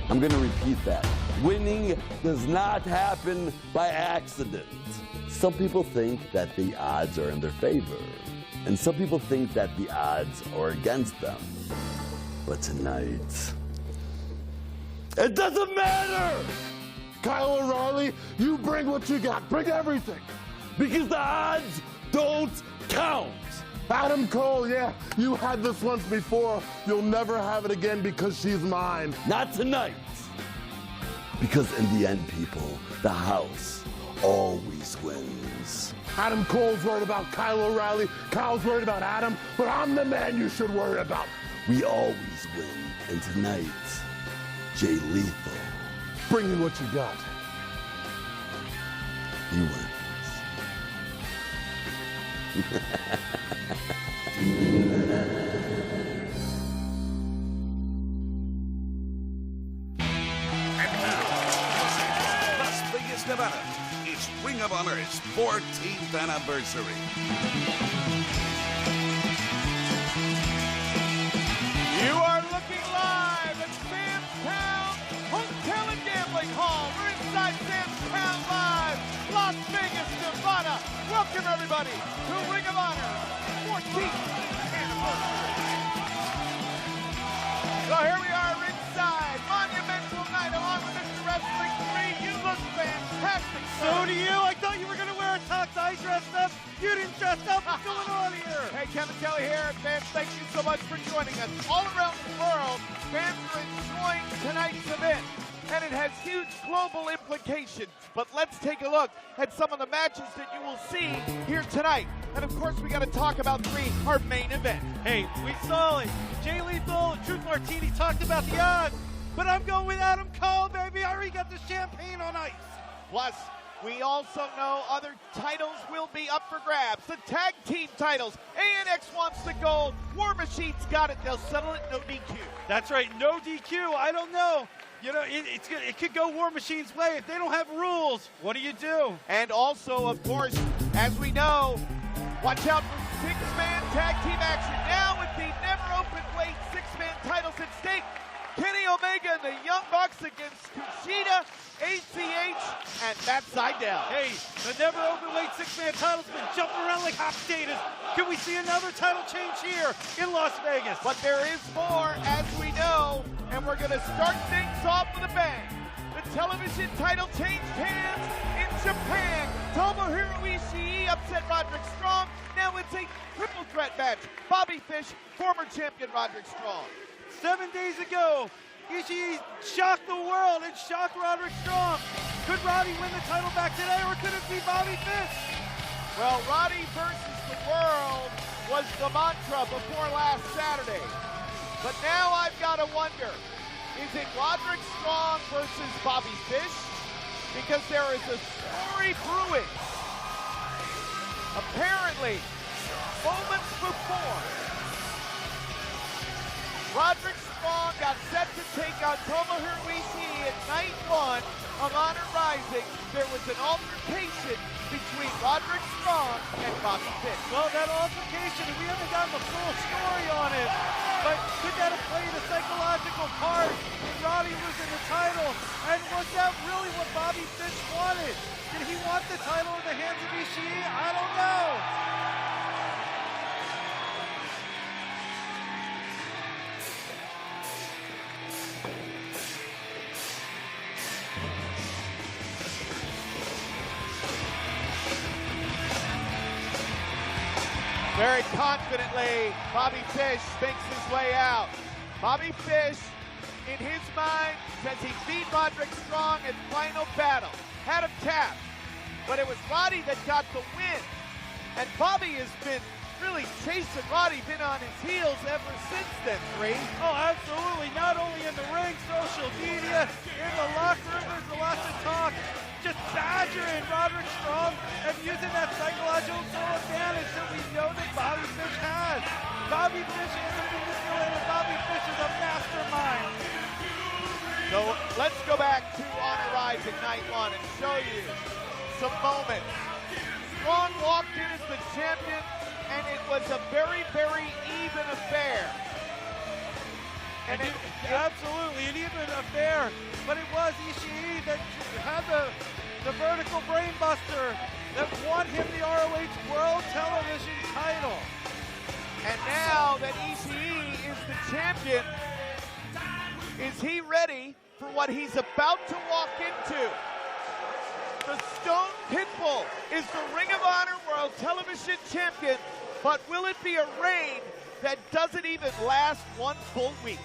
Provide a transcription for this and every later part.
I'm going to repeat that. Winning does not happen by accident. Some people think that the odds are in their favor, and some people think that the odds are against them. But tonight, it doesn't matter! Kyle O'Reilly, you bring what you got. Bring everything. Because the odds don't count. Adam Cole, yeah, you had this once before. You'll never have it again because she's mine. Not tonight. Because in the end, people, the house always wins. Adam Cole's worried about Kyle O'Reilly. Kyle's worried about Adam. But I'm the man you should worry about. We always win. And tonight, Jay Lethal. Bring in what you got. He wins. Las Vegas, Nevada. It's Ring of Honor's 14th anniversary. You are looking live at Sam's Town Hotel and Gambling Hall. We're inside Sam's Town Live, Las Vegas, Nevada. Welcome everybody to Ring of Honor 14th anniversary. So here we are inside Monumental Night along with Mr. Wrestling 3. You look fantastic, sir. So do you. I thought you were going to wear a tux. I dressed up. You didn't dress up. What's going on here? Hey, Kevin Kelly here. Fans, thank you so much for joining us. All around the world, fans are enjoying tonight's event, and it has huge global implications. But let's take a look at some of the matches that you will see here tonight. And of course, we got to talk about our main event. Hey, we saw it. Jay Lethal, Truth Martini talked about the odds, but I'm going with Adam Cole, baby. I already got the champagne on ice. Plus, we also know other titles will be up for grabs. The tag team titles. ANX wants the gold. War Machine's got it. They'll settle it, no DQ. That's right, no DQ. I don't know. You know, it could go War Machine's way. If they don't have rules, what do you do? And also, of course, as we know, watch out for six-man tag team action. Now with the never open weight six-man titles at stake. Kenny Omega and the Young Bucks against KUSHIDA, ACH, and Matt Sydal. Hey, the never open weight six-man title's been jumping around like hot potatoes. Can we see another title change here in Las Vegas? But there is more, as we know, and we're going to start things off with a bang. The television title changed hands in Japan. Tomohiro Ishii upset Roderick Strong. Now it's a triple threat match. Bobby Fish, former champion Roderick Strong. 7 days ago, Ishii shocked the world and shocked Roderick Strong. Could Roddy win the title back today, or could it be Bobby Fish? Well, Roddy versus the world was the mantra before last Saturday. But now I've got to wonder, is it Roderick Strong versus Bobby Fish? Because there is a story brewing. Apparently, moments before, Roderick Strong got set to take on Tomohiro Ishii at night one of Honor Rising. There was an altercation between Roderick Strong and Bobby Fish. Well, that altercation, we haven't gotten the full story on it, but could that have played a psychological part in Roddy losing the title? And was that really what Bobby Fish wanted? Did he want the title in the hands of Ishii? I don't know. Very confidently, Bobby Fish thinks his way out. Bobby Fish, in his mind, says he beat Roderick Strong at Final Battle. Had him tapped, but it was Roddy that got the win. And Bobby has been really chasing Roddy, been on his heels ever since then, Bree. Oh, absolutely. Not only in the ring, social media, in the locker room, there's a lot to talk. Just badgering Roderick Strong and using that psychological advantage that we know that Bobby Fish has. Bobby Fish is a manipulator. Bobby Fish is a mastermind. So let's go back to Honor Rising Night 1 and show you some moments. Strong walked in as the champion, and it was a very, very even affair. And absolutely, and even a not fair, but it was Ishii that had the vertical brainbuster that won him the ROH World Television title. And now that Ishii is the champion, is he ready for what he's about to walk into? The Stone Pitbull is the Ring of Honor World Television Champion, but will it be a reign that doesn't even last one full week?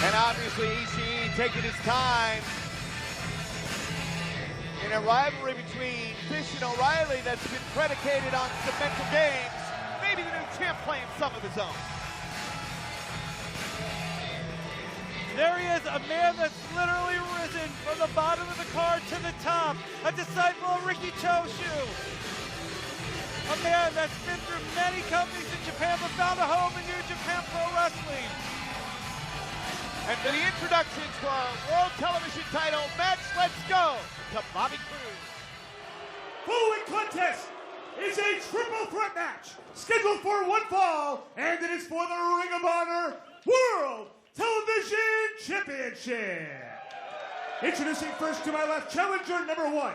And obviously Ishii taking his time in a rivalry between Fish and O'Reilly that's been predicated on some mental games. Maybe the new champ playing some of his own. There he is, a man that's literally risen from the bottom of the card to the top, a disciple of Riki Choshu. A man that's been through many companies in Japan but found a home in New Japan Pro Wrestling. And for the introduction to our World Television title match, let's go to Bobby Cruz. Following contest is a triple threat match scheduled for one fall, and it is for the Ring of Honor World Television Championship. Introducing first to my left, challenger number 1,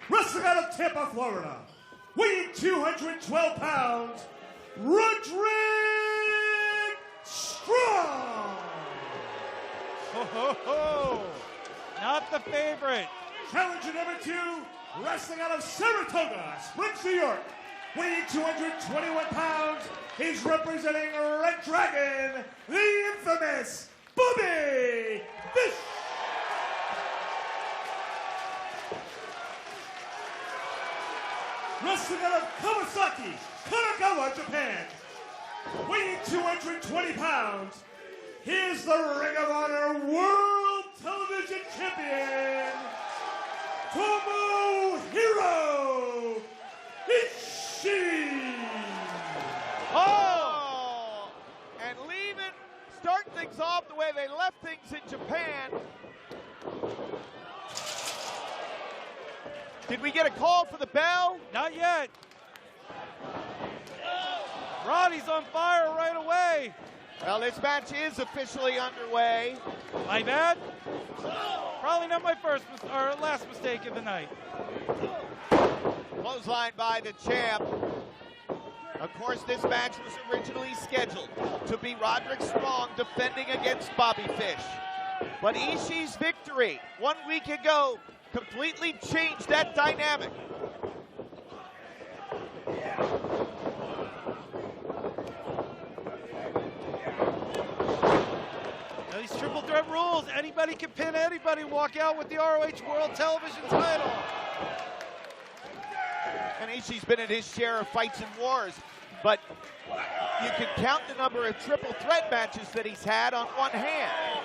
wrestling out of Tampa, Florida, weighing 212 pounds, Roderick Strong. Ho, ho, ho. Not the favorite. Challenger number 2, wrestling out of Saratoga Springs, New York, weighing 221 pounds, he's representing Red Dragon, the infamous Bobby Fish. Wrestling out of Kawasaki, Kanagawa, Japan, weighing 220 pounds, here's the Ring of Honor World Television Champion, Tomohiro Ishii. Oh! And start things off the way they left things in Japan. Did we get a call for the bell? Not yet. Roddy's on fire right away. Well, this match is officially underway. My bad. Probably not my last mistake of the night. Clothesline by the champ. Of course, this match was originally scheduled to be Roderick Strong defending against Bobby Fish. But Ishii's victory 1 week ago completely changed that dynamic. Now these triple threat rules, anybody can pin anybody, walk out with the ROH World Television title. And Ishii's been in his share of fights and wars, but you can count the number of triple threat matches that he's had on one hand.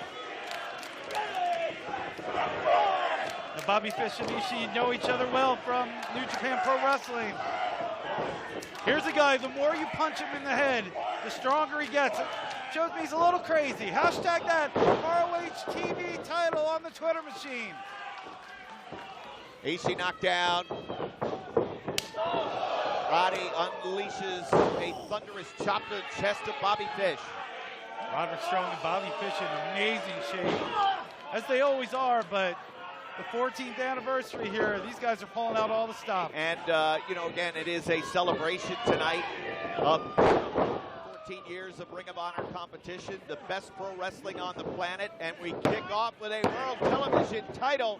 Now Bobby Fish and Ishii know each other well from New Japan Pro Wrestling. Here's a guy, the more you punch him in the head, the stronger he gets. It shows me he's a little crazy. Hashtag that ROH TV title on the Twitter machine. Ishii knocked down. Roddy unleashes a thunderous chop to the chest of Bobby Fish. Roderick Strong and Bobby Fish in amazing shape, as they always are, but the 14th anniversary here, these guys are pulling out all the stops. And, again, it is a celebration tonight of 14 years of Ring of Honor competition, the best pro wrestling on the planet, and we kick off with a World Television title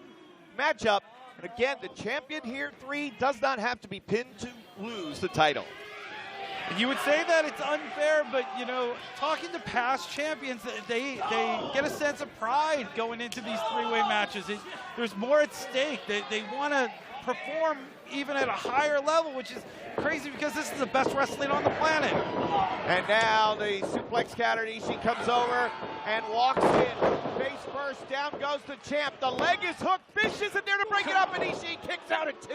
matchup. And again, the champion here, 3, does not have to be pinned to lose the title. And you would say that it's unfair, but, talking to past champions, they get a sense of pride going into these three-way matches. There's more at stake. They want to perform even at a higher level, which is crazy because this is the best wrestling on the planet. And now the suplex counter. Ishii comes over and walks in. Face first, down goes the champ. The leg is hooked. Fish isn't there to break it up, and Ishii kicks out at 2.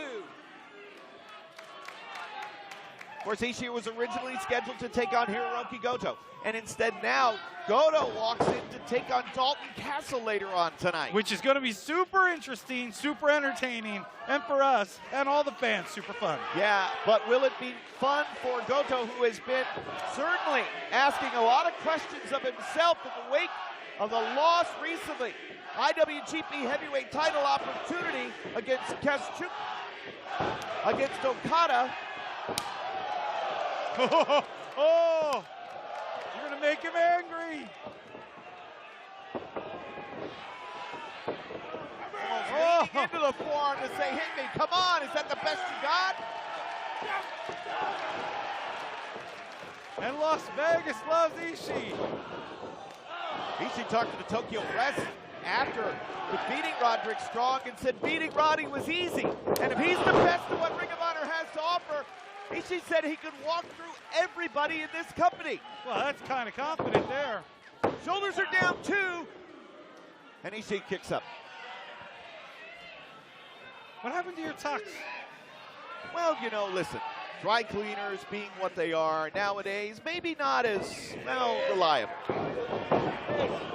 Of course, Ishii was originally scheduled to take on Hirooki Goto, and instead now Goto walks in to take on Dalton Castle later on tonight. Which is going to be super interesting, super entertaining, and for us and all the fans, super fun. Yeah, but will it be fun for Goto, who has been certainly asking a lot of questions of himself in the wake of the loss recently? IWGP Heavyweight title opportunity against Kazuchika, against Okada. Oh, you're going to make him angry. Almost leaning into the forearm to say, hit me, come on, is that the best you got? And Las Vegas loves Ishii. Ishii talked to the Tokyo press after defeating Roderick Strong and said beating Roddy was easy. And if he's the best of what Ring of Honor has to offer, Ishii said he could walk through everybody in this company. Well, that's kind of confident there. Shoulders are down 2, and Ishii kicks up. What happened to your tux? Well, you know, listen, dry cleaners being what they are nowadays, maybe not as, well, reliable.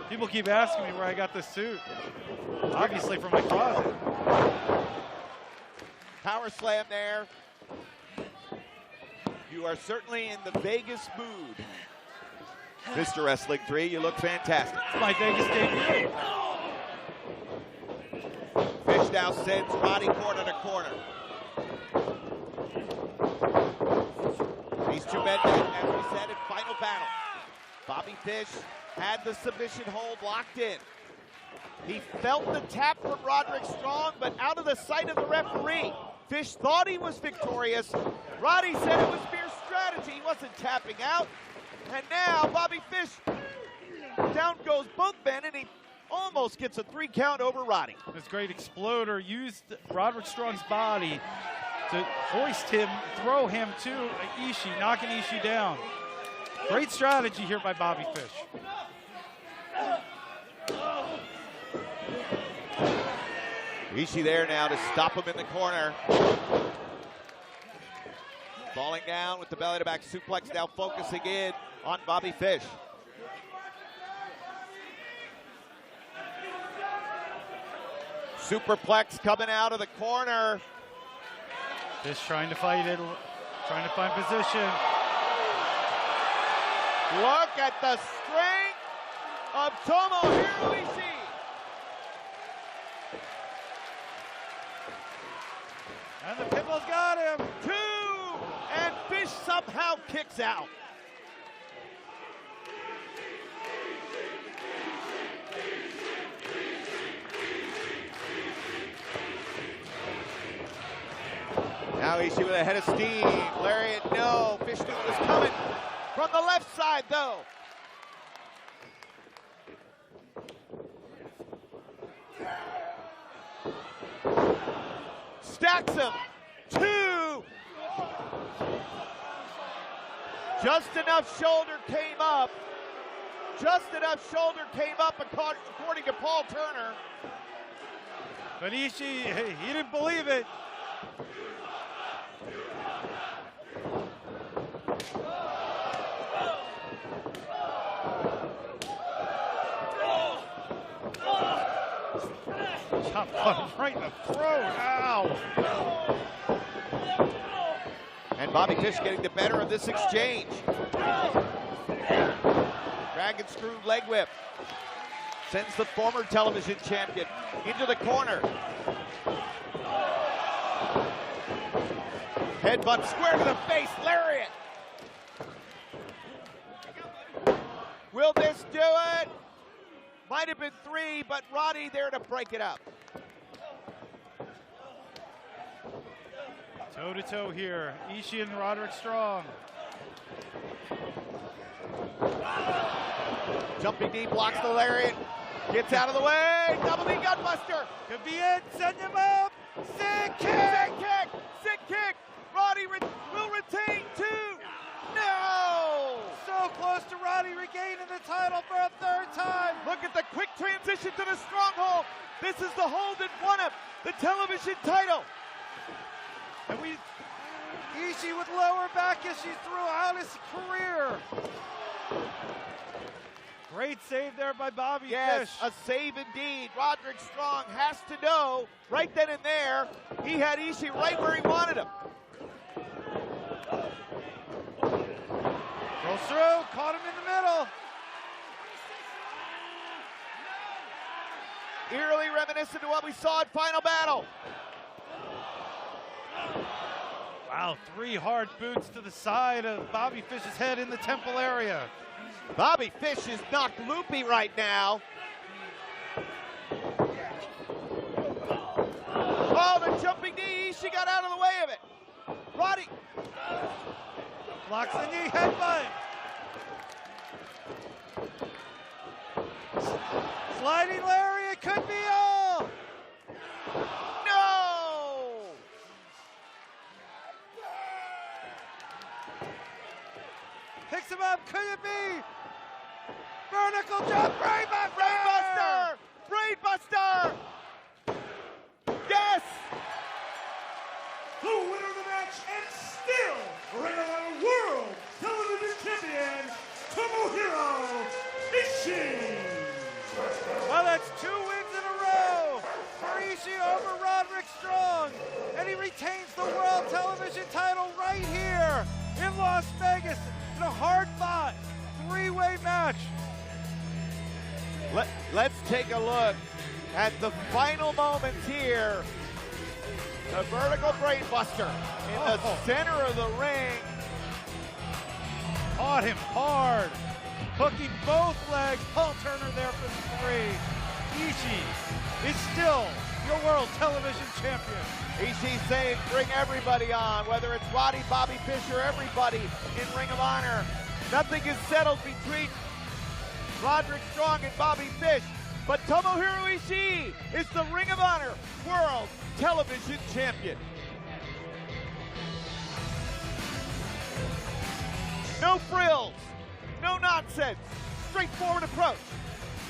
People keep asking me where I got this suit. Obviously from my closet. Power slam there. You are certainly in the Vegas mood. Mr. Wrestling 3, you look fantastic. It's my Vegas debut. Fish now sends Roddy corner to corner. These two men, as we said, in final battle. Bobby Fish had the submission hold locked in. He felt the tap from Roderick Strong, but out of the sight of the referee. Fish thought he was victorious. Roddy said it was mere strategy. He wasn't tapping out. And now Bobby Fish, down goes both men, and he almost gets a 3 count over Roddy. This great exploder used Roderick Strong's body to hoist him, throw him to Ishii, knocking Ishii down. Great strategy here by Bobby Fish. Ishii there now to stop him in the corner. Falling down with the belly to back suplex, now focusing in on Bobby Fish. Superplex coming out of the corner. Fish trying to fight it, trying to find position. Look at the strength of Tomohiro Ishii. And the Pitbull's got him. 2, and Fish somehow kicks out. Now Ishii with a head of steam. Lariat, no. Fish knew it was coming from the left side, though. Stacks him. 2. Just enough shoulder came up. Just enough shoulder came up, according to Paul Turner. But Ishii, he didn't believe it. Chop right in the throat. Ow. And Bobby Fish getting the better of this exchange. Dragon screw leg whip. Sends the former television champion into the corner. Headbutt square to the face, lariat. Will this do it? Might have been 3, but Roddy there to break it up. Toe-to-toe here, Ishii and Roderick Strong. Jumping knee blocks the lariat. Gets out of the way. Double knee gunbuster. Could be it. Send him up. Sick kick! Sick kick! Sick kick! Roddy will retain 2. No! So close to Roddy regaining the title for a 3rd time. Look at the quick transition to the stronghold. This is the hold that won him the television title. And Ishii with lower back issues throughout his career. Great save there by Bobby Yes, Fish. a save indeed. Roderick Strong has to know right then and there he had Ishii right where he wanted him. Goes through, caught him in the middle. Eerily reminiscent of what we saw at Final Battle. Wow, 3 hard boots to the side of Bobby Fish's head in the temple area. Bobby Fish is knocked loopy right now. Oh, the jumping knee. Ishii got out of the way of it. Roddy. Blocks the knee, headbutt. Sliding lariat could be all. No! Picks him up, could it be? Vertical jump, brainbuster! Brainbuster! Brainbuster! Yes! The winner of the match and still Ring of Honor World Television Champion, Tomohiro Ishii. Well, that's 2 wins in a row for Ishii over Roderick Strong. And he retains the World Television title right here in Las Vegas in a hard-fought 3-way match. Let's take a look at the final moments here. The vertical brainbuster in the center of the ring. Caught him hard, hooking both legs. Paul Turner there for the 3. Ishii is still your World Television Champion. Ishii saying bring everybody on, whether it's Roddy, Bobby Fish, or everybody in Ring of Honor. Nothing is settled between Roderick Strong and Bobby Fish, but Tomohiro Ishii is the Ring of Honor World Television Champion. No frills, no nonsense, straightforward approach.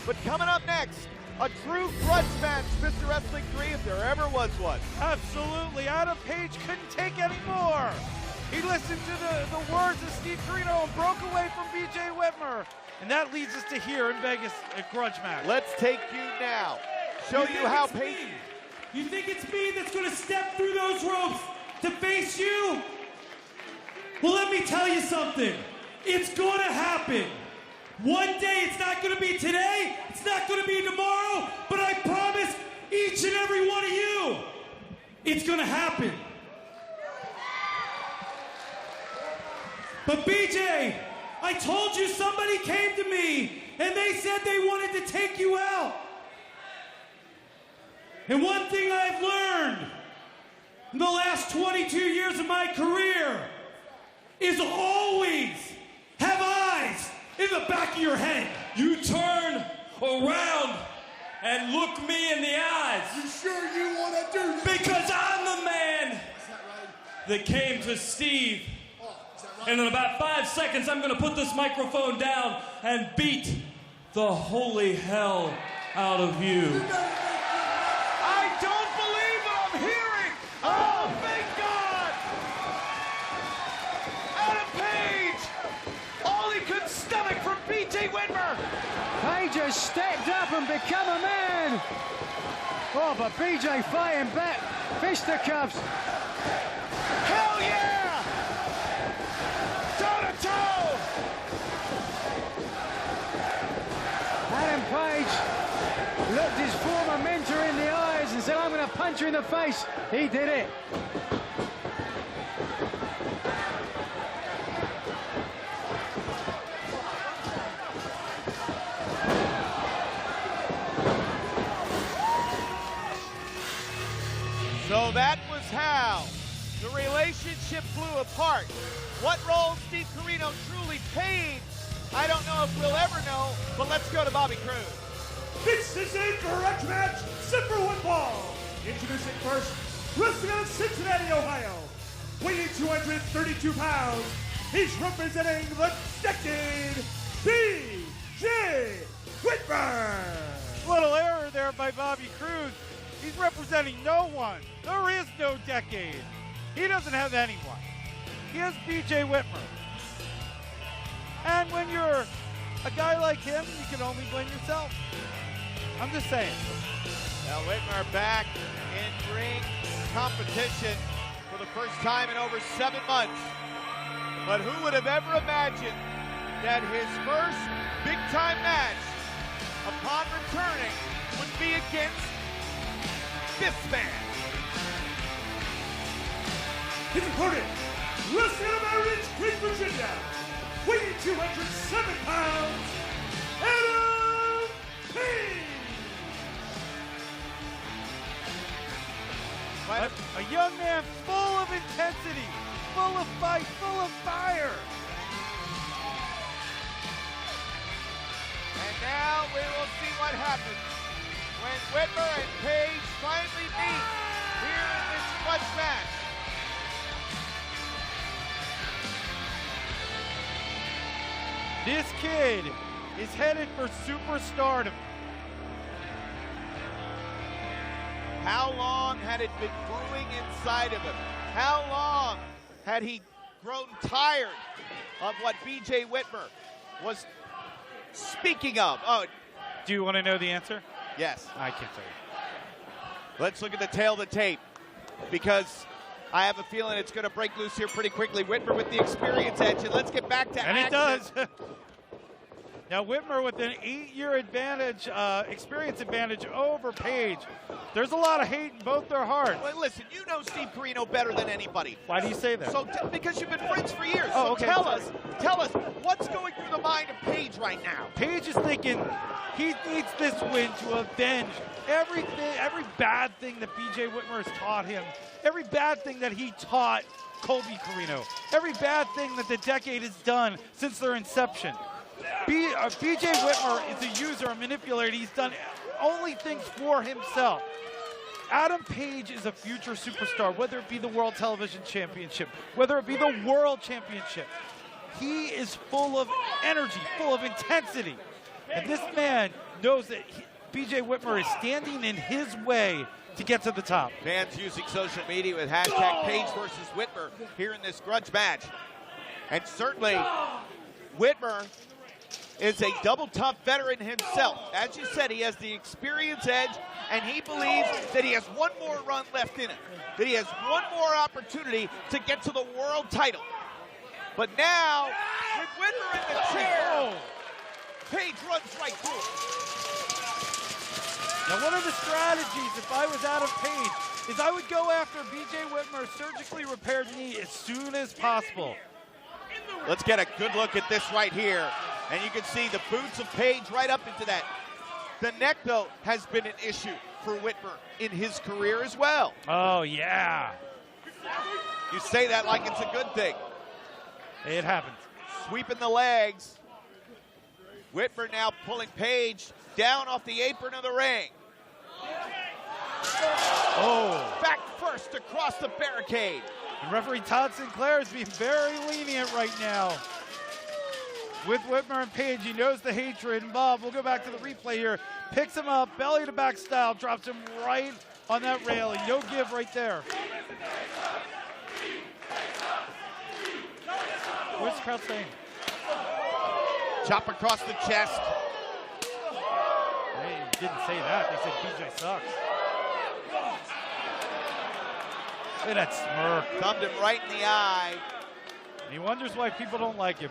But coming up next, a true grudge match, Mr. Wrestling 3, if there ever was one. Absolutely, Adam Page couldn't take any more. He listened to the words of Steve Corino and broke away from BJ Whitmer. And that leads us to here in Vegas at Grudge Match. Let's take you now. Show you how Page... You think it's me that's going to step through those ropes to face you? Well, let me tell you something. It's going to happen. One day, it's not going to be today, it's not going to be tomorrow, but I promise each and every one of you, it's going to happen. But BJ, I told you somebody came to me and they said they wanted to take you out. And one thing I've learned in the last 22 years of my career is always have eyes in the back of your head. You turn around and look me in the eyes. You sure you want to do that? Because I'm the man that came to Steve. And in about 5 seconds, I'm going to put this microphone down and beat the holy hell out of you. I don't believe what I'm hearing! Oh, thank God! Adam Page! All he could stomach from BJ Whitmer! Page has stepped up and become a man! Oh, but BJ fighting back. Fisticuffs. Hell yeah! Toe-to-toe! Adam Page looked his former mentor in the eyes and said, I'm going to punch you in the face. He did it. So that was how the relationship flew apart. What role Steve Corino truly played, I don't know if we'll ever know, but let's go to Bobby Cruz. This is a grudge match, set for 1 fall. Introducing first, wrestling out of Cincinnati, Ohio, weighing 232 pounds, he's representing the decade, B.J. Whitmer. Little error there by Bobby Cruz. He's representing no one. There is no decade. He doesn't have anyone. He has B.J. Whitmer. And when you're a guy like him, you can only blame yourself. I'm just saying. Now Whitmer back in ring competition for the first time in over 7 months. But who would have ever imagined that his first big-time match upon returning would be against this man. His opponent, wrestling out of Orange Creek, Virginia, weighing 207 pounds, Adam Page. A young man full of intensity, full of fight, full of fire. And now we will see what happens when Whitmer and Page finally meet here in this Grudge Match. This kid is headed for superstardom. How long had it been brewing inside of him? How long had he grown tired of what B.J. Whitmer was speaking of? Oh, do you want to know the answer? Yes. I can't tell you. Let's look at the tail of the tape, because I have a feeling it's going to break loose here pretty quickly. Whitmer with the experience edge, and let's get back to action. And it does. Now Whitmer with an 8-year advantage, experience advantage over Page. There's a lot of hate in both their hearts. Well, listen, you know Steve Corino better than anybody. Why do you say that? So because you've been friends for years. Oh, so okay, tell us what's going through the mind of Page right now. Page is thinking he needs this win to avenge every bad thing that B.J. Whitmer has taught him, every bad thing that he taught Colby Corino, every bad thing that the decade has done since their inception. B.J. Whitmer is a user, a manipulator. He's done only things for himself. Adam Page is a future superstar, whether it be the World Television Championship, whether it be the World Championship. He is full of energy, full of intensity. And this man knows that B.J. Whitmer is standing in his way to get to the top. Fans using social media with hashtag Page versus Whitmer here in this Grudge Match. And certainly, Whitmer is a double tough veteran himself. As you said, he has the experience edge, and he believes that he has one more run left in it, that he has one more opportunity to get to the world title. But now, with Whitmer in the chair, Page runs right through it. Now, one of the strategies, if I was Adam Page, is I would go after B.J. Whitmer's surgically repaired knee as soon as possible. Let's get a good look at this right here. And you can see the boots of Page right up into that. The neck, though, has been an issue for Whitmer in his career as well. Oh, yeah. You say that like it's a good thing. It happens. Sweeping the legs. Whitmer now pulling Page down off the apron of the ring. Oh. Back first across the barricade. And referee Todd Sinclair is being very lenient right now with Whitmer and Page. He knows the hatred. And Bob, we'll go back to the replay here. Picks him up, belly to back style, drops him right on that railing. No give right there. What's the crowd saying? Chop across the chest. They didn't say that. They said BJ sucks. Look at that smirk. Thumbed him right in the eye. And he wonders why people don't like him.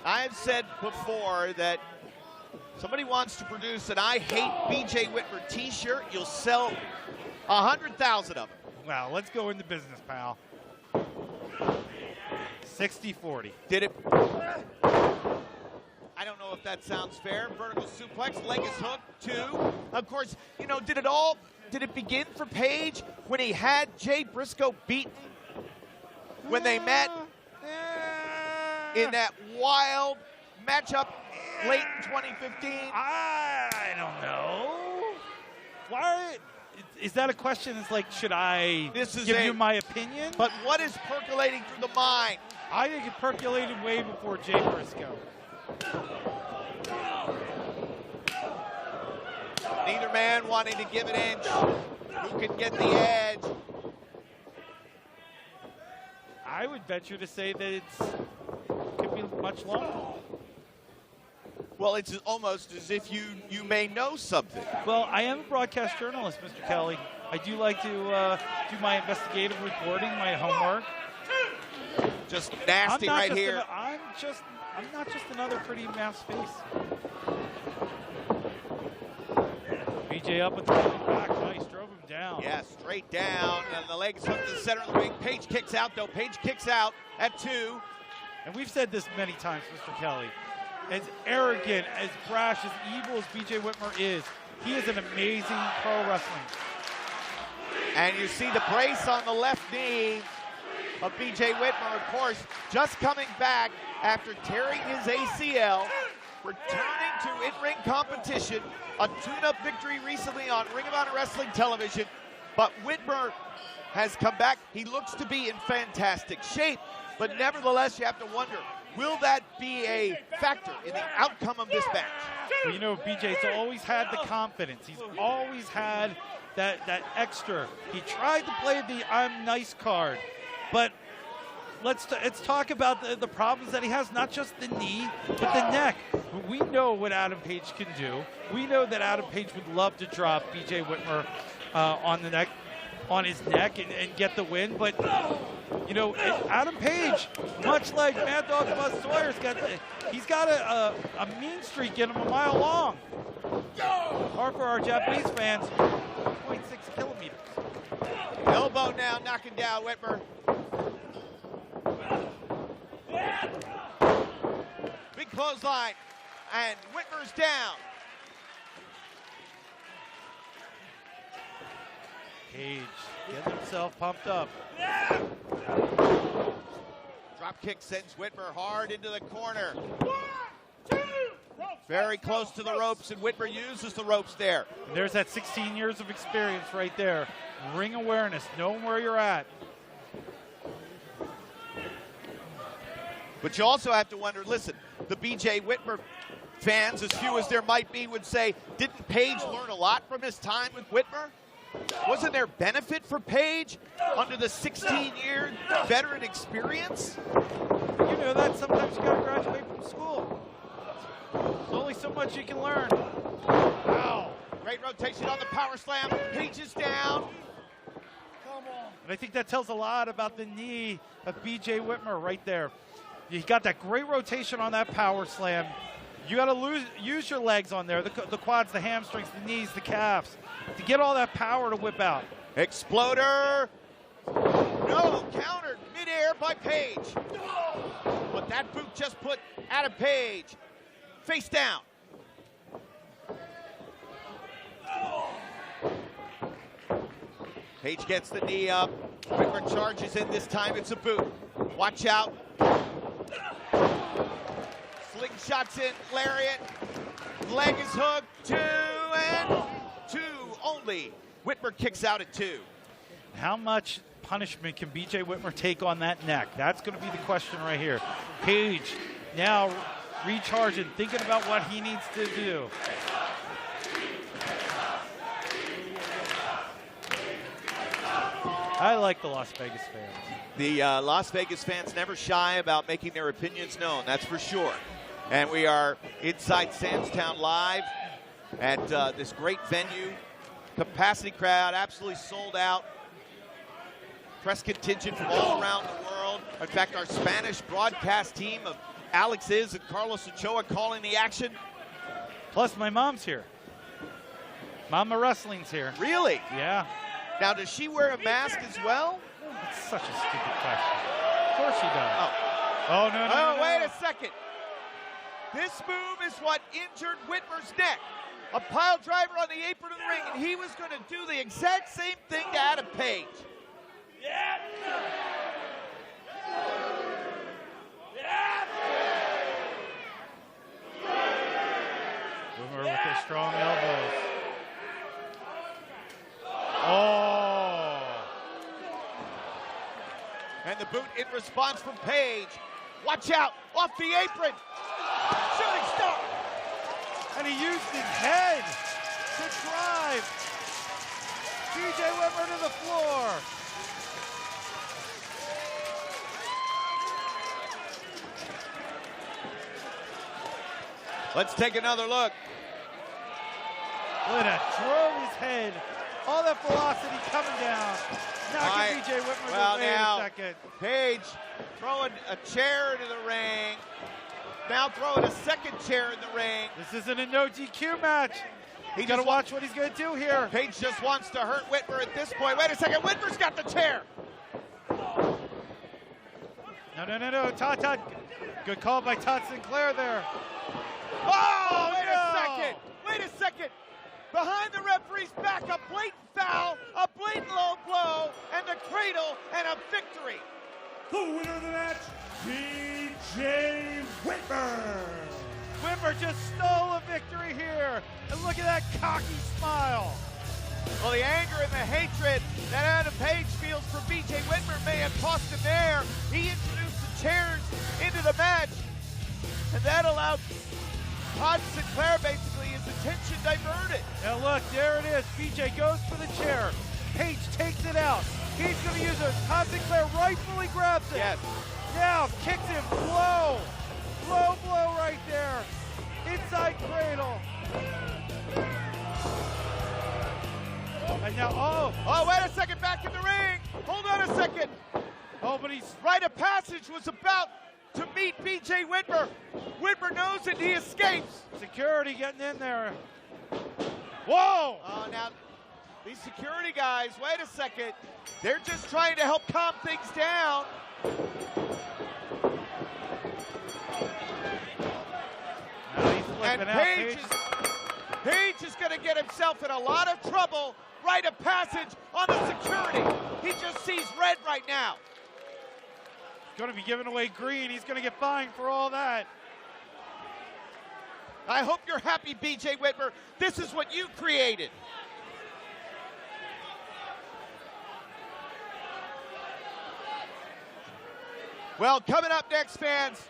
I've said before that somebody wants to produce an I Hate BJ Whitmer t-shirt, you'll sell 100,000 of them. Well, let's go into business, pal. 60-40. Did it? I don't know if that sounds fair. Vertical suplex, leg is hooked, 2. Of course, you know, did it begin for Page when he had Jay Briscoe beaten when they met in that wild matchup late in 2015? I don't know. Why? is that a question? It's like, should I give you my opinion? But what is percolating through the mind? I think it percolated way before Jay Briscoe. Neither man wanting to give an inch. Who can get the edge? I would venture to say that it could be much longer. Well, it's almost as if you may know something. Well, I am a broadcast journalist, Mr. Kelly. I do like to do my investigative reporting, my homework. Just nasty right here. I'm not just another pretty mouse face. BJ up with the back, nice, drove him down. Yeah, straight down, and the legs hooked to the center of the ring. Page kicks out, though. Page kicks out at 2. And we've said this many times, Mr. Kelly. As arrogant, as brash, as evil as BJ Whitmer is, he is an amazing pro wrestling. And you see the brace on the left knee of BJ Whitmer, of course, just coming back after tearing his ACL, returning to in-ring competition, a tune-up victory recently on Ring of Honor Wrestling Television. But Whitmer has come back. He looks to be in fantastic shape, but nevertheless, you have to wonder, will that be a factor in the outcome of this match? Well, you know, BJ's always had the confidence. He's always had that extra. He tried to play the I'm nice card, but let's talk about the problems that he has, not just the knee, but the neck. We know what Adam Page can do. We know that Adam Page would love to drop BJ Whitmer on his neck and get the win, but you know, Adam Page, much like Mad Dog Buzz Sawyer's he's got a mean streak in him a mile long. Or for our Japanese fans, 0.6 kilometers. Elbow now knocking down Whitmer. Big clothesline, and Whitmer's down. Page getting himself pumped up. Drop kick sends Whitmer hard into the corner. Very close to the ropes, and Whitmer uses the ropes there. And there's that 16 years of experience right there. Ring awareness, knowing where you're at. But you also have to wonder, listen, the BJ Whitmer fans, as few as there might be, would say, didn't Page learn a lot from his time with Whitmer? Wasn't there benefit for Page under the 16-year veteran experience? You know that sometimes you gotta graduate from school. There's only so much you can learn. Wow. Great rotation on the power slam. Page is down. And I think that tells a lot about the knee of BJ Whitmer right there. You got that great rotation on that power slam. You got to use your legs on there, the quads, the hamstrings, the knees, the calves, to get all that power to whip out. Exploder. No, countered midair by Page. But that boot just put Adam Page face down. Page gets the knee up. Whitmer charges in. This time it's a boot. Watch out. Slingshots in, lariat. Leg is hooked. 2 and 2 only. Whitmer kicks out at 2. How much punishment can BJ Whitmer take on that neck? That's going to be the question right here. Page now recharging, thinking about what he needs to do. I like the Las Vegas fans. The Las Vegas fans never shy about making their opinions known, that's for sure. And we are inside Sandstown live at this great venue. Capacity crowd, absolutely sold out. Press contingent from all around the world. In fact, our Spanish broadcast team of Alex Is and Carlos Ochoa calling the action. Plus, my mom's here. Mama Wrestling's here. Really? Yeah. Now, does she wear a mask as well? That's such a stupid question. Of course she does. Oh, no. Wait a second. This move is what injured Whitmer's neck. A pile driver on the apron of the ring, and he was going to do the exact same thing to Adam Page. Whitmer with their strong elbows. Oh, And the boot in response from Page. Watch out, off the apron. Shooting star. And he used his head to drive BJ Whitmer to the floor. Let's take another look. Look at that, drove his head. All that velocity coming down. Knocking BJ Whitmer well, wait now, a second. Page throwing a chair into the ring. Now throwing a second chair in the ring. This isn't a no DQ match. He's got to watch what he's going to do here. Page just wants to hurt Whitmer at this point. Wait a second, Whitmer's got the chair. No. Todd. Good call by Todd Sinclair there. Oh, wait a second. Behind the referee's back, a blatant foul, a blatant low blow, and the cradle, and a victory. The winner of the match, BJ Whitmer. Whitmer just stole a victory here. And look at that cocky smile. Well, the anger and the hatred that Adam Page feels for BJ Whitmer may have cost him there. He introduced the chairs into the match, and that allowed Todd Sinclair basically his attention diverted. Now look, there it is. BJ goes for the chair. Page takes it out. He's going to use it. Todd Sinclair rightfully grabs it. Yes. Now kicks him low. Low blow right there. Inside cradle. And now, oh, wait a second, back in the ring. Hold on a second. Oh, but he's Rite of Passage was about to meet BJ Whitmer. Whitmer knows it, he escapes. Security getting in there. Whoa! Oh, now, these security guys, wait a second. They're just trying to help calm things down. Now he's flipping out. Page is going to get himself in a lot of trouble. Rite of Passage on the security. He just sees red right now. Going to be giving away green. He's going to get fined for all that. I hope you're happy, BJ Whitmer. This is what you created. Well, coming up next, fans,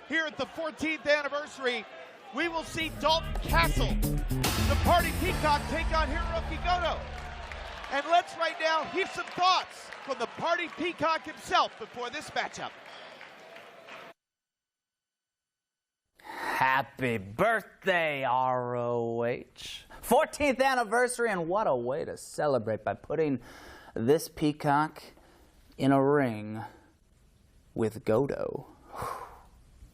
here at the 14th anniversary, we will see Dalton Castle, the Party Peacock, take on Hirooki Goto. And let's right now hear some thoughts from the Party Peacock himself before this matchup. Happy birthday, ROH. 14th anniversary, and what a way to celebrate by putting this Peacock in a ring with Goto.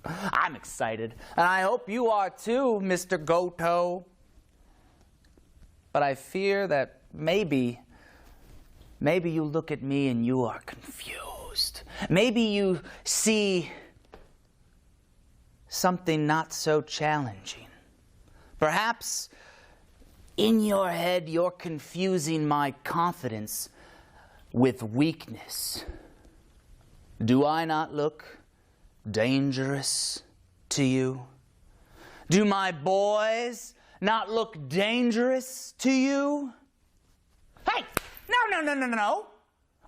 I'm excited, and I hope you are too, Mr. Goto. But I fear that maybe you look at me and you are confused. Maybe you see something not so challenging. Perhaps in your head you're confusing my confidence with weakness. Do I not look dangerous to you? Do my boys not look dangerous to you? Hey, no.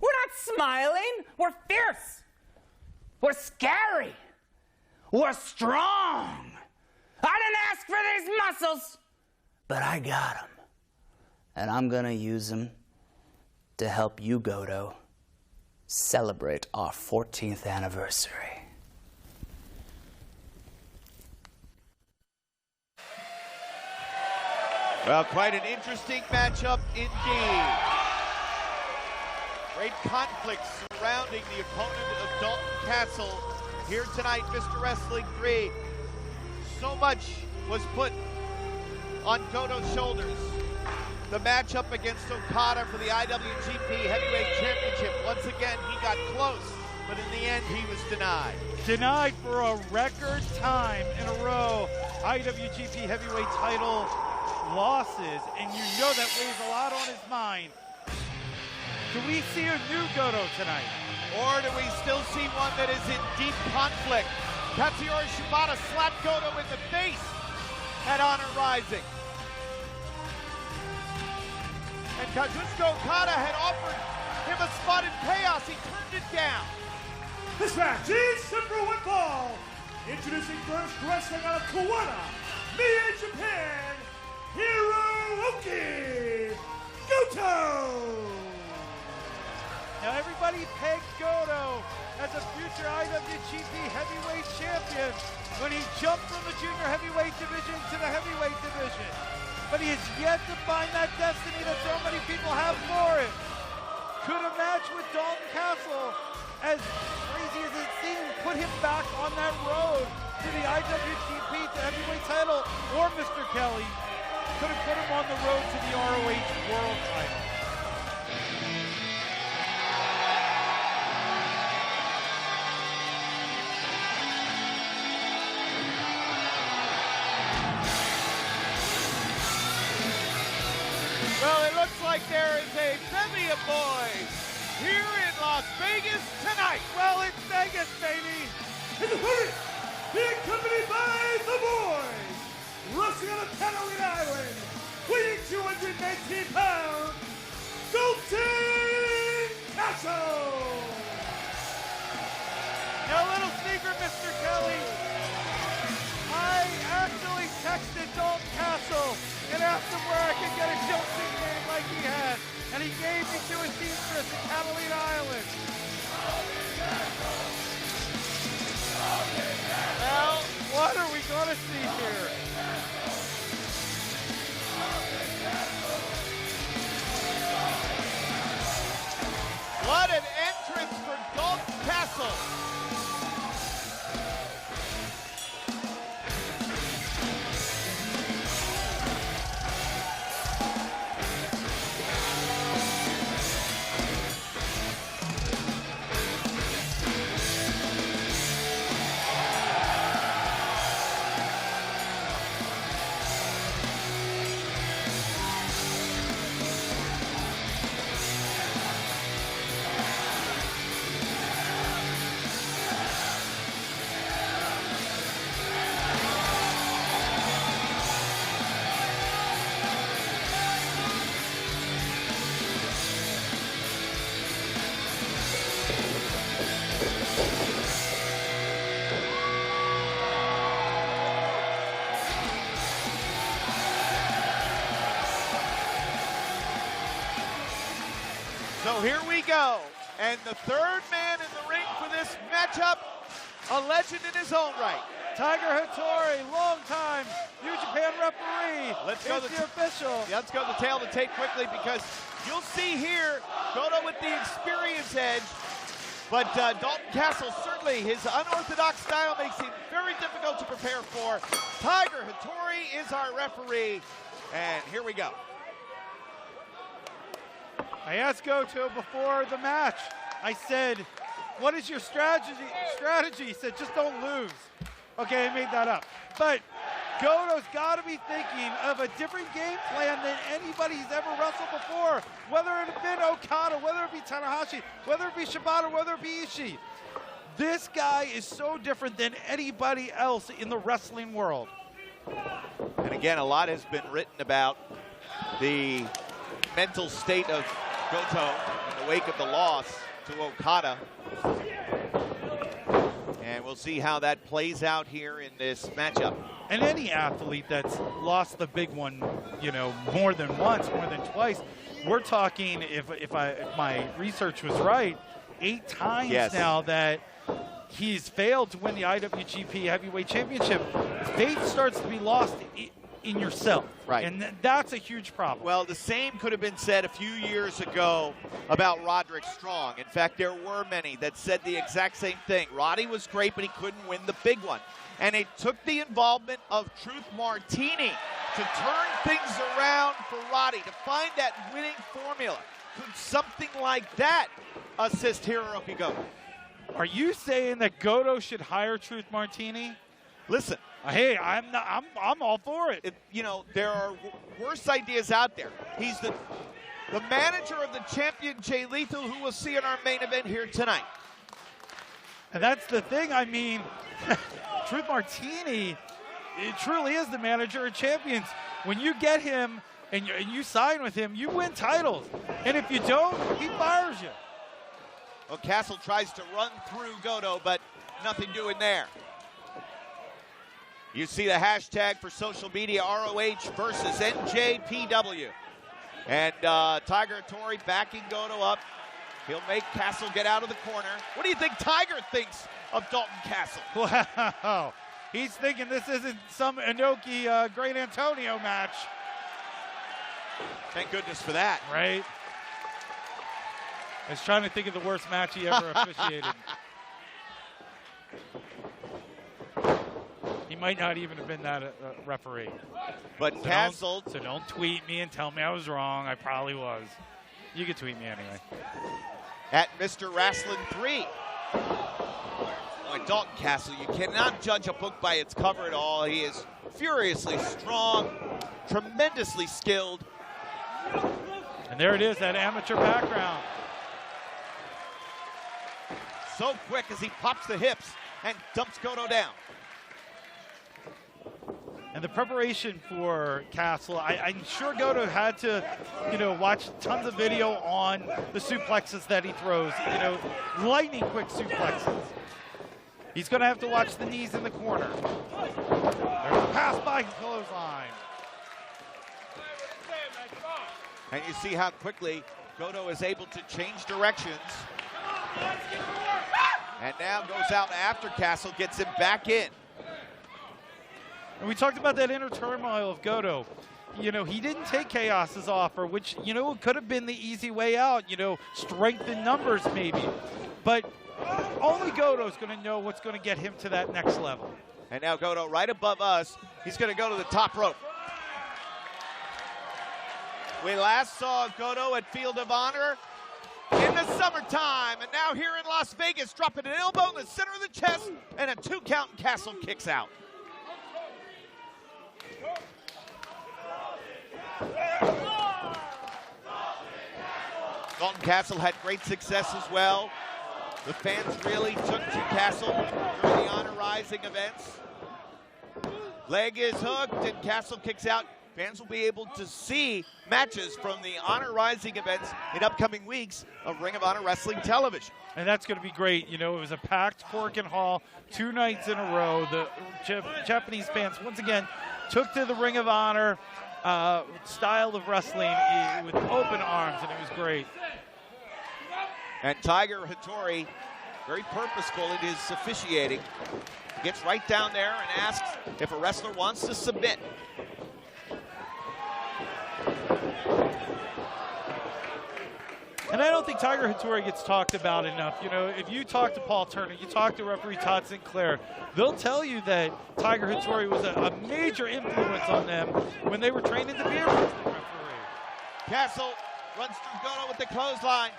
We're not smiling. We're fierce. We're scary. We're strong. I didn't ask for these muscles, but I got them. And I'm going to use them to help you, Goto, celebrate our 14th anniversary. Well, quite an interesting matchup indeed. Great conflict surrounding the opponent of Dalton Castle here tonight, Mr. Wrestling 3. So much was put on Goto's shoulders. The matchup against Okada for the IWGP Heavyweight Championship. Once again, he got close, but in the end, he was denied. Denied for a record time in a row. IWGP Heavyweight title losses, and you know that weighs a lot on his mind. Do we see a new Goto tonight? Or do we still see one that is in deep conflict? Katsuyori Shibata slapped Goto in the face at Honor Rising. And Kazuchika Okada had offered him a spot in Chaos. He turned it down. This match is set for one fall. Introducing first, wrestling out of Kawada, Mia Japan, Hirooki, Goto. Now everybody pegged Goto as a future IWGP Heavyweight Champion when he jumped from the junior heavyweight division to the heavyweight division. But he has yet to find that destiny that so many people have for him. Could a match with Dalton Castle, as crazy as it seemed, put him back on that road to the IWGP heavyweight title, or Mr. Kelly could have put him on the road to the ROH World title. Well, it looks like there is a bevy of boys here in Las Vegas tonight. Well, it's Vegas, baby. In the first, being accompanied by the boys, wrestling on the Catalina Island, weighing 219 pounds, Dalton Castle. Now, a little secret, Mr. Kelly. I actually texted Dalton Castle and asked him where I could get a joke nickname like he had, and he gave me to his seamstress in Catalina Island. Now, what are we going to see here? What an entrance for Dalton Castle. So here we go, and the third man in the ring for this matchup, a legend in his own right. Tiger Hattori, long-time New Japan referee. Let's go the official. Yeah, let's go to the tail of the tape quickly, because you'll see here, Goto with the experience edge, but Dalton Castle, certainly his unorthodox style makes him very difficult to prepare for. Tiger Hattori is our referee, and here we go. I asked Goto before the match, I said, what is your strategy? He said, just don't lose. Okay, I made that up. But Goto's got to be thinking of a different game plan than anybody he's ever wrestled before. Whether it have been Okada, whether it be Tanahashi, whether it be Shibata, whether it be Ishii. This guy is so different than anybody else in the wrestling world. And again, a lot has been written about the mental state of Goto in the wake of the loss to Okada. And we'll see how that plays out here in this matchup. And any athlete that's lost the big one, you know, more than once, more than twice, we're talking, if my research was right, 8 times now that he's failed to win the IWGP Heavyweight Championship. Faith starts to be lost in yourself. Right. And that's a huge problem. Well, the same could have been said a few years ago about Roderick Strong. In fact, there were many that said the exact same thing. Roddy was great, but he couldn't win the big one. And it took the involvement of Truth Martini to turn things around for Roddy, to find that winning formula. Could something like that assist Hirooki Goto? Are you saying that Goto should hire Truth Martini? Listen. Hey, I'm all for it. You know, there are worse ideas out there. He's the manager of the champion Jay Lethal, who we'll see in our main event here tonight. And that's the thing. I mean, Truth Martini, it truly is the manager of champions. When you get him and you sign with him, you win titles. And if you don't, he fires you. Well, Castle tries to run through Goto, but nothing doing there. You see the hashtag for social media, ROH versus NJPW. And Tiger Hattori backing Goto up. He'll make Castle get out of the corner. What do you think Tiger thinks of Dalton Castle? Wow. He's thinking this isn't some Inoki Great Antonio match. Thank goodness for that. Right. I was trying to think of the worst match he ever officiated. He might not even have been that referee. But so Castle. So don't tweet me and tell me I was wrong. I probably was. You can tweet me anyway. At Mr. Wrestling 3. Boy, Dalton Castle, you cannot judge a book by its cover at all. He is furiously strong, tremendously skilled. And there it is, that amateur background. So quick as he pops the hips and dumps Goto down. And the preparation for Castle, I'm sure Goto had to, watch tons of video on the suplexes that he throws, lightning quick suplexes. He's going to have to watch the knees in the corner. There's a pass by clothesline. And you see how quickly Goto is able to change directions. And now goes out after Castle, gets him back in. And we talked about that inner turmoil of Goto. He didn't take Chaos's offer, which, could have been the easy way out, strength in numbers maybe. But only Goto's going to know what's going to get him to that next level. And now Goto right above us. He's going to go to the top rope. We last saw Goto at Field of Honor in the summertime. And now here in Las Vegas, dropping an elbow in the center of the chest and a 2 count, and Castle kicks out. Dalton Castle had great success as well. The fans really took to Castle during the Honor Rising events. Leg is hooked and Castle kicks out. Fans will be able to see matches from the Honor Rising events in upcoming weeks of Ring of Honor Wrestling Television. And that's going to be great. It was a packed Korakuen Hall 2 nights in a row. The Japanese fans, once again, took to the Ring of Honor style of wrestling with open arms, and it was great. And Tiger Hattori, very purposeful in his officiating, gets right down there and asks if a wrestler wants to submit. And I don't think Tiger Hattori gets talked about enough. If you talk to Paul Turner, you talk to referee Todd Sinclair, they'll tell you that Tiger Hattori was a major influence on them when they were training to be a wrestling referee. Castle runs through Goto with the clothesline.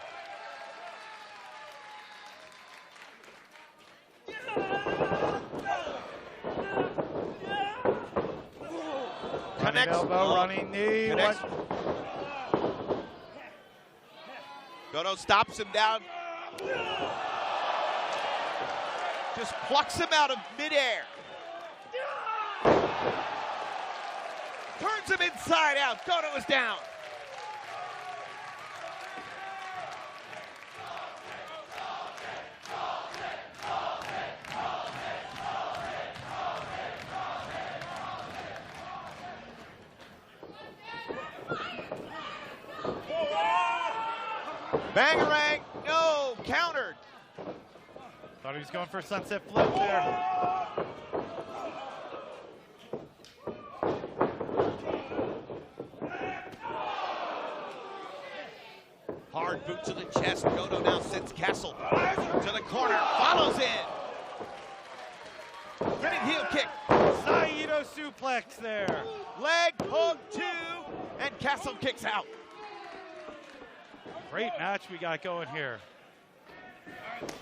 Running elbow, running knee. Goto stops him down. Just plucks him out of midair. Turns him inside out. Goto is down. Bangarang, no, countered. Thought he was going for a sunset flip there. Hard boot to the chest. Goto now sends Castle to the corner, follows in. Spinning heel kick. Saito suplex there. Leg hook 2, and Castle kicks out. Great match we got going here.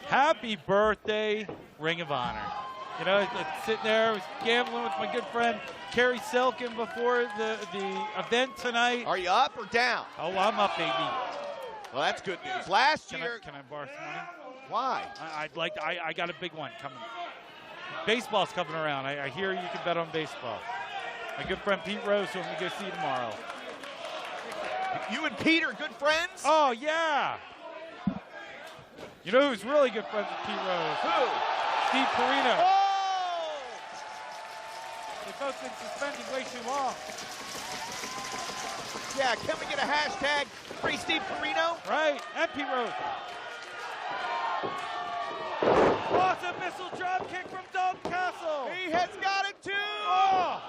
Happy birthday, Ring of Honor. Sitting there, I was gambling with my good friend Kerry Silkin before the event tonight. Are you up or down? Oh, I'm up, baby. Well, that's good news. Last year. Can I borrow some money? Why? I got a big one coming. Baseball's coming around. I hear you can bet on baseball. My good friend Pete Rose wants me to go see you tomorrow. You and Pete are good friends? Oh, yeah. You know who's really good friends with Pete Rose? Who? Steve Corino. Oh! They've both been suspended way too long. Yeah, can we get a hashtag free Steve Corino? Right, and Pete Rose. Awesome missile drop kick from Dalton Castle. He has got it too! Oh!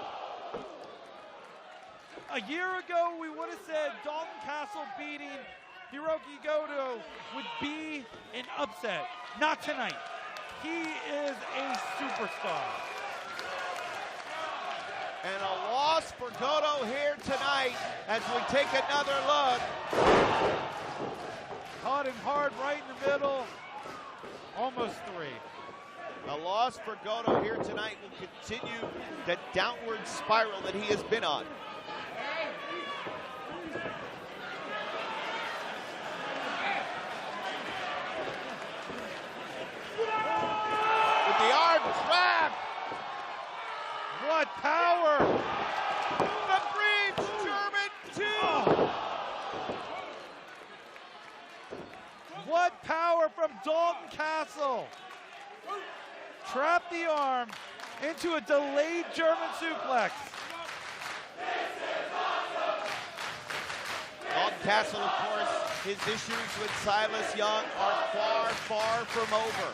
A year ago, we would have said Dalton Castle beating Hirooki Goto would be an upset. Not tonight. He is a superstar. And a loss for Goto here tonight as we take another look. Caught him hard right in the middle. Almost 3. A loss for Goto here tonight will continue the downward spiral that he has been on. With the arm trap. What power! The bridge German 2. Oh. What power from Dalton Castle! Trap the arm into a delayed German suplex. Dalton Castle, of course, his issues with Silas Young are far, far from over.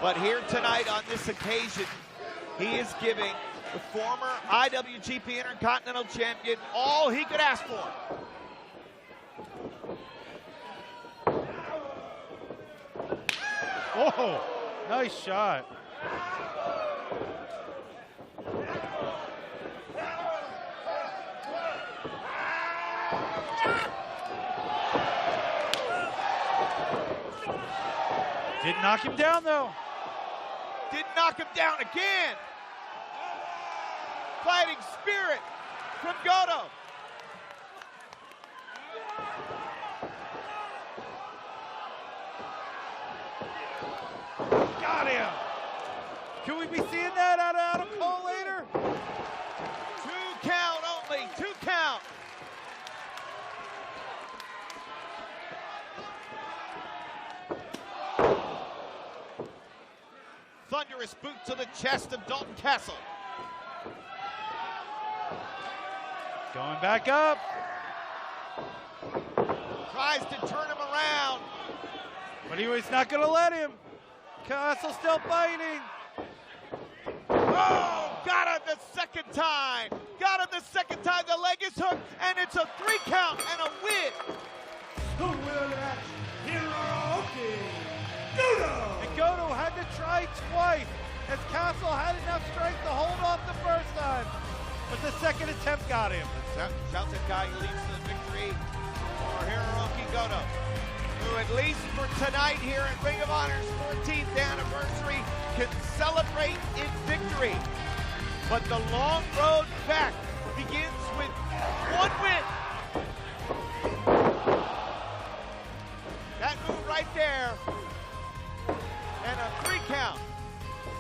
But here tonight on this occasion, he is giving the former IWGP Intercontinental Champion all he could ask for. Oh, nice shot. Didn't knock him down, though. Didn't knock him down again. Fighting spirit from Goto. Got him. Can we be seeing that out of Adam Cole later? 2 count only. 2 count. Thunderous boot to the chest of Dalton Castle. Going back up. Tries to turn him around. But he was not going to let him. Castle still fighting. Oh, got him the second time. Got him the second time. The leg is hooked, and it's a 3 count and a win. The winner match, Hirooki Goto. And Goto had to try twice, as Castle had enough strength to hold off the first time. But the second attempt got him. Shouts at guy who leads to the victory for Hirooki Goto, who at least for tonight here at Ring of Honor's 14th anniversary can celebrate in victory. But the long road back begins with 1 win. That move right there, and a 3 count.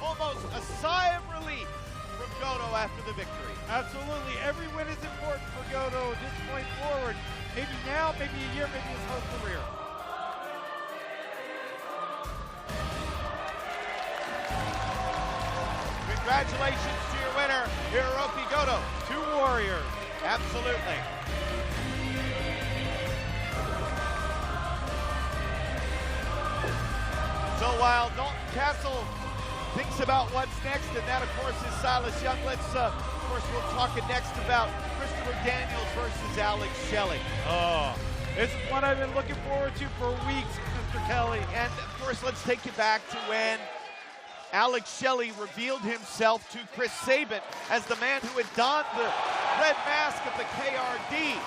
Almost a sigh of relief from Goto after the victory. Absolutely. Every win is important for Goto at this point forward. Maybe now, maybe a year, maybe his whole career. Congratulations to your winner, Hirooki Goto. 2 warriors. Absolutely. So while Dalton Castle thinks about what's next, and that, of course, is Silas Young, let's, of course, we'll talk next about Christopher Daniels versus Alex Shelley. Oh, this is what I've been looking forward to for weeks, Mr. Kelly. And, of course, let's take you back to when Alex Shelley revealed himself to Chris Sabin as the man who had donned the red mask of the KRD,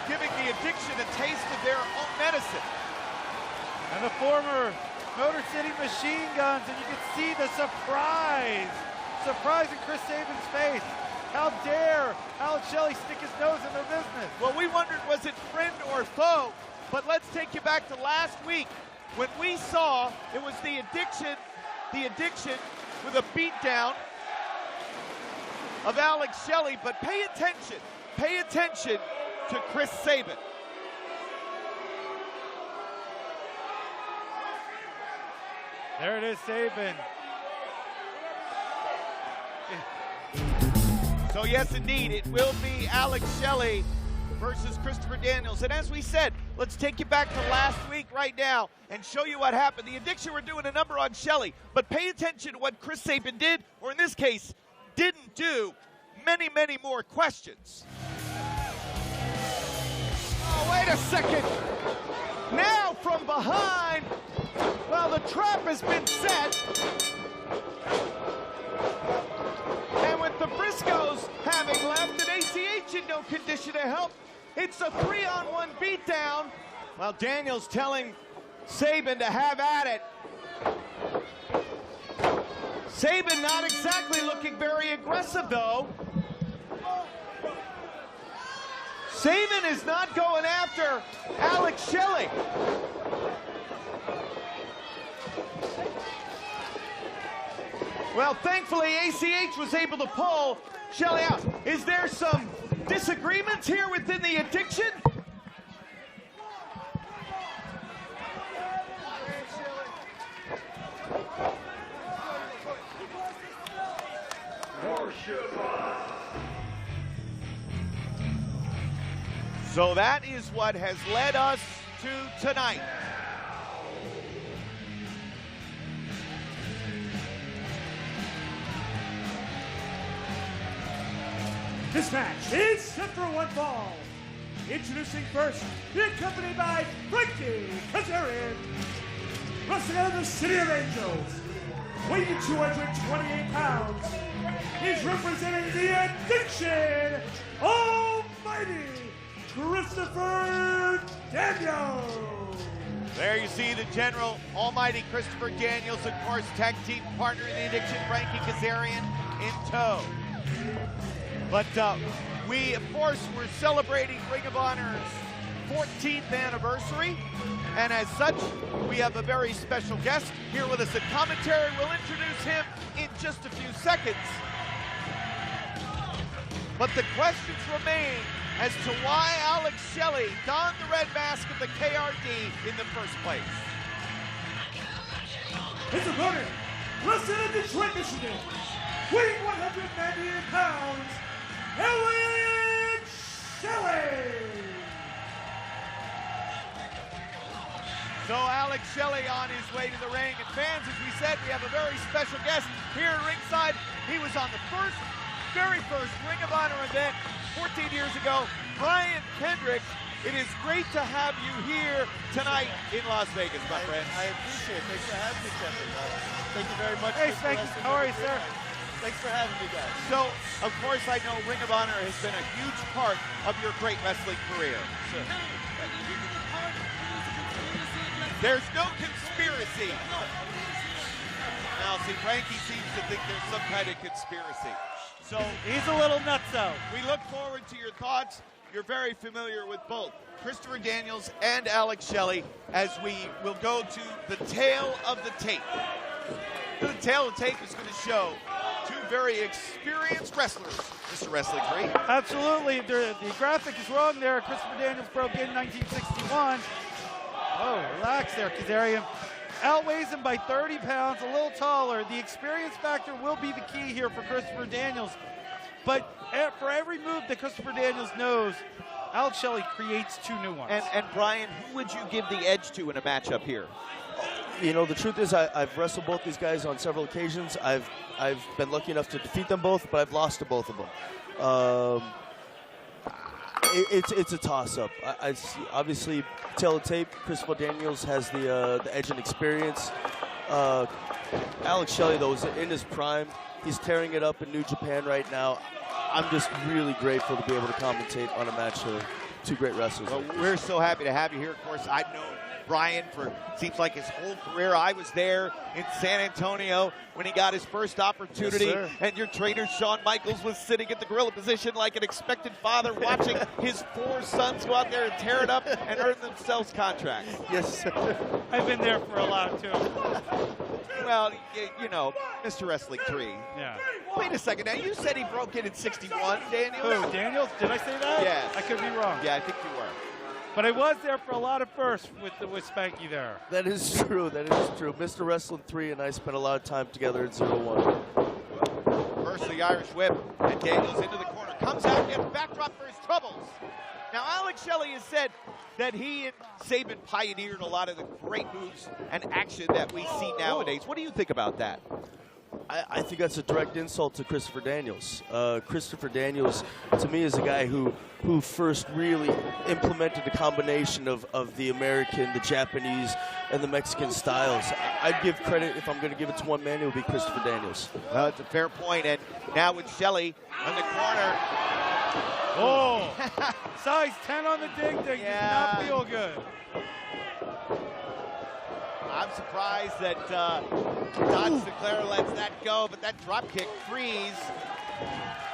giving the addiction a taste of their own medicine. And the former Motor City Machine Guns, and you can see the surprise in Chris Sabin's face. How dare Alex Shelley stick his nose in their business? Well, we wondered, was it friend or foe? But let's take you back to last week when we saw it was the addiction with a beatdown of Alex Shelley. But pay attention to Chris Sabin. There it is, Sabin. So yes, indeed, it will be Alex Shelley versus Christopher Daniels. And as we said, let's take you back to last week right now and show you what happened. The Addiction were doing a number on Shelley, but pay attention to what Chris Sabin did, or in this case, didn't do. Many, many more questions. Oh, wait a second. Now from behind, well, the trap has been set. And with the Briscoes having left and ACH in no condition to help, it's a 3-on-1 beatdown. Well, Daniels telling Sabin to have at it. Sabin not exactly looking very aggressive, though. Sabin is not going after Alex Shelley. Well, thankfully, ACH was able to pull Shelley out. Is there some disagreements here within the Addiction? So that is what has led us to tonight. This match is set for one fall. Introducing first, accompanied by Frankie Kazarian, wrestling out of the City of Angels, weighing 228 pounds. He's representing the Addiction, Almighty Christopher Daniels. There you see the General Almighty Christopher Daniels, of course, tag team partner in the Addiction, Frankie Kazarian, in tow. But we, of course, were celebrating Ring of Honor's 14th anniversary. And as such, we have a very special guest here with us at commentary. We'll introduce him in just a few seconds. But the questions remain as to why Alex Shelley donned the red mask of the KRD in the first place. His opponent, wrestling in Detroit, Michigan, weighing 198 pounds, Alex Shelley. So Alex Shelley on his way to the ring. And fans, as we said, we have a very special guest here at ringside. He was on the very first Ring of Honor event 14 years ago, Brian Kendrick. It is great to have you here tonight in Las Vegas, my friend. I appreciate it. Thanks for having me, Kevin. Thank you very much. Hey, Frankie, how are you, sir? Thanks for having me, guys. So, of course, I know Ring of Honor has been a huge part of your great wrestling career. Sure. There's no conspiracy. Now, see, Frankie seems to think there's some kind of conspiracy. So He's a little nutso. we look forward to your thoughts. You're very familiar with both Christopher Daniels and Alex Shelley as we will go to the tail of the tape. The tail of the tape is going to show two very experienced wrestlers, Mr. Wrestling 3. Absolutely. The graphic is wrong there. Christopher Daniels broke in 1961. Oh, relax there, Kazarian. Outweighs him by 30 pounds, a little taller. The experience factor will be the key here for Christopher Daniels. But for every move that Christopher Daniels knows, Alex Shelley creates two new ones. And Brian, who would you give the edge to in a matchup here? You know, the truth is I've wrestled both these guys on several occasions. I've been lucky enough to defeat them both, but I've lost to both of them. It's a toss-up. I see, obviously, tail of tape, Christopher Daniels has the edge and experience. Alex Shelley, though, is in his prime. He's tearing it up in New Japan right now. I'm just really grateful to be able to commentate on a match of two great wrestlers. Well, we're so happy to have you here. Of course, I've known Brian for seems like his whole career. I was there in San Antonio when he got his first opportunity, yes, and your trainer Shawn Michaels was sitting at the gorilla position like an expected father watching his 4 sons go out there and tear it up and earn themselves contracts. Yes, sir. I've been there for a lot, too. Well, you know, Mr. Wrestling 3. Yeah. Wait a second. Now, you said he broke in 61, Daniels? Who, Daniels? Did I say that? Yes. I could be wrong. Yeah, I think you were. But I was there for a lot of firsts with Spanky there. That is true. That is true. Mr. Wrestling 3 and I spent a lot of time together at 0-1. First the Irish whip, and Daniels into the corner. Comes out, gets backdrop for his troubles. Now, Alex Shelley has said that he and Sabin pioneered a lot of the great moves and action that we see nowadays. What do you think about that? I think that's a direct insult to Christopher Daniels. Christopher Daniels, to me, is a guy who first really implemented a combination of the American, the Japanese, and the Mexican styles. I'd give credit, if I'm going to give it to one man, it would be Christopher Daniels. It's a fair point, and now with Shelley in the corner. Oh, size 10 on the ding-ding does not feel good. I'm surprised that Don Sinclair lets that go, but that drop kick frees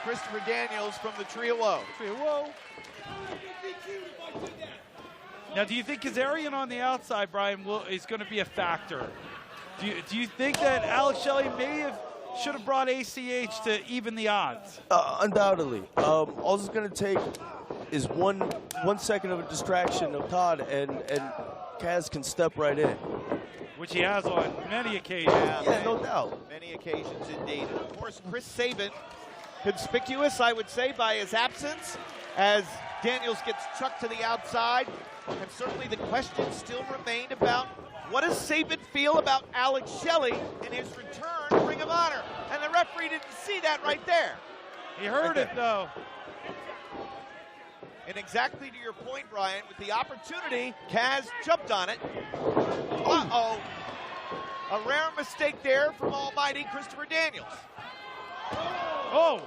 Christopher Daniels from the Tree of Woe. Now, do you think Kazarian on the outside, Brian, is going to be a factor? Do you think that Alex Shelley should have brought ACH to even the odds? Undoubtedly. All it's going to take is one second of a distraction of Todd, and Kaz can step right in. Which he has on many occasions. Yeah, no doubt. Many occasions indeed. And of course, Chris Sabin, conspicuous, I would say, by his absence as Daniels gets chucked to the outside. And certainly the questions still remain about what does Sabin feel about Alex Shelley in his return to Ring of Honor? And the referee didn't see that right there. He heard it, though. And exactly to your point, Brian, with the opportunity, Kaz jumped on it. Uh-oh. A rare mistake there from almighty Christopher Daniels. Oh!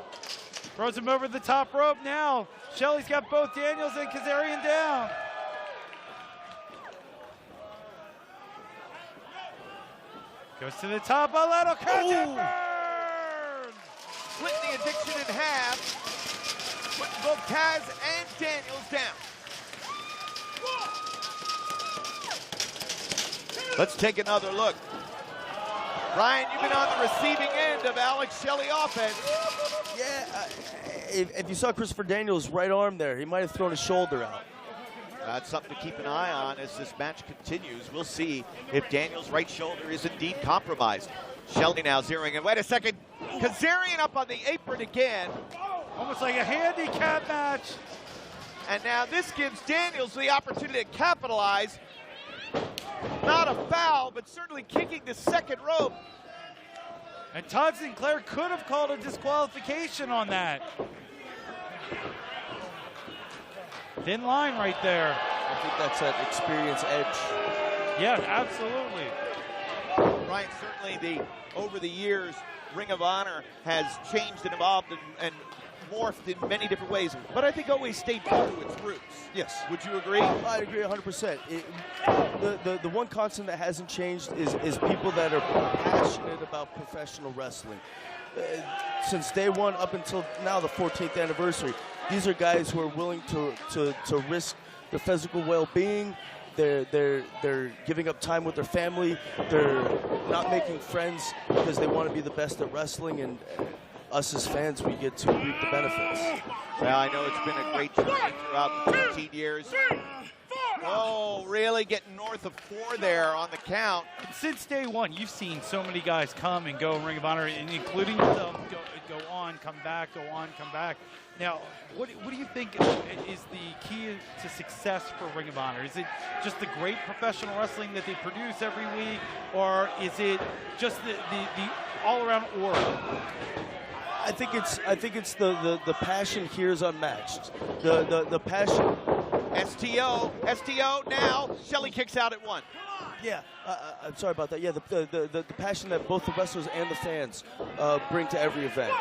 Throws him over the top rope now. Shelley's got both Daniels and Kazarian down. Goes to the top, a little burn! Splitting the addiction in half. Putting both Kaz and Daniels down. Let's take another look. Brian, you've been on the receiving end of Alex Shelley offense. Yeah, if you saw Christopher Daniels' right arm there, he might have thrown his shoulder out. That's something to keep an eye on as this match continues. We'll see if Daniels' right shoulder is indeed compromised. Shelley now zeroing in. Wait a second. Kazarian up on the apron again. Almost like a handicap match. And now this gives Daniels the opportunity to capitalize. Not a foul, but certainly kicking the second rope. And Todd Sinclair could have called a disqualification on that. Thin line right there. I think that's that experience edge. Yeah, absolutely. Right, certainly over the years, Ring of Honor has changed and evolved and morphed in many different ways, but I think always stayed true to its roots. Yes. Would you agree? I agree 100%. The one constant that hasn't changed is people that are passionate about professional wrestling. Since day one up until now, the 14th anniversary, these are guys who are willing to risk their physical well-being. They're giving up time with their family. They're not making friends because they want to be the best at wrestling, and us as fans, we get to reap the benefits. Well, I know it's been a great journey throughout the 15 years. Oh, really getting north of 4 there on the count. Since day one, you've seen so many guys come and go in Ring of Honor, including yourself, go on, come back, go on, come back. Now, what do you think is the key to success for Ring of Honor? Is it just the great professional wrestling that they produce every week, or is it just the all-around aura? I think it's the passion here is unmatched. The passion. STO now. Shelley kicks out at 1. Yeah, I'm sorry about that. Yeah, the passion that both the wrestlers and the fans bring to every event.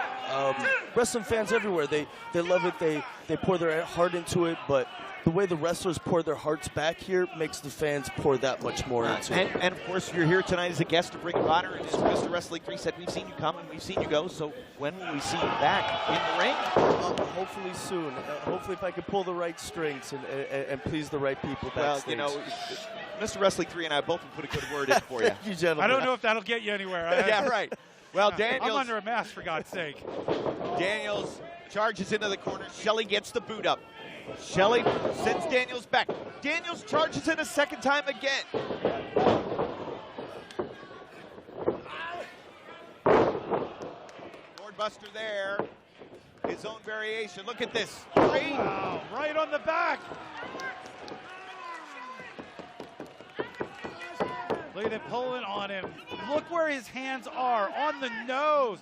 Wrestling fans everywhere, they love it. They pour their heart into it, but the way the wrestlers pour their hearts back here makes the fans pour that much more into it. And of course, you're here tonight as a guest of Ring of Honor, and as Mr. Wrestling 3 said, we've seen you come and we've seen you go, so when will we see you back in the ring? Hopefully soon. Hopefully if I can pull the right strings and please the right people backstage. Well, you know, Mr. Wrestling 3 and I both will put a good word in for you. Thank you, gentlemen. I don't know if that'll get you anywhere. Yeah, right. Well, Daniels. I'm under a mask, for God's sake. Daniels charges into the corner. Shelley gets the boot up. Shelley sends Daniels back. Daniels charges it a second time again. Buster there, his own variation. Look at this. Wow, right on the back. Look at him pulling on him. Look where his hands are, on the nose.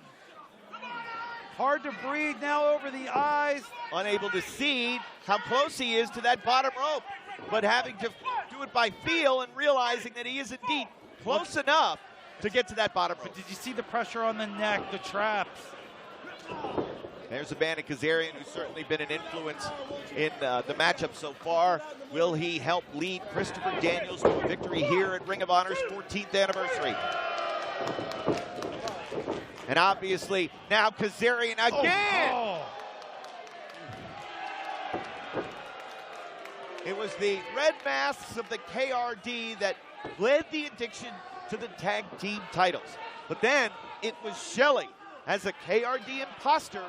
Hard to breathe now over the eyes. Unable to see how close he is to that bottom rope, but having to do it by feel and realizing that he is indeed close enough to get to that bottom rope. But did you see the pressure on the neck, the traps? There's a man in Kazarian who's certainly been an influence in the matchup so far. Will he help lead Christopher Daniels to a victory here at Ring of Honor's 14th anniversary? And obviously now Kazarian again. Oh. It was the red masks of the KRD that led the Addiction to the tag team titles. But then it was Shelley as a KRD imposter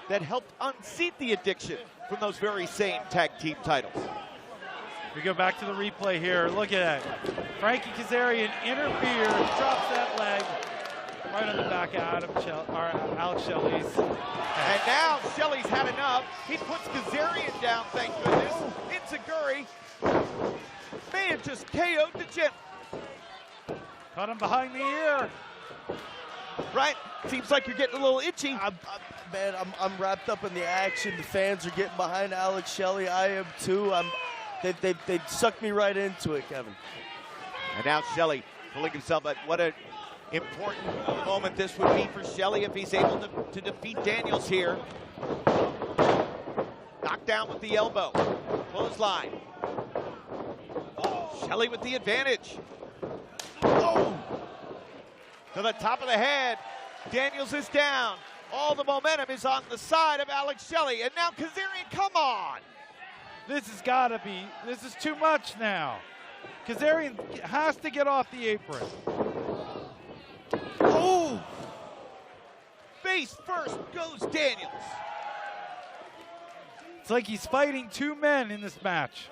that helped unseat the Addiction from those very same tag team titles. We go back to the replay here. Look at that. Frankie Kazarian interferes, drops that leg right on the back of Alex Shelley's. And now Shelley's had enough. He puts Kazarian down, thank goodness. Enziguri may have just KO'd the gym. Caught him behind the ear. Right, seems like you're getting a little itchy. Man, I'm wrapped up in the action. The fans are getting behind Alex Shelley. I am too. They sucked me right into it, Kevin. And now Shelley pulling himself at what an important moment this would be for Shelley if he's able to defeat Daniels here. Knocked down with the elbow. Clothesline. Shelley with the advantage. Oh! To the top of the head. Daniels is down. All the momentum is on the side of Alex Shelley. And now Kazarian, come on! This has got to be, this is too much now. Kazarian has to get off the apron. Oh! Face first goes Daniels. It's like he's fighting two men in this match.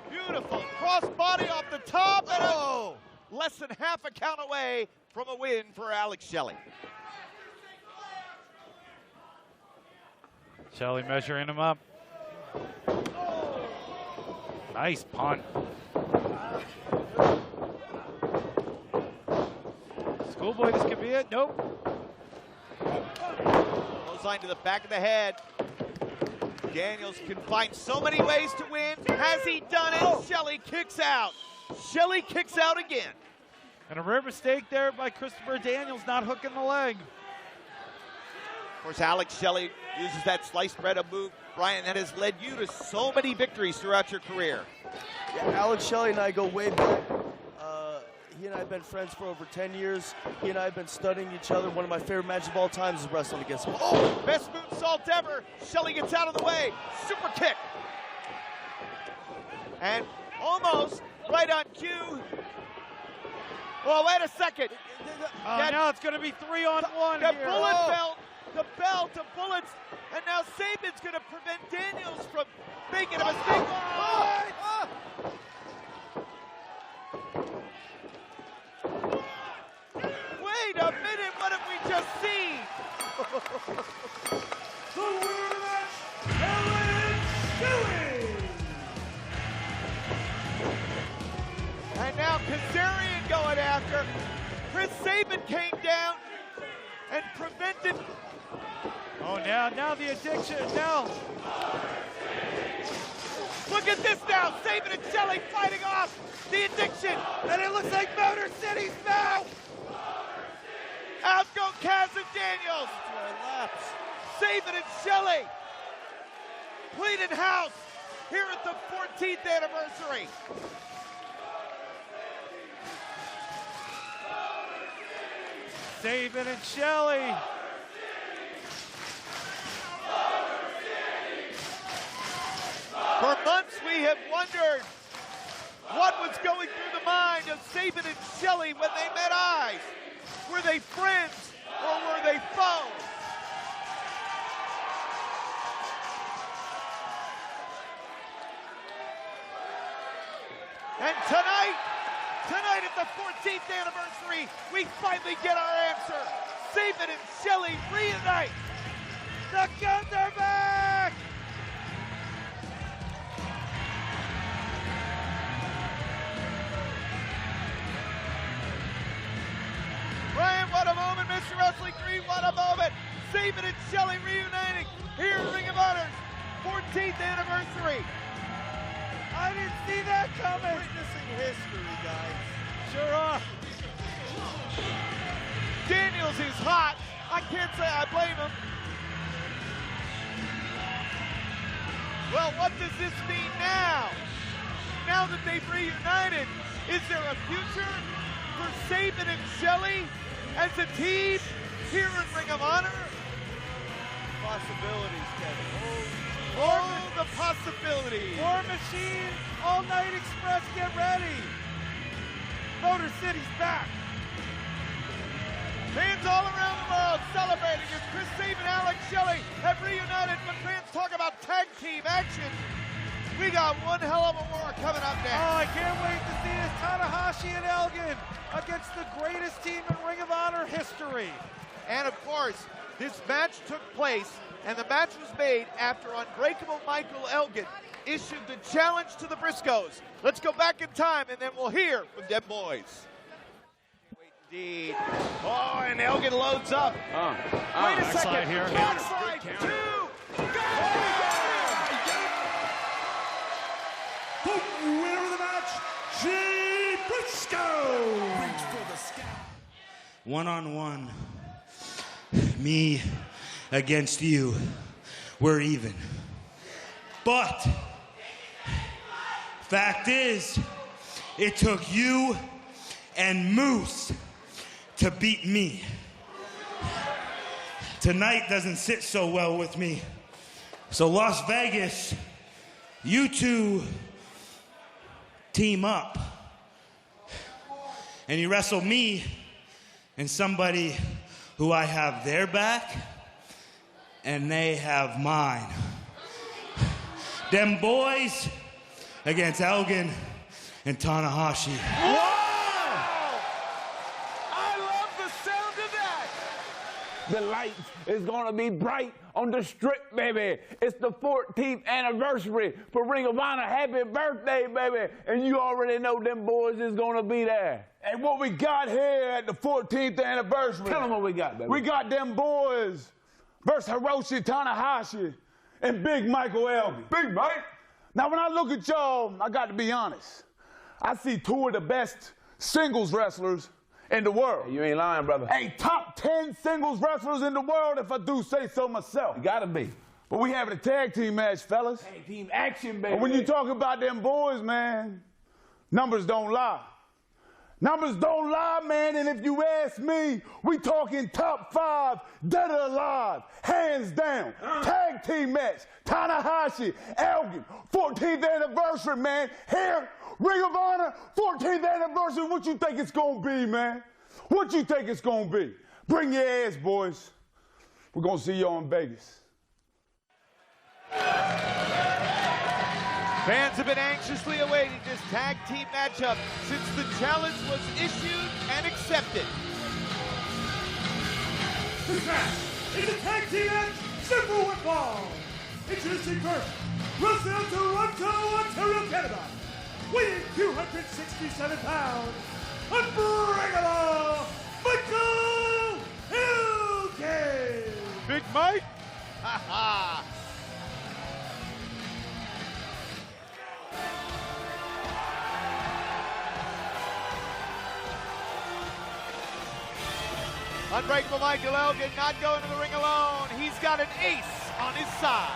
Beautiful cross body off the top, and less than half a count away from a win for Alex Shelley. Shelley measuring him up. Nice punt. Schoolboy, this could be it. Nope. Clothesline to the back of the head. Daniels can find so many ways to win. Has he done it? Shelley kicks out. Shelley kicks out again. And a rare mistake there by Christopher Daniels, not hooking the leg. Of course, Alex Shelley uses that sliced bread move, Brian, that has led you to so many victories throughout your career. Yeah, Alex Shelley and I go way back. He and I have been friends for over 10 years. He and I have been studying each other. One of my favorite matches of all time is wrestling against him. Oh, best moonsault ever. Shelley gets out of the way. Super kick. And almost right on cue. Well, wait a second. Now it's going to be 3-on-1 the here. Bullet belt, the bell to bullets, and now Saban's going to prevent Daniels from making a mistake. Wait a minute, what have we just seen? The winner of the match, Alex Shelley. And now Kazarian going after. Chris Sabin came down and prevented. Oh, now the Addiction, now. Look at this now, Sabin and Shelley fighting off the Addiction. And it looks like Motor City's now. Out go Kaz and Daniels. Sabin and Shelley. Cleaning house here at the 14th anniversary. Sabin and Shelley. For months we have wondered what was going through the mind of Sabin and Shelley when they met eyes. Were they friends or were they foes? 14th anniversary, we finally get our answer. Sabin and Shelley reunite. The Guns are back! Brian, what a moment, Mr. Wrestling 3, what a moment! Sabin and Shelley reuniting here at Ring of Honor's 14th anniversary. I didn't see that coming. Witnessing history, guys. Sure are. Daniels is hot. I can't say I blame him. Well, what does this mean now? Now that they've reunited, is there a future for Sabin and Shelley as a team here in Ring of Honor? Possibilities, Kevin. Oh, the possibilities. War Machine, All Night Express, get ready. Motor City's back. Fans all around the world celebrating as Chris Sabin and Alex Shelley have reunited. When fans talk about tag team action, we got one hell of a war coming up next. Oh, I can't wait to see this Tanahashi and Elgin against the greatest team in Ring of Honor history. And of course, this match took place, and the match was made after Unbreakable Michael Elgin issued the challenge to the Briscoes. Let's go back in time, and then we'll hear from them boys. Indeed. Oh, and Elgin loads up. Wait a second. Here. Backside, two. Go! The winner of the match, Briscoe. One-on-one. Me against you. We're even. But fact is, it took you and Moose to beat me. Tonight doesn't sit so well with me. So Las Vegas, you two team up. And you wrestle me and somebody who I have their back and they have mine. Them boys against Elgin and Tanahashi. The lights is gonna be bright on the strip, baby. It's the 14th anniversary for Ring of Honor. Happy birthday, baby. And you already know them boys is gonna be there. And what we got here at the 14th anniversary. Tell them what we got, baby. We got them boys versus Hiroshi Tanahashi and Big Michael Elgin. Big Mike. Now, when I look at y'all, I got to be honest. I see two of the best singles wrestlers in the world. You ain't lying, brother. Hey, top 10 singles wrestlers in the world, if I do say so myself. You gotta be. But we having a tag team match, fellas. Tag team action, baby. And when you talk about them boys, man, numbers don't lie. Numbers don't lie, man, and if you ask me, we talking top 5, dead or alive, hands down. Tag team match, Tanahashi, Elgin, 14th anniversary, man. Here, Ring of Honor, 14th anniversary, what you think it's gonna be, man? What you think it's gonna be? Bring your ass, boys. We're gonna see y'all in Vegas. Fans have been anxiously awaiting this tag team matchup since the challenge was issued and accepted. This match is a tag team match, simple one fall. Introducing first, wrestling out of Toronto, Ontario, Canada, weighing 267 pounds, unbreakable Michael Elgin. Big Mike? Ha ha. Unbreakable Michael Elgin not going to the ring alone. He's got an ace on his side.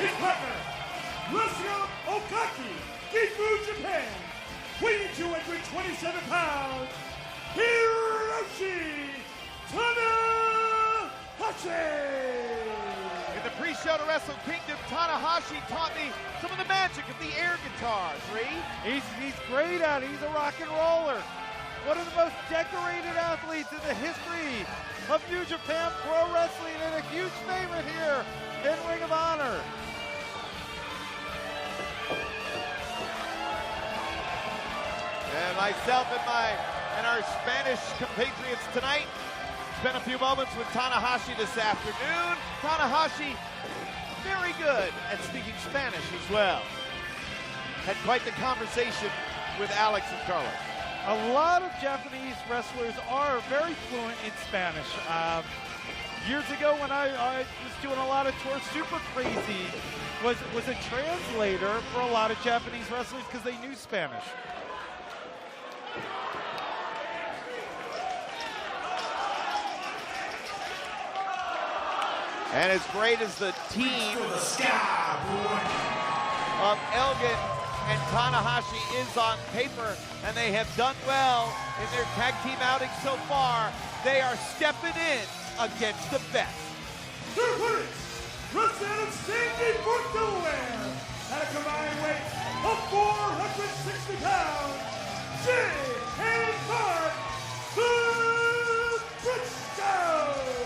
His partner, wrestling Okaki, Gifu, Japan, weighing 227 pounds, Hiroshi Tanahashi. In the pre-show to Wrestle Kingdom, Tanahashi taught me some of the magic of the air guitar, He's great at it. He's a rock and roller. One of the most decorated athletes in the history of New Japan Pro Wrestling and a huge favorite here in Ring of Honor. And myself and my And our Spanish compatriots tonight spent a few moments with Tanahashi this afternoon. Tanahashi, very good at speaking Spanish as well. Had quite the conversation with Alex and Carlos. A lot of Japanese wrestlers are very fluent in Spanish. Years ago when I was doing a lot of tours, Super Crazy was a translator for a lot of Japanese wrestlers because they knew Spanish. And as great as the team of Elgin and Tanahashi is on paper, and they have done well in their tag team outing so far, they are stepping in against the best. Their opponents, representing Sandy for Delaware, at a combined weight of 460 pounds, Jay and Mark, the Briscoes.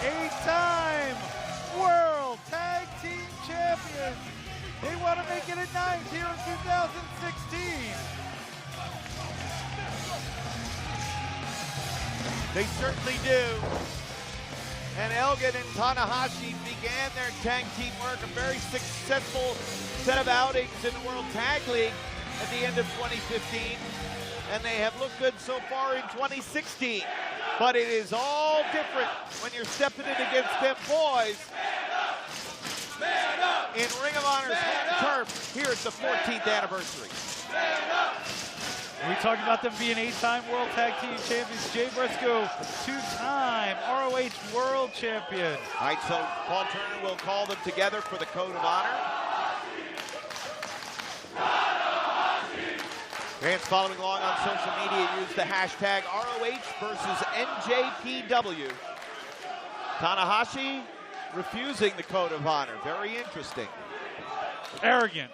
8-time World Tag Team Champions. They want to make it a 9th here in 2016. They certainly do. And Elgin and Tanahashi began their tag team work, a very successful set of outings in the World Tag League at the end of 2015. And they have looked good so far in 2016. But it is all different when you're stepping in against them boys in Ring of Honor's home turf here at the 14th anniversary. We talked about them being 8-time World Tag Team Champions. Jay Briscoe, 2-time ROH World Champion. All right, so Paul Turner will call them together for the Code of Honor. Fans following along on social media use the hashtag ROH versus NJPW. Tanahashi refusing the Code of Honor. Very interesting. Arrogant.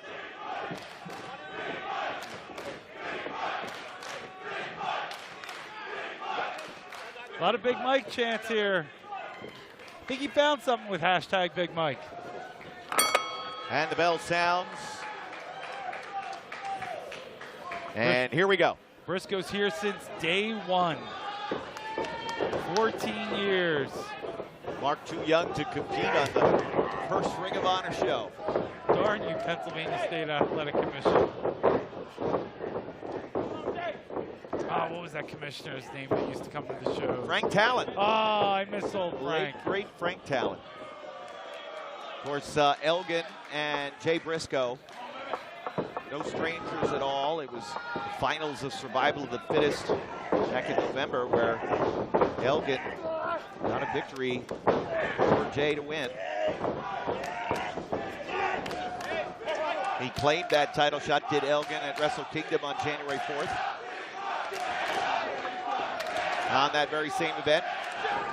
A lot of Big Mike chants here. I think he found something with hashtag Big Mike. And the bell sounds. And here we go. Briscoe's here since day one. 14 years. Mark too young to compete on the first Ring of Honor show. Darn you, Pennsylvania State Athletic Commission. What was that commissioner's name that used to come to the show? Frank Talon. Oh, I miss old Frank. Great Frank Talon. Of course, Elgin and Jay Briscoe, no strangers at all. It was the finals of Survival of the Fittest back in November where Elgin got a victory for Jay to win. He claimed that title shot, did Elgin, at Wrestle Kingdom on January 4th. On that very same event,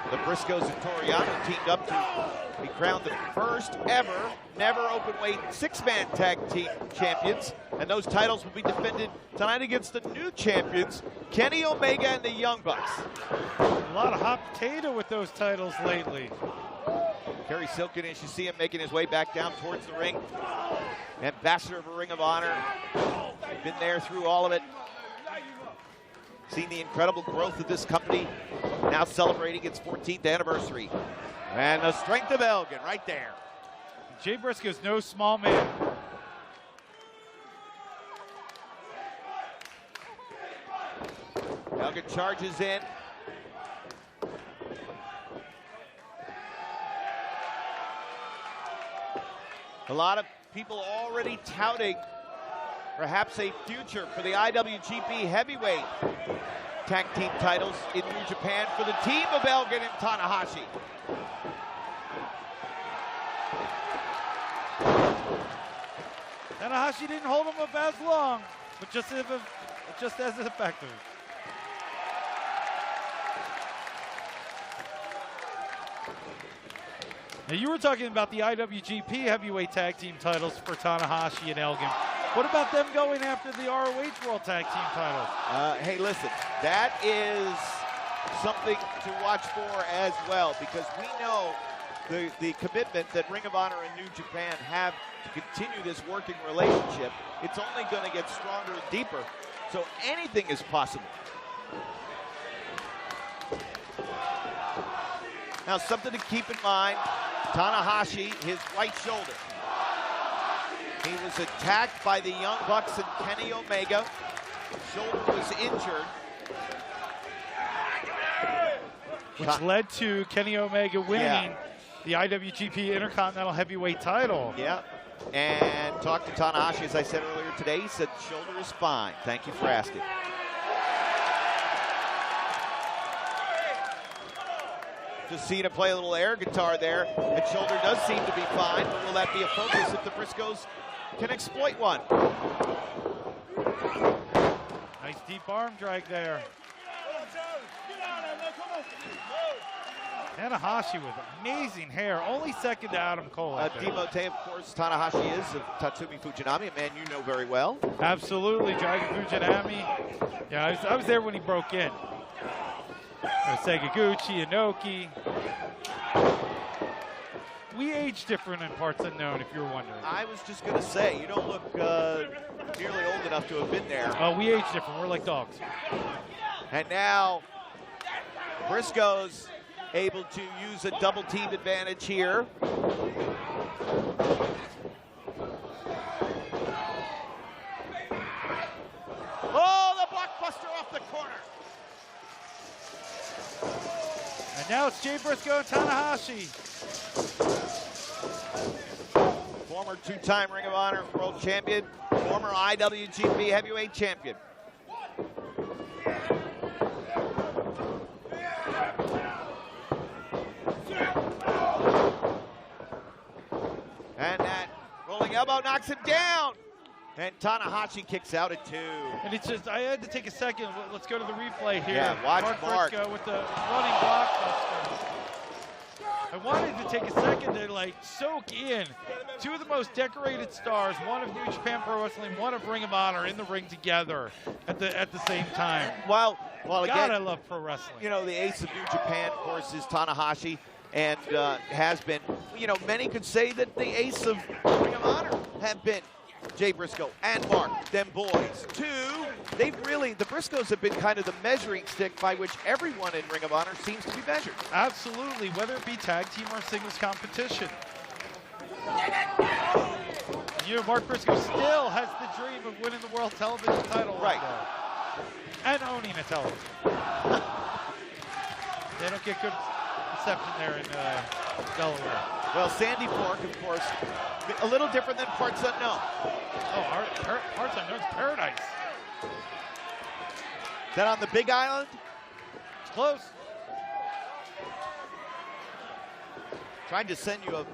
the Briscoes and Toriano teamed up to be crowned the first ever never openweight 6-man tag team champions. And those titles will be defended tonight against the new champions, Kenny Omega and the Young Bucks. A lot of hot potato with those titles lately. Kerry Silken, as you see him making his way back down towards the ring. Ambassador of a Ring of Honor. Been there through all of it. Seen the incredible growth of this company, now celebrating its 14th anniversary. And the strength of Elgin right there. Jay Briscoe's no small man. Elgin charges in. A lot of people already touting perhaps a future for the IWGP Heavyweight Tag Team titles in New Japan for the team of Elgin and Tanahashi. Tanahashi didn't hold him up as long, but just as effective. Now, you were talking about the IWGP Heavyweight Tag Team titles for Tanahashi and Elgin. What about them going after the ROH World Tag Team titles? Hey, listen, that is something to watch for as well, because we know the commitment that Ring of Honor and New Japan have to continue this working relationship. It's only going to get stronger and deeper So anything is possible. Now, something to keep in mind, Tanahashi, his right shoulder. He was attacked by the Young Bucks and Kenny Omega. Shoulder was injured. Which led to Kenny Omega winning the IWGP Intercontinental Heavyweight title. Yeah, and talked to Tanahashi, as I said earlier today. He said, shoulder is fine. Thank you for asking. Just seeing him play a little air guitar there. And shoulder does seem to be fine, but will that be a focus if the Briscoes can exploit one? Nice deep arm drag there. Tanahashi with amazing hair, only second to Adam Cole. Devotee, of course, Tanahashi is of Tatsumi Fujinami, a man you know very well. Absolutely, Dragon Fujinami. Yeah, I was there when he broke in. Segaguchi, Inoki. We age different in parts unknown, if you're wondering. I was just going to say, you don't look nearly old enough to have been there. Oh, we age different. We're like dogs. And now, Briscoes able to use a double team advantage here. Oh, the blockbuster off the corner. And now it's Jay Briscoe and Tanahashi. Former two-time Ring of Honor World Champion, former IWGP Heavyweight Champion. And that rolling elbow knocks him down. And Tanahashi kicks out at 2. And it's just, I had to take a second. Let's go to the replay here. Yeah, watch Mark. Briscoe with the running blockbuster. I wanted to take a second to soak in two of the most decorated stars, one of New Japan Pro Wrestling, one of Ring of Honor, in the ring together at the same time. Well, God, again, I love pro wrestling. You know, the ace of New Japan, of course, is Tanahashi, and has been. You know, many could say that the ace of Ring of Honor have been Jay Briscoe and Mark, them boys. The Briscoes have been kind of the measuring stick by which everyone in Ring of Honor seems to be measured. Absolutely, whether it be tag team or singles competition. You know, Mark Briscoe still has the dream of winning the world television title right now. And owning a television. They don't get good reception there in Delaware. Well, Sandy Fork, of course, a little different than Parts Unknown. Oh, Parts Unknown's paradise. Is that on the Big Island? It's close. Tried to send you a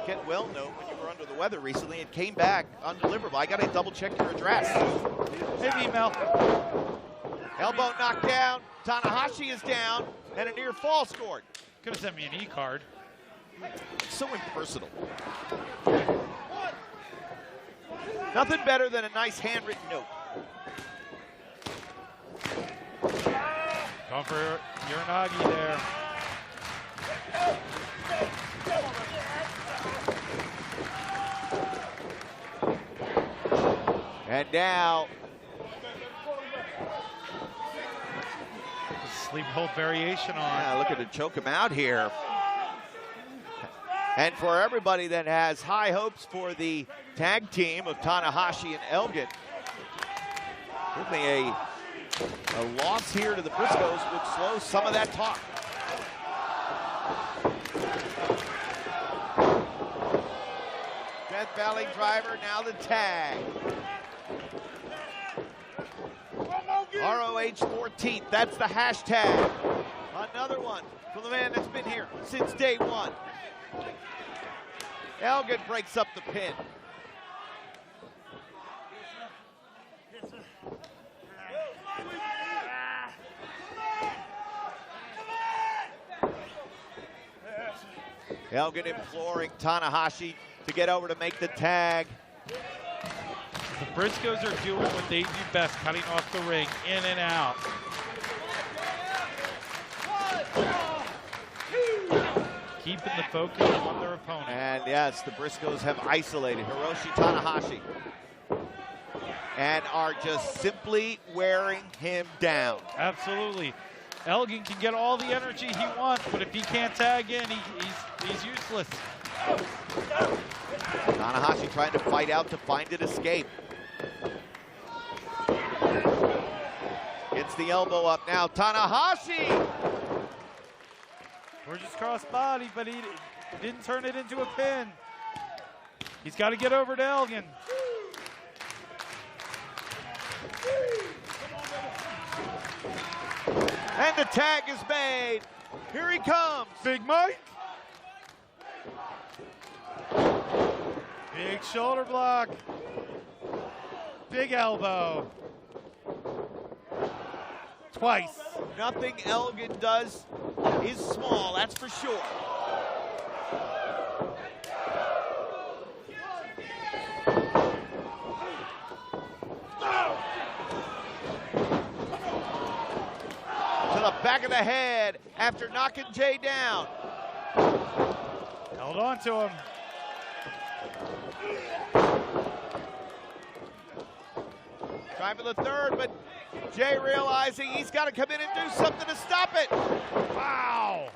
get well note when you were under the weather recently. It came back undeliverable. I got to double check your address. Hey, email. Elbow knocked down. Tanahashi is down, and a near fall scored. Could have sent me an e-card. So impersonal. Nothing better than a nice handwritten note. Going for Uranagi there. And now, sleep hold variation on. Yeah, looking to choke him out here. And for everybody that has high hopes for the tag team of Tanahashi and Elgin, certainly a loss here to the Briscoes would slow some of that talk. Death Valley driver, now the tag. ROH 14th, that's the hashtag. Another one from the man that's been here since day one. Elgin breaks up the pin. Elgin imploring Tanahashi to get over to make the tag. The Briscoes are doing what they do best, cutting off the ring, in and out. Keeping the focus on their opponent. And yes, the Briscoes have isolated Hiroshi Tanahashi. and are just simply wearing him down. Absolutely. Elgin can get all the energy he wants, but if he can't tag in, he's useless. Tanahashi trying to fight out to find an escape. Gets the elbow up now. Tanahashi! Gorgeous cross body, but he didn't turn it into a pin. He's got to get over to Elgin. And the tag is made. Here he comes. Big Mike. Big shoulder block. Big elbow. Twice. Nothing Elgin does is small, that's for sure. To the back of the head after knocking Jay down. Held on to him. Trying for the third, but Jay realizing he's got to come in and do something to stop it. Wow.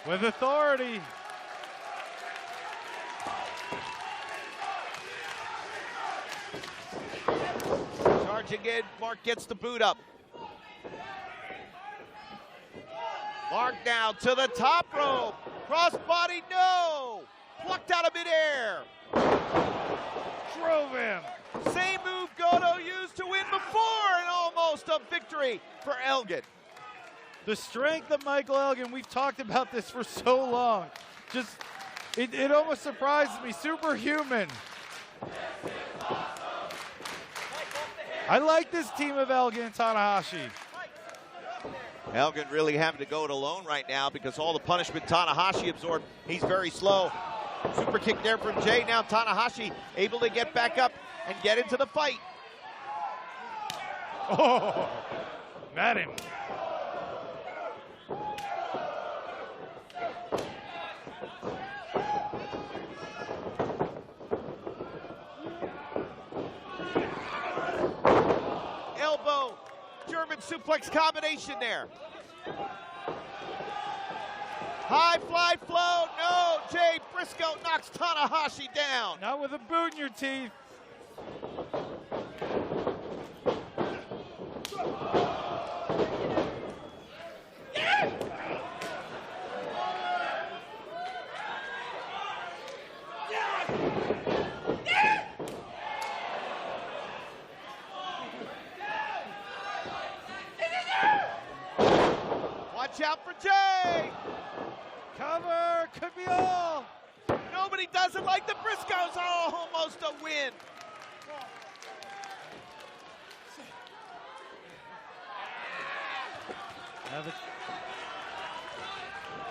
With authority. Charging in, Mark gets the boot up. Mark now to the top rope. Crossbody, no. Plucked out of midair. Drove him. Same move Goto used to win before, and almost a victory for Elgin. The strength of Michael Elgin, we've talked about this for so long. Just, it almost surprises me. Superhuman. I like this team of Elgin and Tanahashi. Elgin really having to go it alone right now because all the punishment Tanahashi absorbed. He's very slow. Super kick there from Jay. Now Tanahashi able to get back up and get into the fight. Oh, met him. Elbow, German suplex combination there. High fly flow, no, Jay Briscoe knocks Tanahashi down. Not with a boot in your teeth. Watch out for Jay. Cover, could be all. Nobody does it like the Briscoes. Oh, almost a win. Now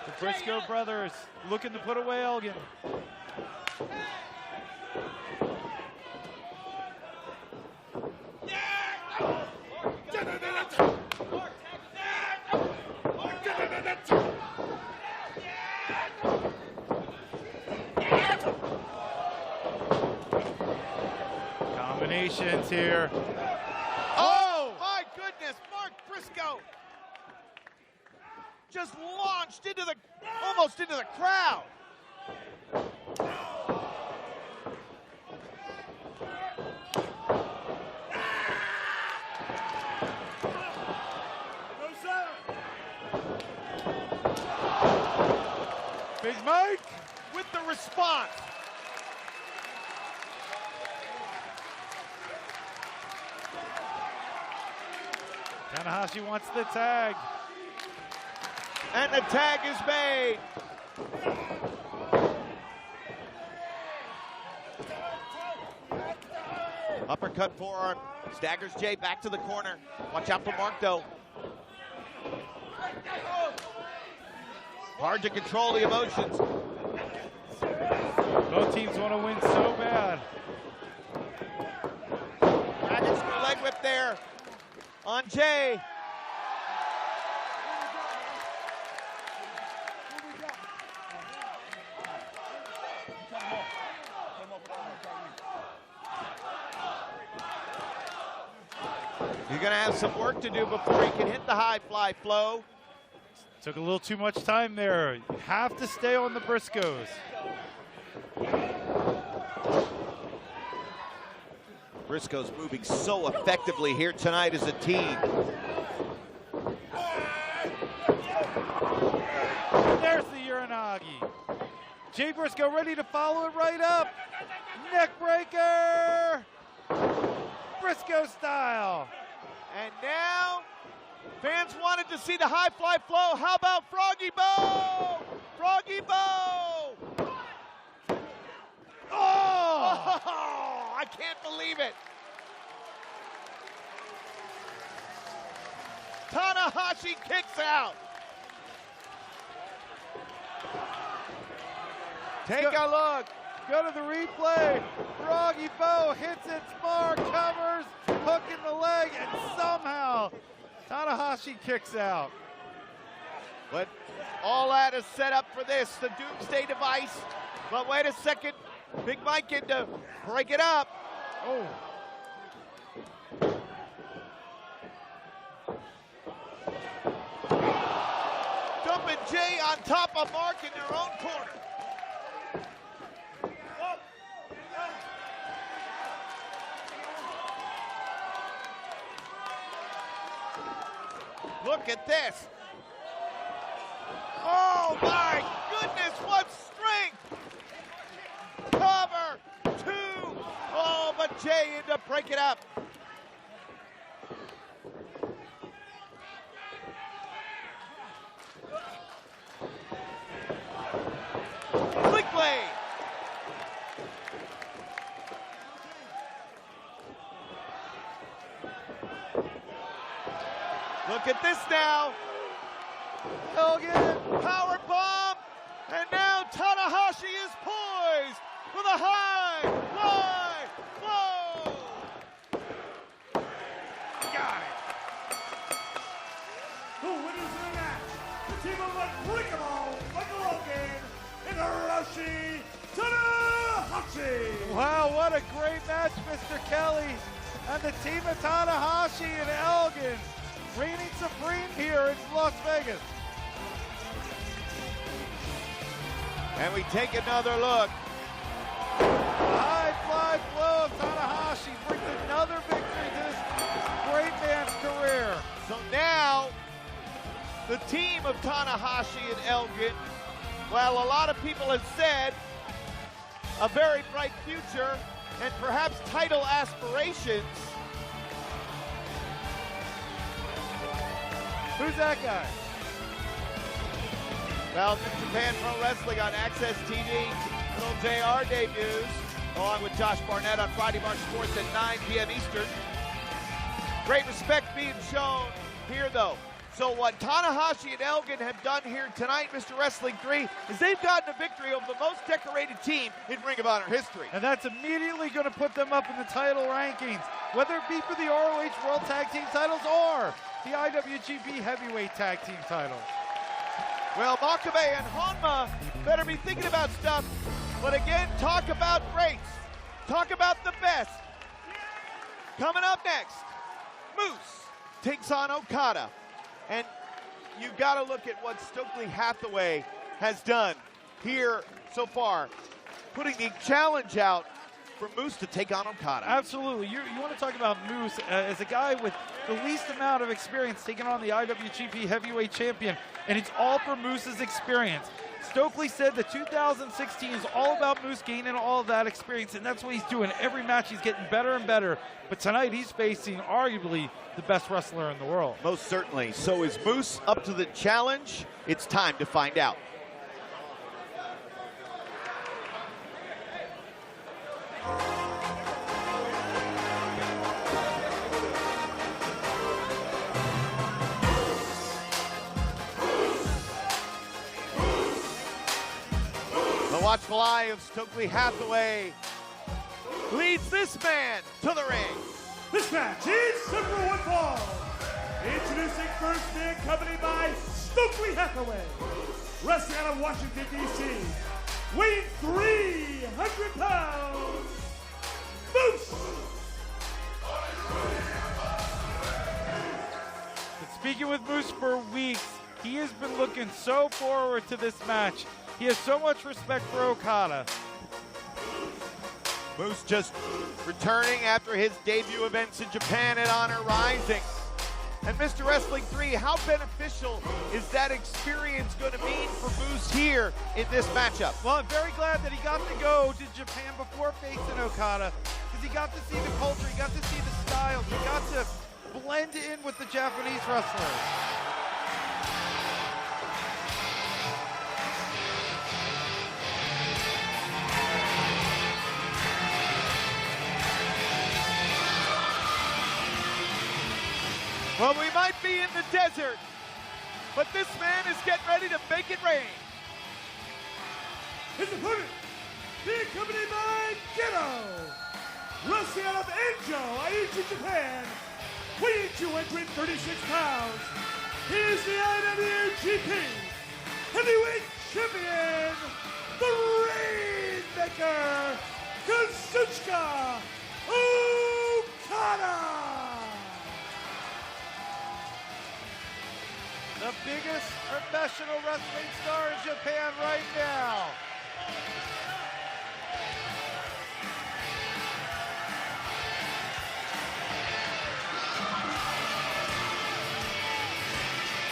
the Briscoe brothers looking to put away Elgin. Combinations here. Oh, my goodness, Mark Briscoe just launched into the, almost into the crowd. Big Mike with the response. Tanahashi wants the tag. And the tag is made. Uppercut forearm. Staggers Jay back to the corner. Watch out for Mark, though. Hard to control the emotions. Both teams want to win so bad. Dragon screw leg whip there on Jay. You're going to have some work to do before he can hit the high fly flow. Took a little too much time there. You have to stay on the Briscoes. Briscoe's moving so effectively here tonight as a team. There's the Uranagi. Jay Briscoe ready to follow it right up. Neck breaker. Briscoe style. And now, fans wanted to see the high fly flow. How about Froggy Bow? Froggy Bow! Oh! I can't believe it. Tanahashi kicks out. Take a look. Go to the replay. Froggy Bow hits its mark, covers, hook in the leg, and somehow Tanahashi kicks out. But all that is set up for this, the Doomsday device. But wait a second, Big Mike in to break it up. Oh. Dumping Jay on top of Mark in their own corner. Look at this. Oh my goodness, what strength. Cover, two. Oh, but Jay ended up breaking it up. Flick blade. Look at this now. Elgin, power bomb. And now Tanahashi is poised for the high fly flow. Got it. The winners of the match, the team of Unbreakable, Elgin, and Hiroshi Tanahashi. Wow, what a great match, Mr. Kelly. And the team of Tanahashi and Elgin reigning supreme here in Las Vegas. And we take another look. High fly flow of Tanahashi brings another victory to this great man's career. So now, the team of Tanahashi and Elgin, well, a lot of people have said a very bright future and perhaps title aspirations. Who's that guy? Well, New Japan Pro Wrestling on Access TV. Little JR debuts, along with Josh Barnett on Friday March Sports at 9 p.m. Eastern. Great respect being shown here, though. So what Tanahashi and Elgin have done here tonight, Mr. Wrestling 3, is they've gotten a victory over the most decorated team in Ring of Honor history. And that's immediately going to put them up in the title rankings, whether it be for the ROH World Tag Team titles or the IWGP Heavyweight Tag Team titles. Well, Makabe and Honma better be thinking about stuff. But again, talk about greats. Talk about the best. Coming up next, Moose takes on Okada. And you've got to look at what Stokely Hathaway has done here so far, putting the challenge out for Moose to take on Okada. Absolutely. You want to talk about Moose as a guy with the least amount of experience taking on the IWGP Heavyweight Champion, and it's all for Moose's experience. Stokely said that 2016 is all about Moose gaining all of that experience, and that's what he's doing. Every match he's getting better and better, but tonight he's facing arguably the best wrestler in the world. Most certainly. So is Moose up to the challenge? It's time to find out. The watchful eye of Stokely Hathaway leads this man to the ring. This match is set for one fall. Introducing first man, accompanied by Stokely Hathaway, wrestling out of Washington, D.C., weighing 300 pounds, Moose. speaking with Moose for weeks, he has been looking so forward to this match. He has so much respect for Okada. Moose just returning after his debut events in Japan at Honor Rising. And Mr. Wrestling 3, how beneficial is that experience going to mean for Moose here in this matchup? Well, I'm very glad that he got to go to Japan before facing Okada, because he got to see the culture, he got to see the styles, he got to blend in with the Japanese wrestlers. Well, we might be in the desert, but this man is getting ready to make it rain. His opponent, being accompanied by Gedo, wrestling out of Enjo, Aichi, Japan, weighing 236 pounds. He is the IWGP Heavyweight Champion, the Rainmaker, Kazuchika Okada. The biggest professional wrestling star in Japan right now.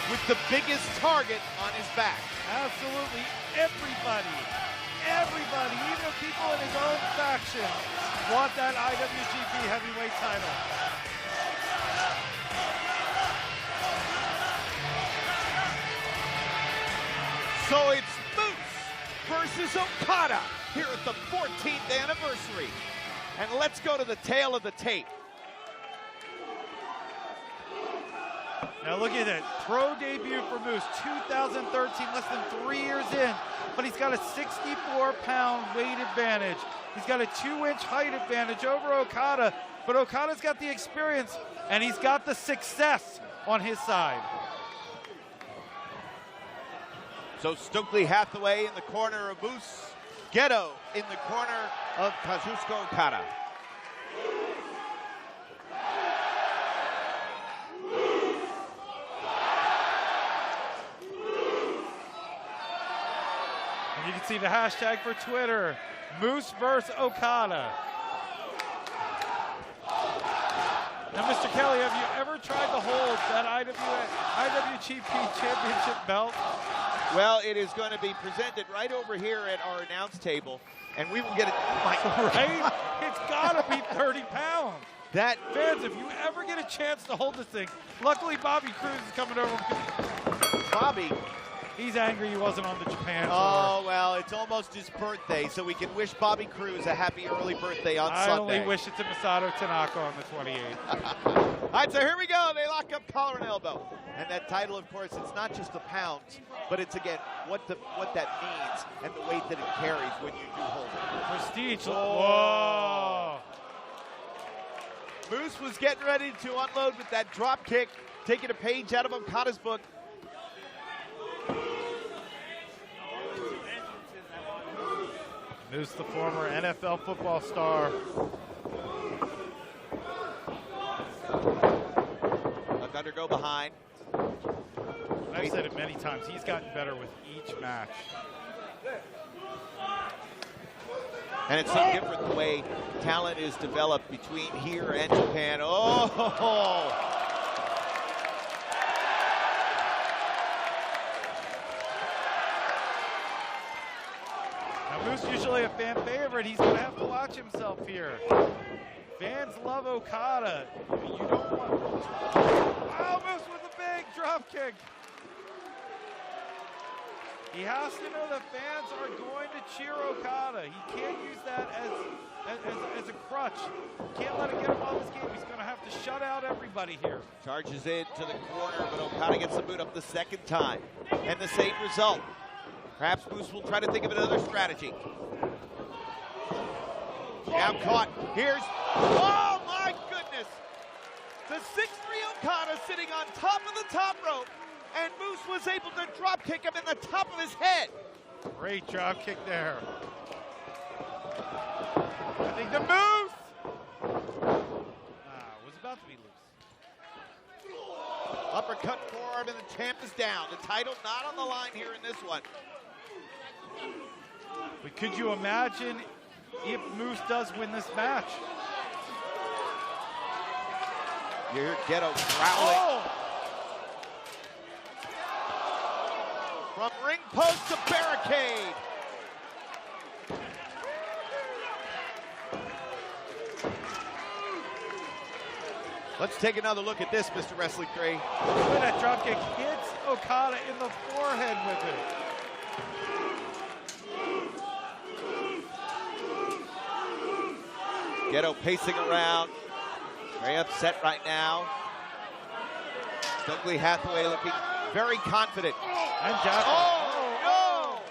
With the biggest target on his back. Absolutely everybody, even people in his own faction, want that IWGP Heavyweight title. So it's Moose versus Okada here at the 14th anniversary. And let's go to the tail of the tape. Now look at that, pro debut for Moose, 2013, less than 3 years in, but he's got a 64-pound weight advantage. He's got a 2-inch height advantage over Okada, but Okada's got the experience, and he's got the success on his side. So Stokely Hathaway in the corner of Moose, Gedo in the corner of Kazuchika Okada. And you can see the hashtag for Twitter, Moose vs. Okada. Now, Mr. Kelly, have you ever tried to hold that IWGP Championship belt? Well, it is going to be presented right over here at our announce table, and we will get it. Right? It's got to be 30 pounds. That Fans, if you ever get a chance to hold this thing, luckily Bobby Cruz is coming over. Bobby. He's angry he wasn't on the Japan tour. Oh, well, it's almost his birthday, so we can wish Bobby Cruz a happy early birthday on Sunday. I only wish it to Masato Tanaka on the 28th. All right, so here we go. They lock up collar and elbow. And that title, of course, it's not just the pounds, but it's, again, what that means and the weight that it carries when you do hold it. Prestige. Whoa. Moose was getting ready to unload with that drop kick, taking a page out of Okada's book. Moose, the former NFL football star. Okada go behind. I've said it many times. He's gotten better with each match. And it's so different the way talent is developed between here and Japan. Oh! Now, Moose usually a fan favorite. He's going to have to watch himself here. Fans love Okada. You don't want... Wow, Moose with a big drop kick. He has to know that fans are going to cheer Okada. He can't use that as a crutch. Can't let it get him off his game. He's going to have to shut out everybody here. Charges into the corner, but Okada gets the boot up the second time. And the same result. Perhaps Moose will try to think of another strategy. Now caught. Here's... Oh, my goodness! The 6'3" Okada sitting on top of the top rope. And Moose was able to drop kick him in the top of his head. Great drop kick there. I think the Moose was about to be loose. Uppercut forearm, and the champ is down. The title not on the line here in this one. But could you imagine if Moose does win this match? You hear Gedo growling. Oh! From ring post to barricade. Let's take another look at this, Mr. Wrestling 3. When that dropkick hits Okada in the forehead with it. Gedo pacing around. Very upset right now. Stokely Hathaway looking very confident. And Dalton. Oh,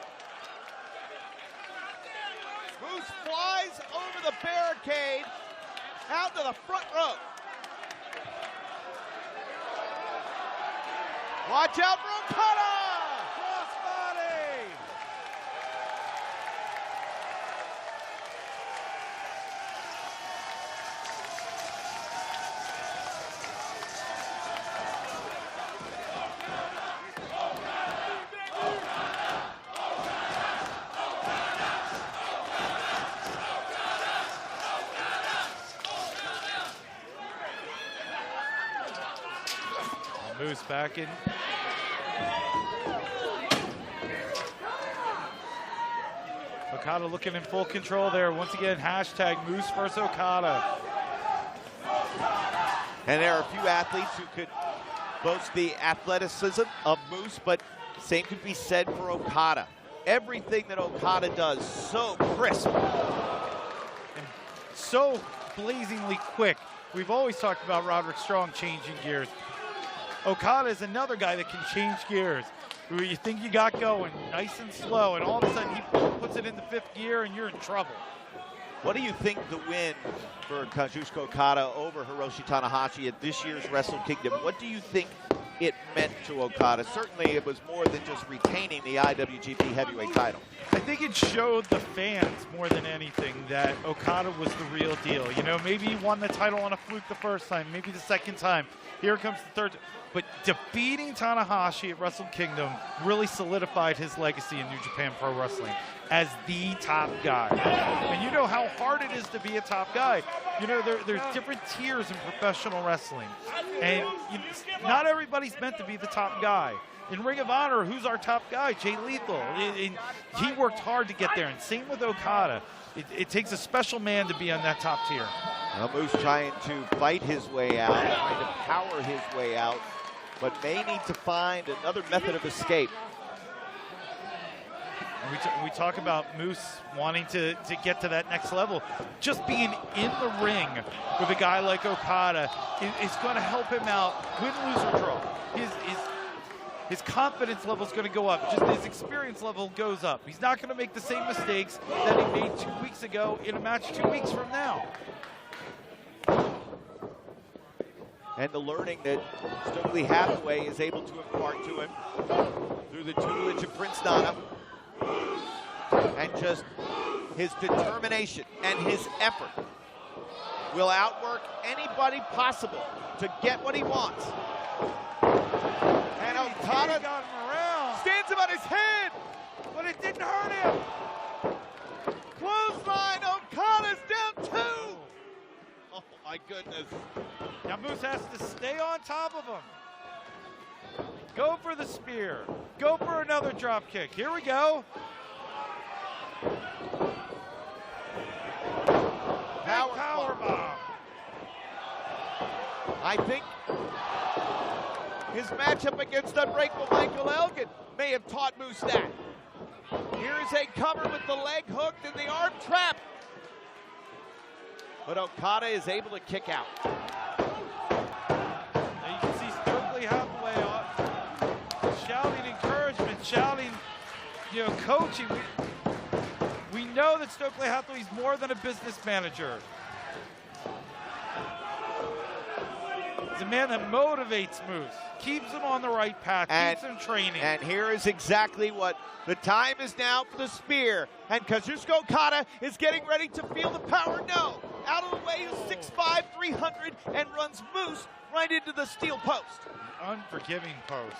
no! Moose flies over the barricade out to the front row. Watch out for Okada! Crossbody! Moose back in. Okada looking in full control there. Once again, hashtag Moose versus Okada. And there are a few athletes who could boast the athleticism of Moose, but same could be said for Okada. Everything that Okada does, so crisp. And so blazingly quick. We've always talked about Roderick Strong changing gears. Okada is another guy that can change gears. Where you think you got going nice and slow, and all of a sudden he puts it into fifth gear and you're in trouble. What do you think the win for Kazuchika Okada over Hiroshi Tanahashi at this year's Wrestle Kingdom, what do you think it meant to Okada? Certainly it was more than just retaining the IWGP Heavyweight title. I think it showed the fans more than anything that Okada was the real deal. You know, maybe he won the title on a fluke the first time, maybe the second time. Here comes the third. But defeating Tanahashi at Wrestle Kingdom really solidified his legacy in New Japan Pro Wrestling as the top guy. And you know how hard it is to be a top guy. You know, there's different tiers in professional wrestling. And not everybody's meant to be the top guy. In Ring of Honor, who's our top guy? Jay Lethal. He worked hard to get there. And same with Okada. It takes a special man to be on that top tier. Well, Moose trying to fight his way out, trying to power his way out, but may need to find another method of escape. And we talk about Moose wanting to get to that next level. Just being in the ring with a guy like Okada is going to help him out, win, lose, or draw. His confidence level is going to go up. Just his experience level goes up. He's not going to make the same mistakes that he made 2 weeks ago in a match 2 weeks from now. And the learning that Stokely Hathaway is able to impart to him through the tutelage of Prince Nana. And just his determination and his effort will outwork anybody possible to get what he wants. And Okada got him around. Stands him on his head, but it didn't hurt him. Clothesline, Okada's down 2. Oh my goodness. Now Moose has to stay on top of him. Go for the spear. Go for another drop kick. Here we go. Power bomb. I think his matchup against Unbreakable Michael Elgin may have taught Moose that. Here's a cover with the leg hooked and the arm trap. But Okada is able to kick out. Now you can see Stokely Hathaway shouting encouragement, shouting, you know, coaching. We know that Stokely Hathaway's more than a business manager. He's a man that motivates Moose, keeps him on the right path, keeps him training. And here is exactly what the time is now for the spear. And Kazuchika Okada is getting ready to feel the power. No, out of the way, 6'5", 300, and runs Moose right into the steel post. Unforgiving post.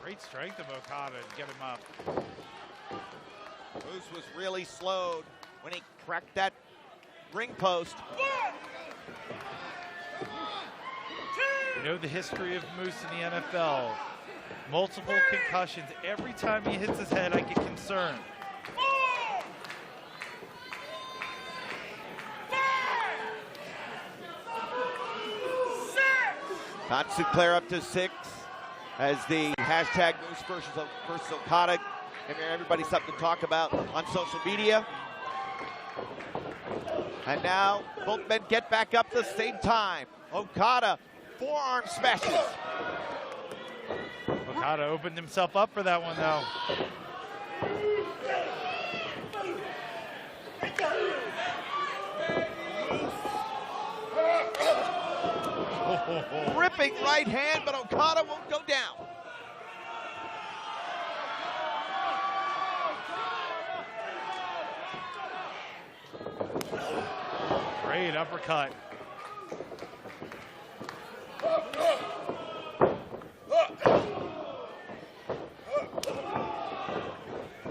Great strength of Okada to get him up. Moose was really slowed when he cracked that ring post. You know the history of Moose in the NFL. Multiple concussions. Every time he hits his head, I get concerned. Tatsu Claire up to 6 as the hashtag Moose versus Okada. Everybody something to talk about on social media. And now both men get back up at the same time. Okada, forearm smashes. Okada opened himself up for that one, though. Ripping right hand, but Okada won't go down. Great uppercut.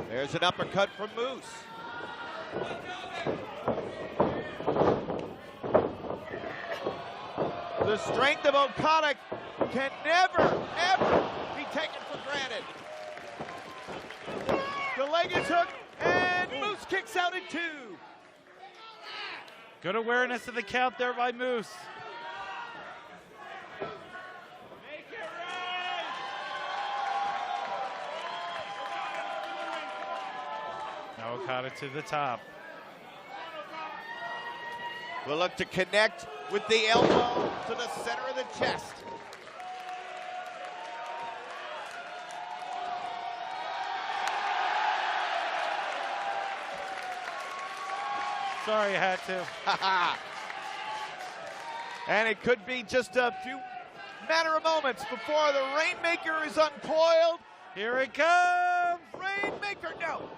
There's an uppercut from Moose. The strength of Okada can never, ever be taken for granted. The leg is hooked, and Moose kicks out in 2. Good awareness of the count there by Moose. Now Okada to the top. Will look to connect with the elbow to the center of the chest. Sorry, I had to. And it could be just a few matter of moments before the Rainmaker is uncoiled. Here it comes. Rainmaker, no.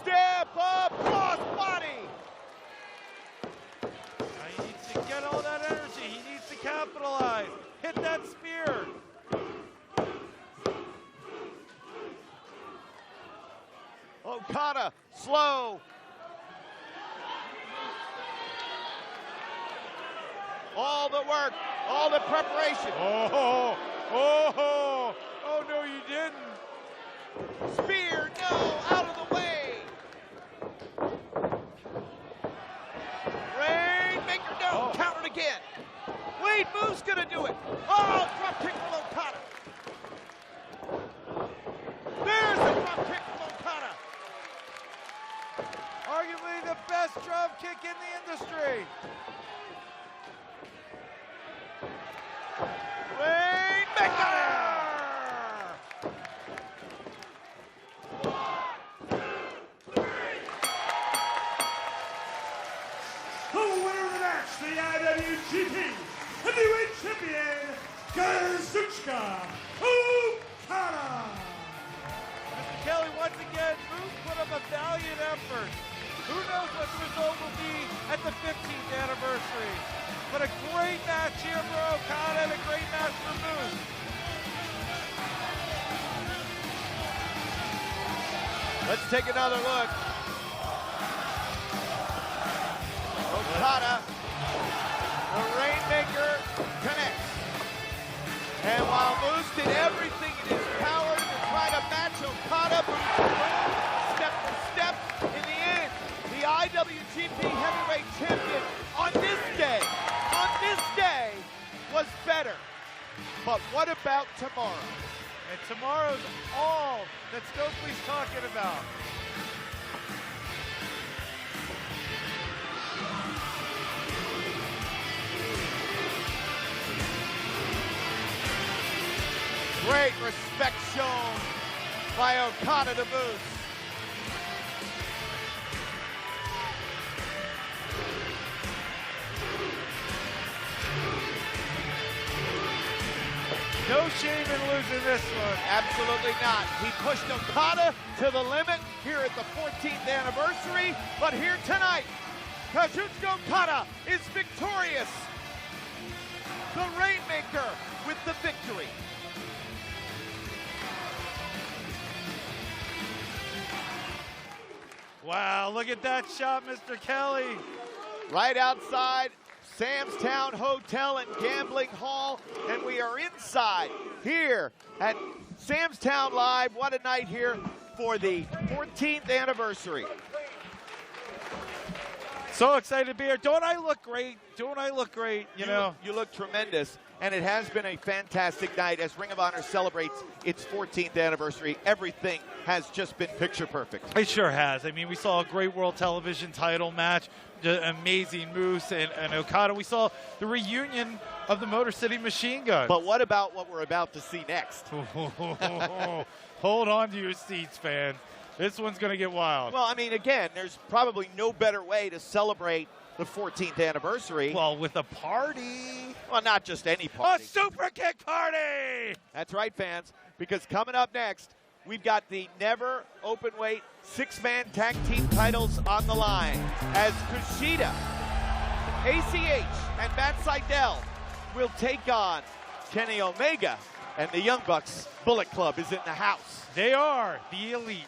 Step up, cross body. Now he needs to get all that energy. He needs to capitalize. Hit that spear. Okada, slow. All the work, all the preparation. Oh, oh, oh, oh no, you didn't. Spear, no, out of the way. Rainmaker, no, countered again. Wait, Moose gonna do it. Oh, drop kick from Okada. There's a drop kick from Okada. Arguably the best drop kick in the industry. Rainmaker! The winner of the match, the IWGP Heavyweight Champion, Kazuchika Okada. Mr. Kelly, once again, Moose put up a valiant effort. Who knows what the result will be at the 15th anniversary. But a great match here for Okada and a great match for Moose. Let's take another look. Okada, the Rainmaker connects. And while Moose did everything in his power to try to match Okada, step for step, in the end, the IWGP Heavyweight Champion on this day was better. But what about tomorrow? And tomorrow's all that Stokely's talking about. Great respect shown by Okada to Moose. No shame in losing this one. Absolutely not. He pushed Okada to the limit here at the 14th anniversary, but here tonight, Kazuchika Okada is victorious. The Rainmaker with the victory. Wow, look at that shot, Mr. Kelly. Right outside Sam's Town Hotel and Gambling Hall, and we are inside here at Sam's Town Live. What a night here for the 14th anniversary. So excited to be here. Don't I look great? Don't I look great? You look tremendous, and it has been a fantastic night as Ring of Honor celebrates its 14th anniversary. Everything has just been picture perfect. It sure has. I mean, we saw a great World Television title match, amazing moves, and Okada. We saw the reunion of the Motor City Machine Gun. But what about what we're about to see next? Hold on to your seats, fans. This one's going to get wild. Well, I mean, again, there's probably no better way to celebrate the 14th anniversary. Well, with a party. Well, not just any party. A super kick party! That's right, fans, because coming up next, we've got the never openweight six-man tag team titles on the line as KUSHIDA, ACH, and Matt Sydal will take on Kenny Omega, and the Young Bucks Bullet Club is in the house. They are the Elite.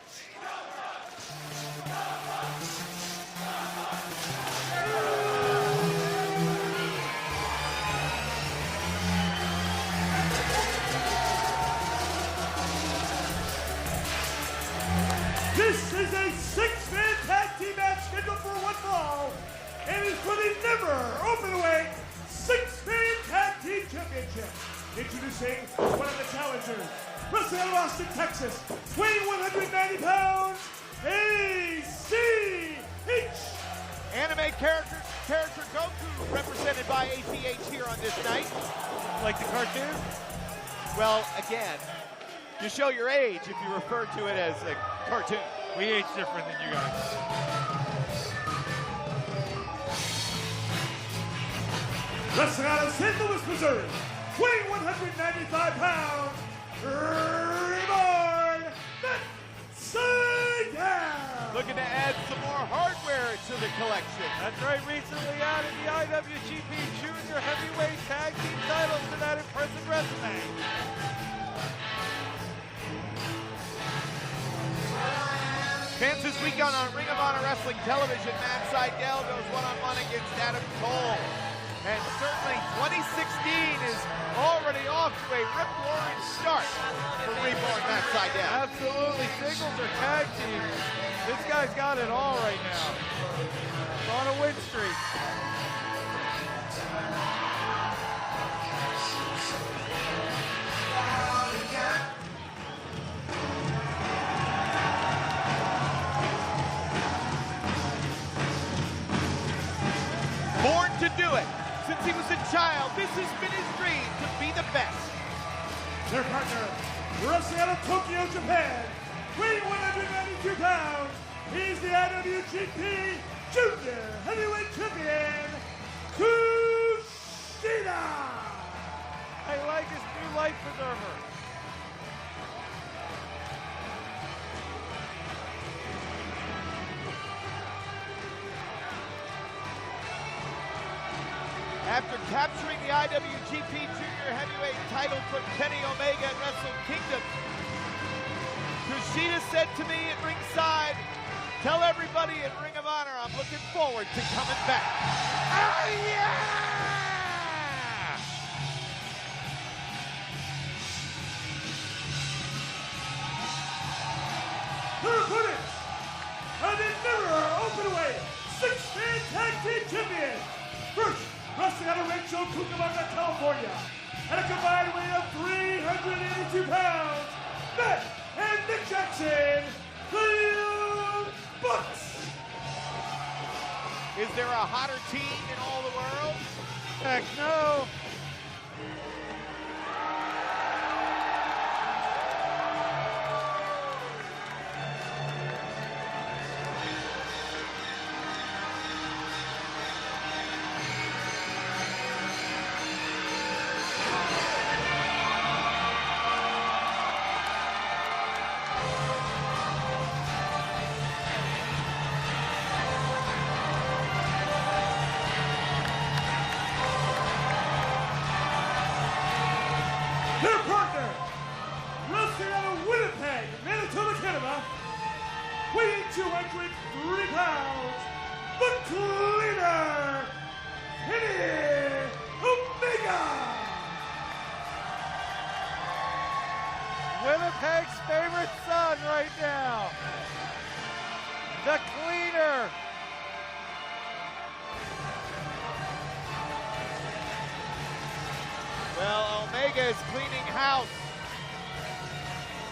This is a six-man tag team match scheduled for one fall, and is for the never openweight six-man tag team championship. Introducing one of the challengers, wrestling out of Austin, Texas, weighing 190 pounds, ACH. Anime character Goku represented by ACH here on this night. Like the cartoon? Well, again, you show your age if you refer to it as a cartoon. We age different than you guys. Wrestling out of St. Louis, Missouri, weighing 195 pounds, Reborn Sydal. Looking to add some more hardware to the collection. That's right, recently added the IWGP Junior Heavyweight Tag Team titles to that impressive resume. Fans, this weekend on Ring of Honor Wrestling Television, Matt Sydal goes one-on-one against Adam Cole. And certainly 2016 is already off to a rip-roaring start for Reborn Matt Sydal. Absolutely, singles or tag team. This guy's got it all right now. He's on a win streak. Born to do it. Since he was a child, this has been his dream to be the best. Their partner, wrestling out of Tokyo, Japan, weighing 192 pounds, he's the IWGP Junior Heavyweight Champion, KUSHIDA. I like his new life preserver. After capturing the IWGP Junior Heavyweight title from Kenny Omega at Wrestle Kingdom, KUSHIDA said to me at ringside, tell everybody in Ring of Honor I'm looking forward to coming back. Oh yeah! Their opponents are the never openweight six-man tag team champions. First, wrestling out of Rancho Cucamonga, California, at a combined weight of 382 pounds, Matt and Nick Jackson, the Young Bucks. Is there a hotter team in all the world? Heck no. is cleaning house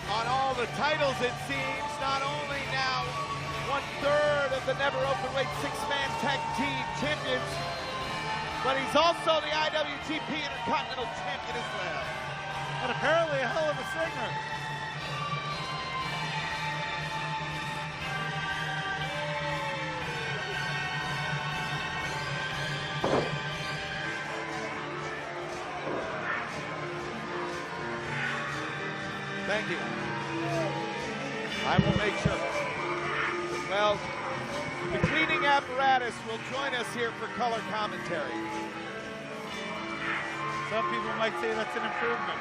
on all the titles, it seems. Not only now 1/3 of the never openweight six-man tag team champions, but he's also the IWGP Intercontinental Champion as well. And apparently a hell of a singer. Thank you. I will make sure. Well, the cleaning apparatus will join us here for color commentary. Some people might say that's an improvement.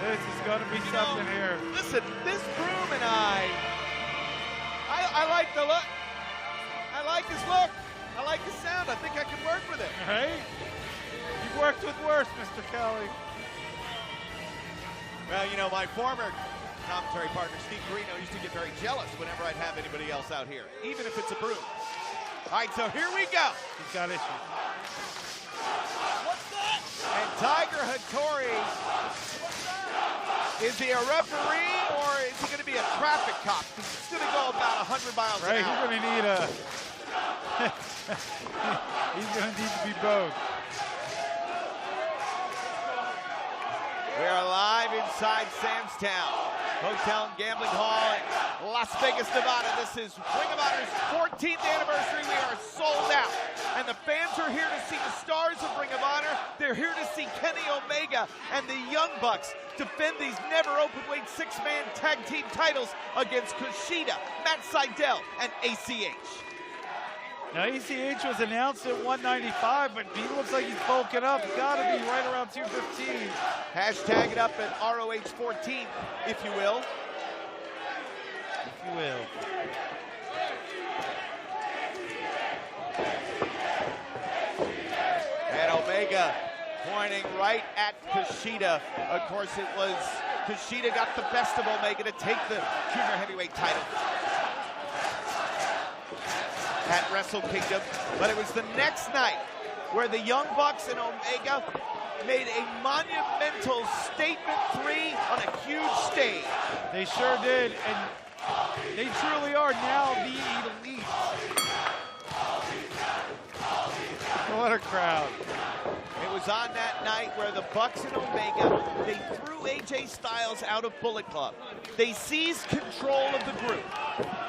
This is going to be something here. Listen, this broom and I like the look. I like his look. I like his sound. I think I can work with it. Right? You've worked with worse, Mr. Kelly. Well, you know, my former commentary partner, Steve Carino, used to get very jealous whenever I'd have anybody else out here, even if it's a broom. All right, so here we go. He's got issues. What's that? And Tiger Hattori, is he a referee or is he going to be a traffic cop? Because it's going to go about 100 miles an hour. Right, he's going to need a... he's going to need to be both. We are live inside Sam's Town Hotel and Gambling Hall in Las Vegas, Nevada. This is Ring of Honor's 14th anniversary. We are sold out. And the fans are here to see the stars of Ring of Honor. They're here to see Kenny Omega and the Young Bucks defend these never openweight six-man tag team titles against KUSHIDA, Matt Sydal, and ACH. Now, ACH was announced at 195, but he looks like he's bulking up. It's got to be right around 215. Hashtag it up at ROH14, if you will. If you will. And Omega pointing right at KUSHIDA. Of course, it was KUSHIDA got the best of Omega to take the junior heavyweight title at Wrestle Kingdom. But it was the next night where the Young Bucks and Omega made a monumental statement 3 on a huge stage. They sure did, and they truly are now the elite. What a crowd. It was on that night where the Bucks and Omega, they threw AJ Styles out of Bullet Club. They seized control of the group.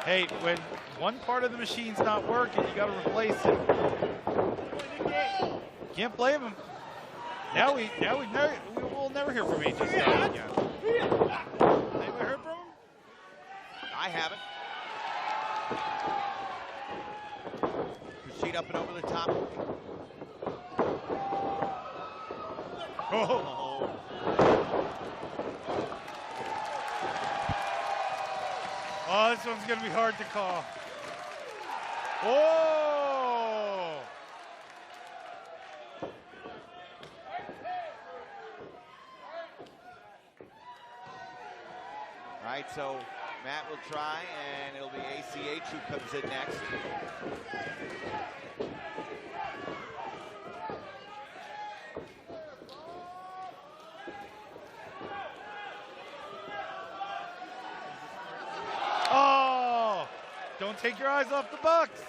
Hey, when one part of the machine's not working, you got to replace it. Can't blame him. Now we'll never hear from AJ Styles again. Anybody heard from him? I haven't. KUSHIDA up and over the top. Oh. Oh, this one's going to be hard to call. Oh! All right, so Matt will try, and it'll be ACH who comes in next. Oh! Don't take your eyes off the Bucks.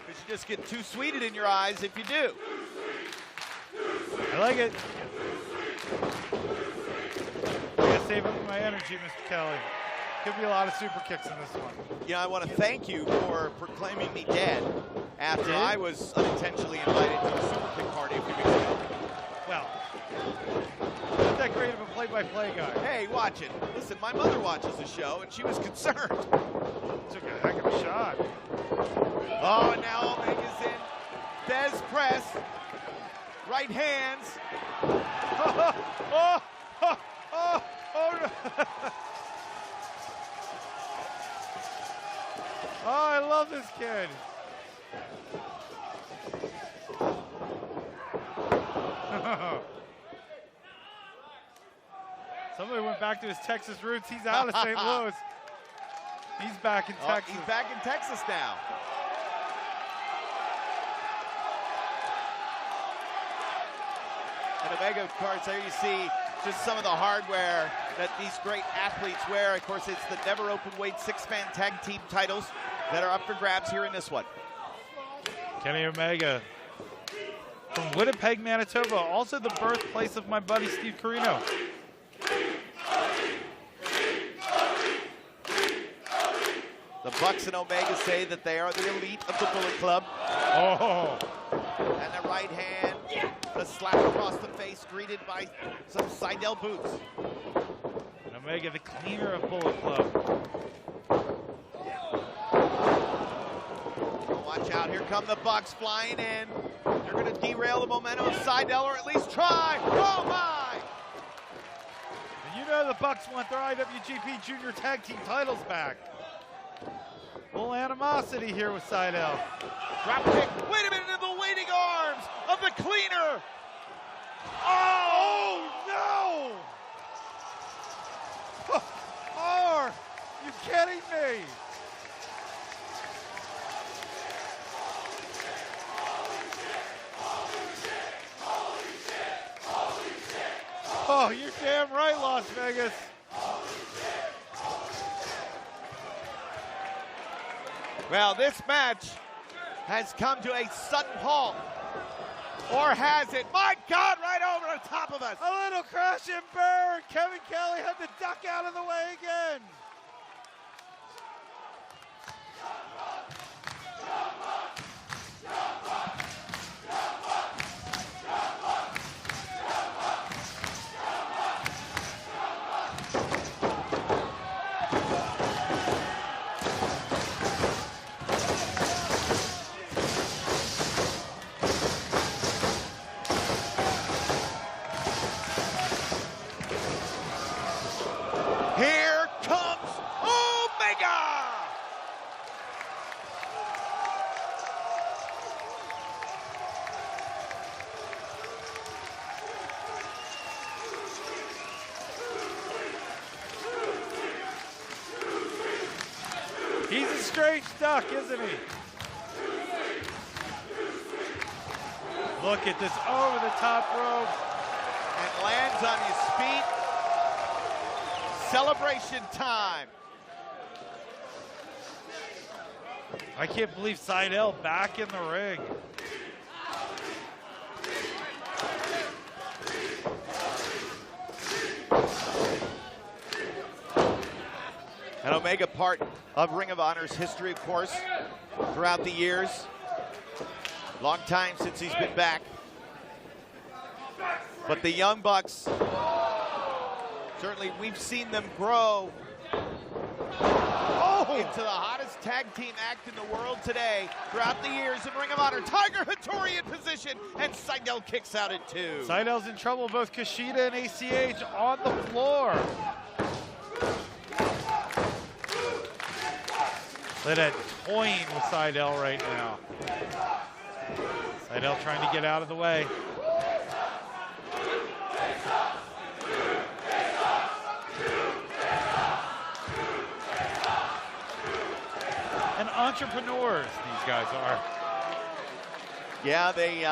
Because you just get too sweeted in your eyes if you do. I like it. I gotta save up my energy, Mr. Kelly. Could be a lot of super kicks in this one. You know, I want to thank you for proclaiming me dead after I was unintentionally invited to a super kick party a few weeks ago. Well, not that great of a play-by-play guy. Hey, watch it. Listen, my mother watches the show, and she was concerned. Took a heck of a shot. Oh, and now Omega's in. Des press. Right hands. Oh, oh, oh, oh, oh, no. Oh, I love this kid. Somebody went back to his Texas roots. He's out of St. Louis. He's back in Texas. He's back in Texas now. And Omega, of course, there you see just some of the hardware that these great athletes wear. Of course, it's the never Openweight six-man tag team titles that are up for grabs here in this one. Kenny Omega from Winnipeg, Manitoba, also the birthplace of my buddy Steve Corino. The Bucks and Omega say that they are the elite of the Bullet Club. Oh. And the right hand, the slap across the face, greeted by some Sydal boots. And Omega, the cleaner of Bullet Club. Watch out, here come the Bucks flying in. They're going to derail the momentum of Sydal, or at least try. Oh my! And you know the Bucks want their IWGP Junior Tag Team titles back. Full animosity here with Sydal. Drop kick. Wait a minute, in the waiting arms of the cleaner. Oh no! Are you kidding me? Oh, you're damn right, Las Vegas. Well, this match has come to a sudden halt. Or has it? My God, right over the top of us. A little crash and burn. Kevin Kelly had to duck out of the way again. Here comes Omega! He's a strange duck, isn't he? Look at this over the top rope. And lands on his feet. Celebration time. I can't believe Sydal back in the ring. And Omega, part of Ring of Honor's history, of course, throughout the years. Long time since he's been back. But the Young Bucks, certainly we've seen them grow into the hottest tag team act in the world today throughout the years in Ring of Honor. Tiger Hattori in position, and Sydal kicks out at 2. Sydal's in trouble, both KUSHIDA and ACH on the floor. Look at that toying with Sydal right now. Sydal trying to get out of the way. And entrepreneurs, these guys are. Yeah, they...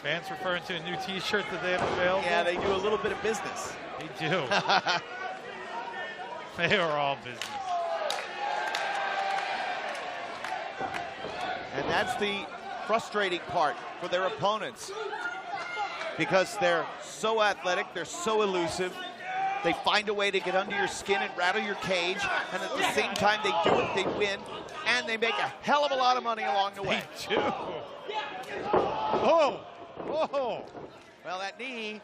fans referring to a new t-shirt that they have available. Yeah, they do a little bit of business. They do. They are all business. And that's the frustrating part for their opponents, because they're so athletic, they're so elusive. They find a way to get under your skin and rattle your cage, and at the same time they do it, they win, and they make a hell of a lot of money along the way. They do. Oh, whoa. Well, that knee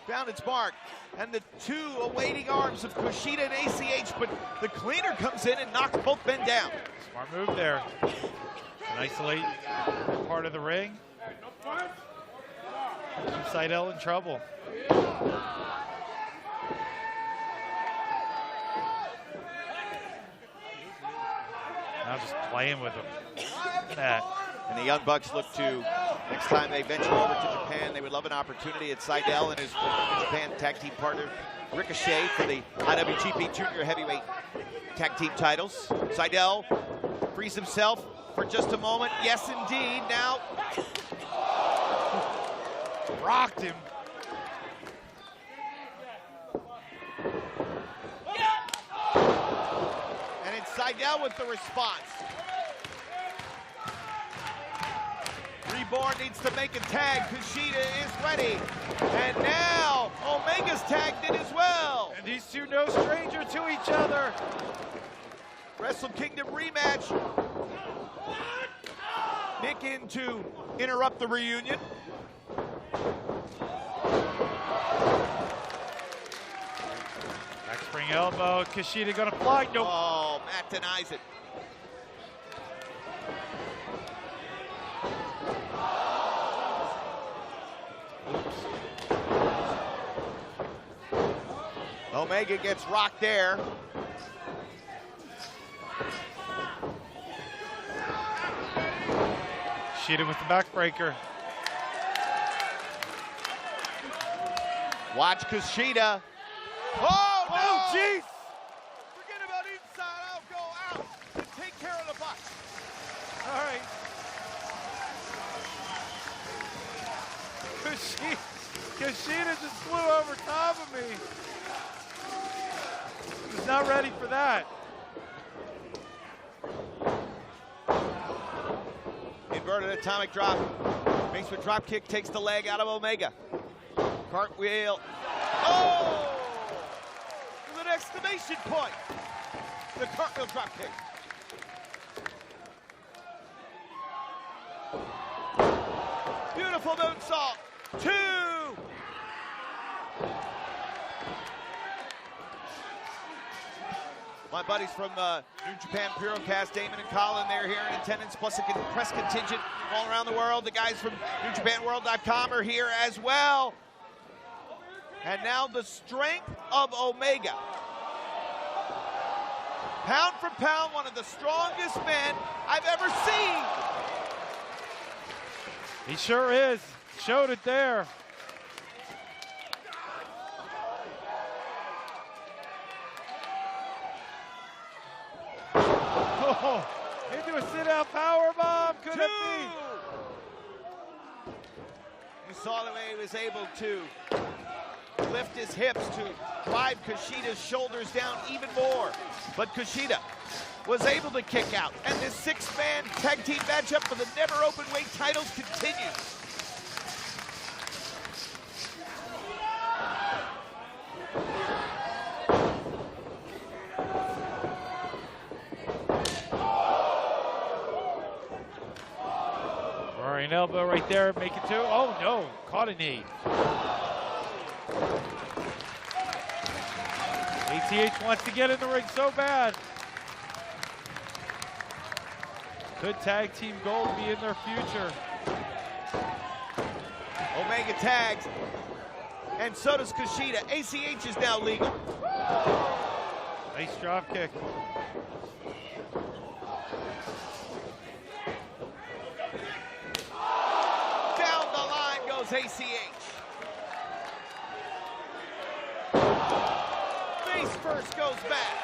found its mark, and the two awaiting arms of KUSHIDA and ACH, but the cleaner comes in and knocks both men down. Smart move there. Isolate part of the ring. Keep Sydal in trouble. Now just playing with him. Look at that. And the Young Bucks look to, next time they venture over to Japan, they would love an opportunity at Sydal and his Japan tag team partner, Ricochet, for the IWGP Junior Heavyweight tag team titles. Sydal frees himself for just a moment. Yes, indeed. Now, rocked him. And it's Sydal with the response. Reborn needs to make a tag. Kushida is ready. And now Omega's tagged in as well. And these two no stranger to each other. Wrestle Kingdom rematch. Nick in to interrupt the reunion. Back spring elbow. Kushida gonna fly. Nope. Oh, Matt denies it. Omega gets rocked there. Kushida with the backbreaker. Watch Kushida. Oh, no! Jeez! Forget about inside. I'll go out and take care of the buck. All right. Kushida just flew over top of me. He's not ready for that. Inverted atomic drop. Makes a drop kick, takes the leg out of Omega. Cartwheel. Oh! With an exclamation point. The cartwheel drop kick. Beautiful moonsault. 2. My buddies from New Japan Purocast, Damon and Colin, they're here in attendance, plus a press contingent all around the world. The guys from NewJapanWorld.com are here as well. And now the strength of Omega. Pound for pound, one of the strongest men I've ever seen. He sure is. Showed it there. Oh, into a sit-out powerbomb. Could it be? You saw the way he was able to lift his hips to drive Kushida's shoulders down even more. But Kushida was able to kick out. And this 6-man tag team matchup for the never Openweight titles continues. Roaring elbow right there, make it 2. Oh no, caught a knee. ATH wants to get in the ring so bad. Could tag team gold be in their future? Omega tags, and so does Kushida. ACH is now legal. Nice drop kick. Down the line goes ACH. Face first goes back.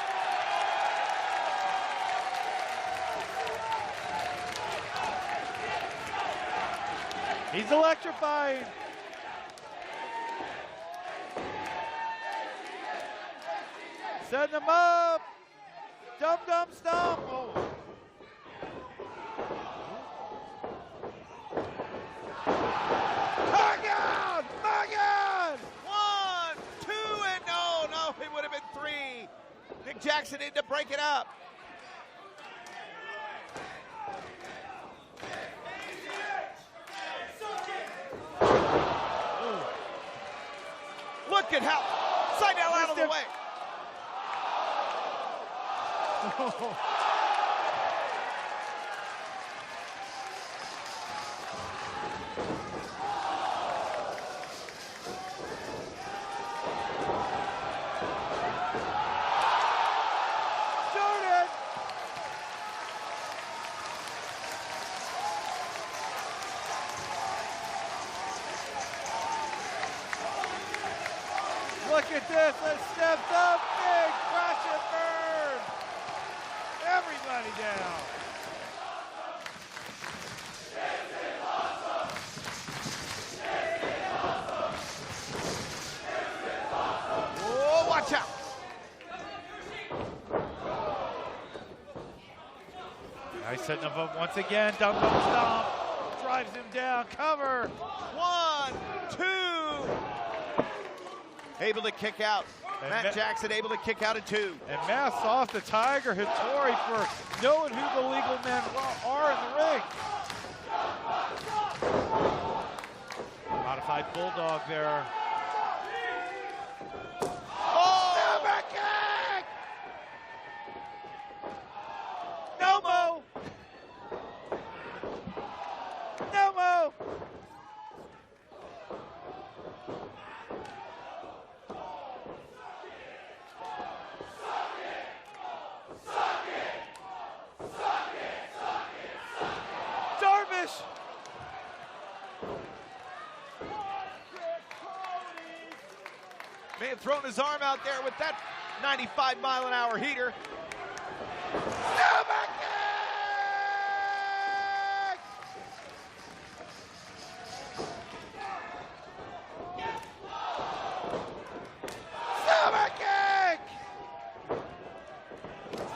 He's electrifying. Send him up. Dum-dum stomp. Oh. Morgan! Morgan! 1, 2, and no, it would have been 3. Nick Jackson in to break it up. Look at how Sydal out of the way. Jordan! Look at this, it steps up, big crash and burn. everybody down. Oh, watch out. Nice setting him up once again. Dumb stomp. Drives him down. Cover. 1, 2. Able to kick out. Matt Jackson able to kick out at 2. And masks off the Tiger Hattori for knowing who the legal men are in the ring. Modified Bulldog there. Oh! Super kick! No mo! No mo! Darvish! May have thrown his arm out there with that 95-mile-an-hour heater. Super kick! Super kick!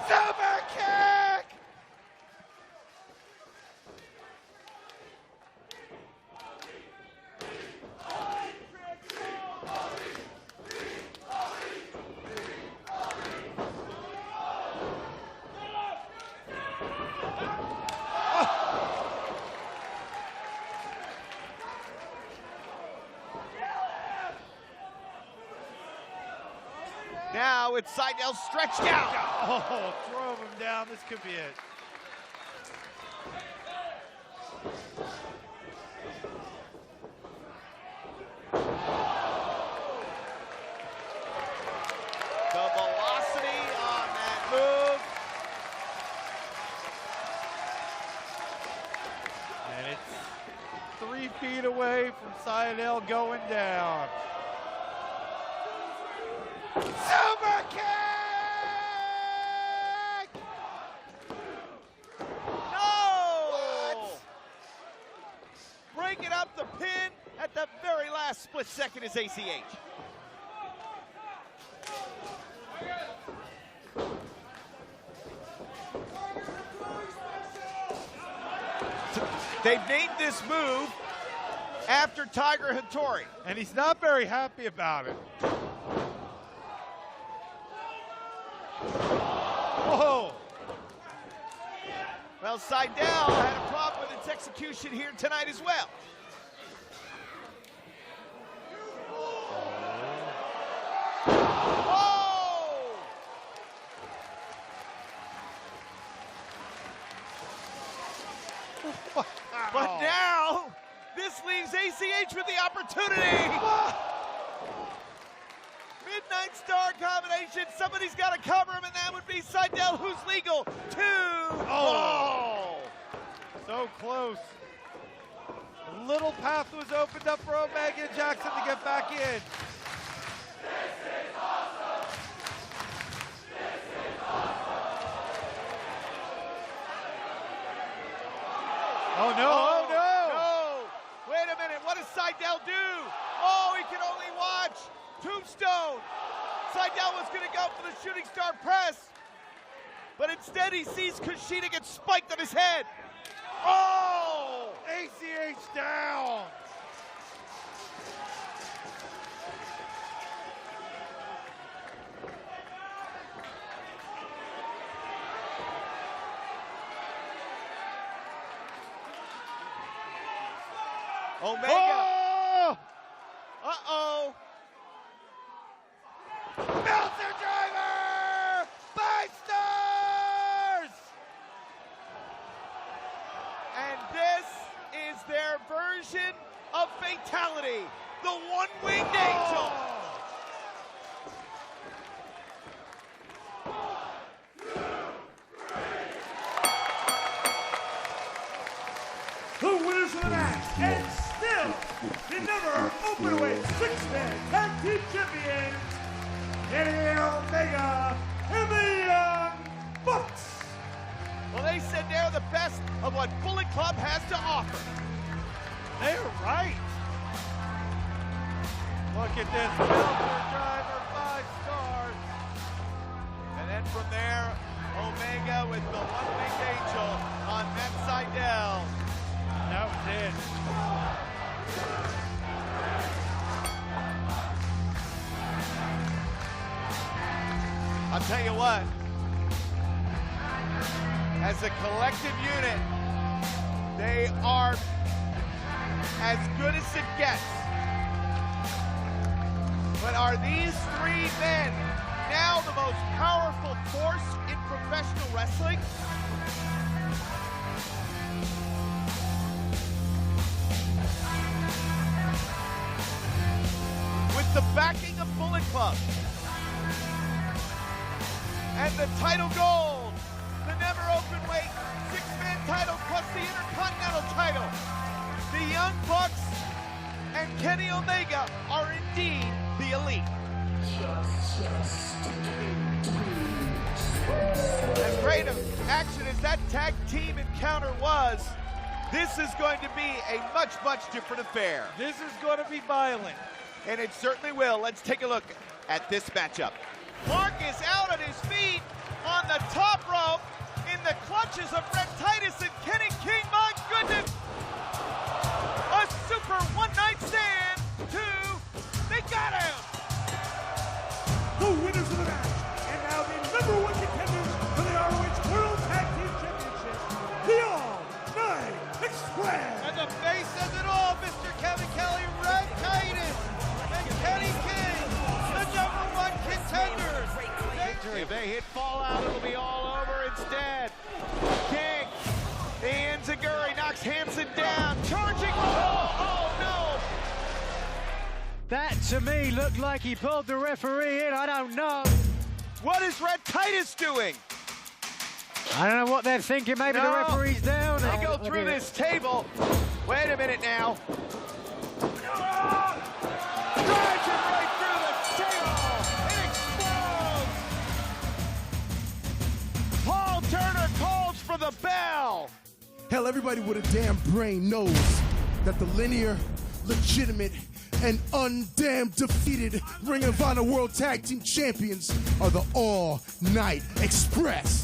Super kick! Now it's Sydal stretched out. Oh, drove him down. This could be it. The velocity on that move. And it's 3 feet away from Sydal going down. Super kick! No! What? Breaking up the pin at the very last split second is ACH. They've named this move after Tiger Hattori. And he's not very happy about it. Whoa! Well, Sydal had a problem with its execution here tonight as well. Oh! But now, this leaves ACH with the opportunity. Midnight Star combination. Somebody's got to cover him, and that would be Sydal, who's legal. 2. Oh! So close. A little path was opened up for Omega and Jackson to get back in. This is awesome. This is awesome. Oh no! Oh no! No! Wait a minute. What does Sydal do? Oh, he can only watch. Tombstone. Sydal was going to go for the shooting star press, but instead he sees KUSHIDA get spiked on his head. Oh! ACH down. Omega. Oh! Uh-oh. Meltzer driver! 5 stars! And this is their version of fatality. The one-winged angel. The winners of the match, and still the never Openweight 6-man tag team champions, Kenny Omega and the Young Bucks. Well, they said they're the best of what Bullet Club has to offer. They're right. Look at this. Meltzer driver, 5 stars. And then from there, Omega with the one-winged angel on Matt Sydal. That was it. I'll tell you what, as a collective unit, they are as good as it gets. But are these 3 men now the most powerful force in professional wrestling? With the backing of Bullet Club and the title gold, the never Openweight 6-man title plus the Intercontinental title, the Young Bucks and Kenny Omega are indeed the elite. As great of action as that tag team encounter was, this is going to be a much, much different affair. This is going to be violent. And it certainly will. Let's take a look at this matchup. Mark is out on his feet on the top rope in the clutches of Red Titus and Kenny King. My goodness! A super one-night stand. 2, they got him! The winners of the match, and now the #1 contenders for the ROH World Tag Team Championship, the All-Night Express. And the face says it all, Mr. Kevin Kelly, Red Titus, and Kenny King, the #1 contenders. If they hit Fallout, it'll be all over instead. King, the Enziguri knocks Hansen down, charging. Oh no! That, to me, looked like he pulled the referee in. I don't know. What is Red Titus doing? I don't know what they're thinking. Maybe the referee's down. They go through this table. Wait a minute now. Drives him right through the table. It explodes. Paul Turner calls for the bell. Hell, everybody with a damn brain knows that the linear, legitimate, and undamned defeated Ring of Honor World Tag Team Champions are the All-Night Express.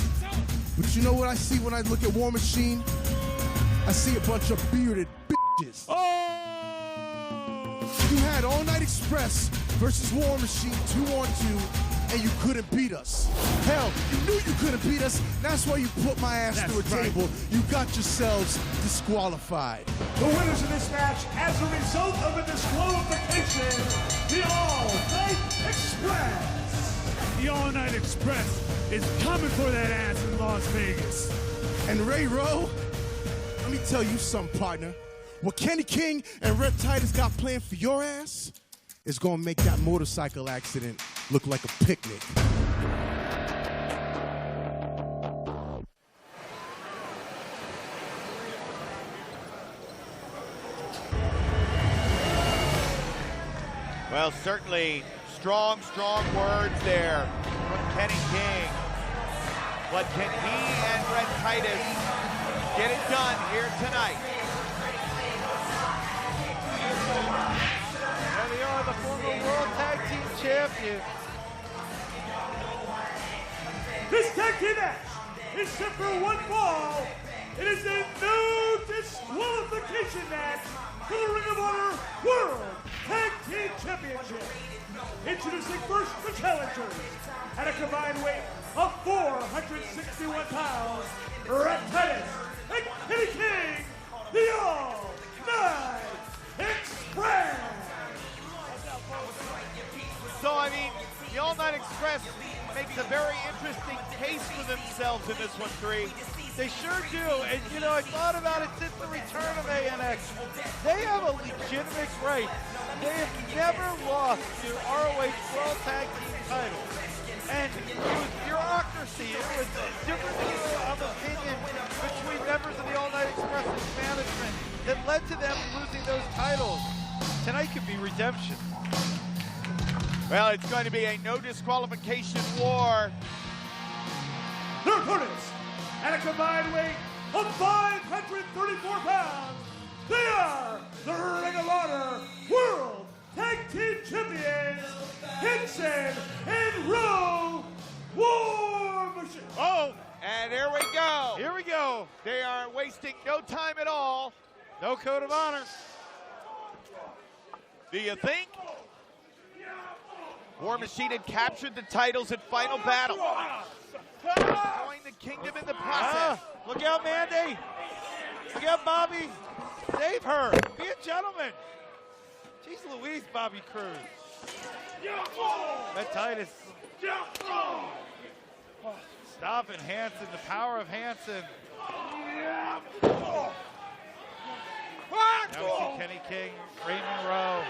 But you know what I see when I look at War Machine? I see a bunch of bearded bitches. You had All-Night Express versus War Machine 2-on-2, and you couldn't beat us. Hell, you knew you couldn't beat us. That's why you put my ass through a table. You got yourselves disqualified. The winners of this match, as a result of a disqualification, the All-Night Express. The All-Night Express is coming for that ass in Las Vegas. And Ray Rowe, let me tell you something, partner. What Kenny King and Red Titus got planned for your ass is gonna make that motorcycle accident look like a picnic. Well, certainly strong words there from Kenny King. But can he and Red Titus get it done here tonight? There they are, the former World Tag Team Champions. This tag team match is set for 1 fall. It is a no disqualification match for the Ring of Honor World Tag Team Championship. Introducing first the challengers at a combined weight of 461 pounds, Red Titus and Kenny King, the All-Night Express. So, I mean, the All-Night Express makes a very interesting case for themselves in this one, 3. They sure do, and you know, I thought about it since the return of ANX. They have a legitimate right. They have never lost their ROH World Tag Team title. And it was bureaucracy, it was a difference of opinion between members of the All-Night Express's management that led to them losing those titles. Tonight could be redemption. Well, it's going to be a no disqualification war. Their opponents, at a combined weight of 534 pounds, they are the Ring of Honor World Tag Team Champions, Henson and Rowe War Machine. Oh, and here we go. Here we go. They are wasting no time at all. No code of honor. Do you think? War Machine had captured the titles at Final Battle. Joined the Kingdom in the process. Look out, Mandy. Look out, Bobby. Save her. Be a gentleman. Jeez Louise, Bobby Cruz. Red Titus. Stopping Hanson, the power of Hanson. Now we see Kenny King, Raymond Rowe.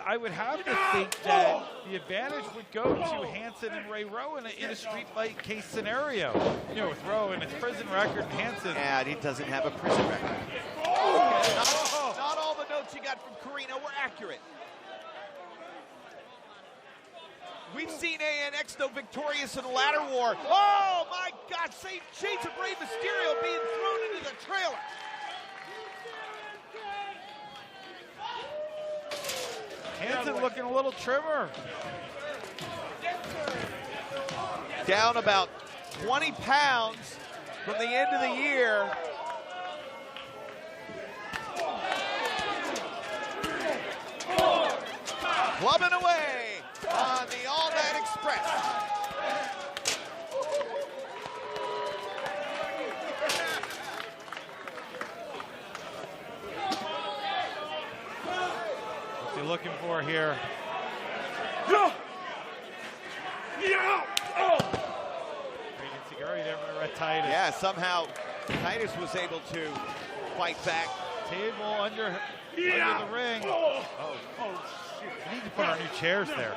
I would have to think that the advantage would go to Hanson and Ray Rowe in a street fight case scenario. You know, with Rowe and his prison record, and Hanson. Yeah, he doesn't have a prison record. Not all the notes you got from Corino were accurate. We've seen ANX though victorious in the ladder war. Oh my God! Save Shades of Rey Mysterio being thrown into the trailer. Hanson looking a little trimmer. Down about 20 pounds from the end of the year. Clubbing away on the All Night Express. What's he looking for here? Titus. Yeah, somehow Titus was able to fight back. Table under the ring. Oh, shit. We need to put our new chairs there.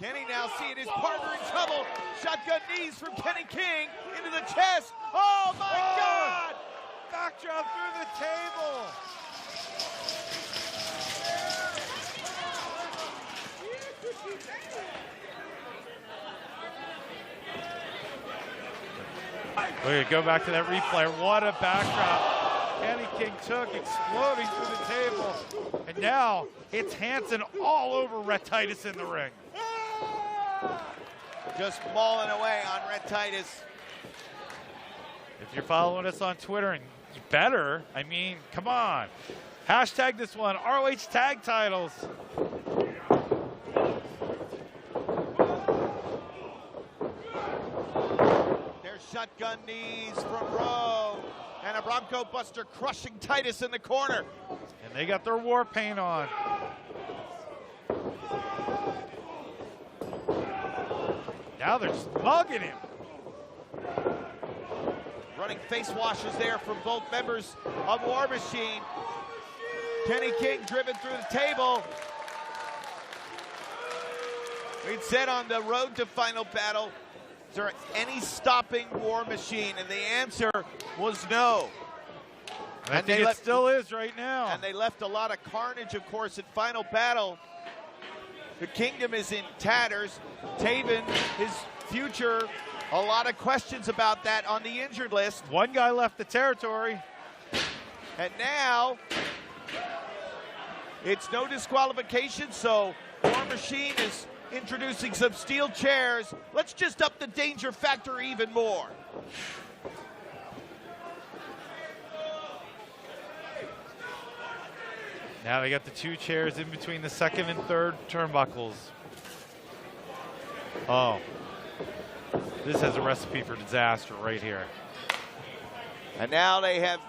Kenny now seeing his partner in trouble. Shotgun knees from Kenny King into the chest. Oh my God! Backdrop through the table. Look at, go back to that replay. What a backdrop. Kenny King took, exploding through the table. And now it's Hanson all over Red Titus in the ring. Just mauling away on Red Titus. If you're following us on Twitter, and you better, I mean, come on. Hashtag this one, ROH Tag Titles. Shotgun knees from Rowe, and a Bronco Buster crushing Titus in the corner. And they got their war paint on. Now they're just mugging him. Running face washes there from both members of War Machine. Kenny King driven through the table. We'd said on the road to Final Battle, is there any stopping War Machine? And the answer was no. I think it still is right now. And they left a lot of carnage, of course, at Final Battle. The Kingdom is in tatters. Taven, his future, a lot of questions about that on the injured list. One guy left the territory. And now, it's no disqualification, so War Machine is introducing some steel chairs. Let's just up the danger factor even more. Now they got the two chairs in between the second and third turnbuckles. Oh. This has a recipe for disaster right here. And now they have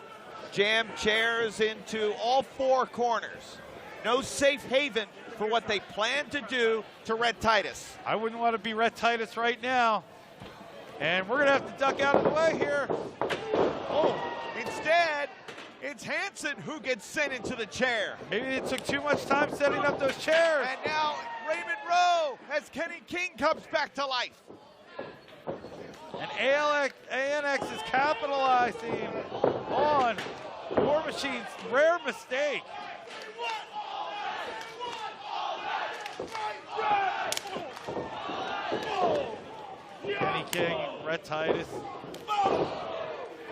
jammed chairs into all four corners. No safe haven for what they plan to do to Red Titus. I wouldn't want to be Red Titus right now. And we're going to have to duck out of the way here. Oh, instead, it's Hanson who gets sent into the chair. Maybe it took too much time setting up those chairs. And now Raymond Rowe as Kenny King comes back to life. And ANX is capitalizing on War Machine's rare mistake. Kenny King, Rhett Titus.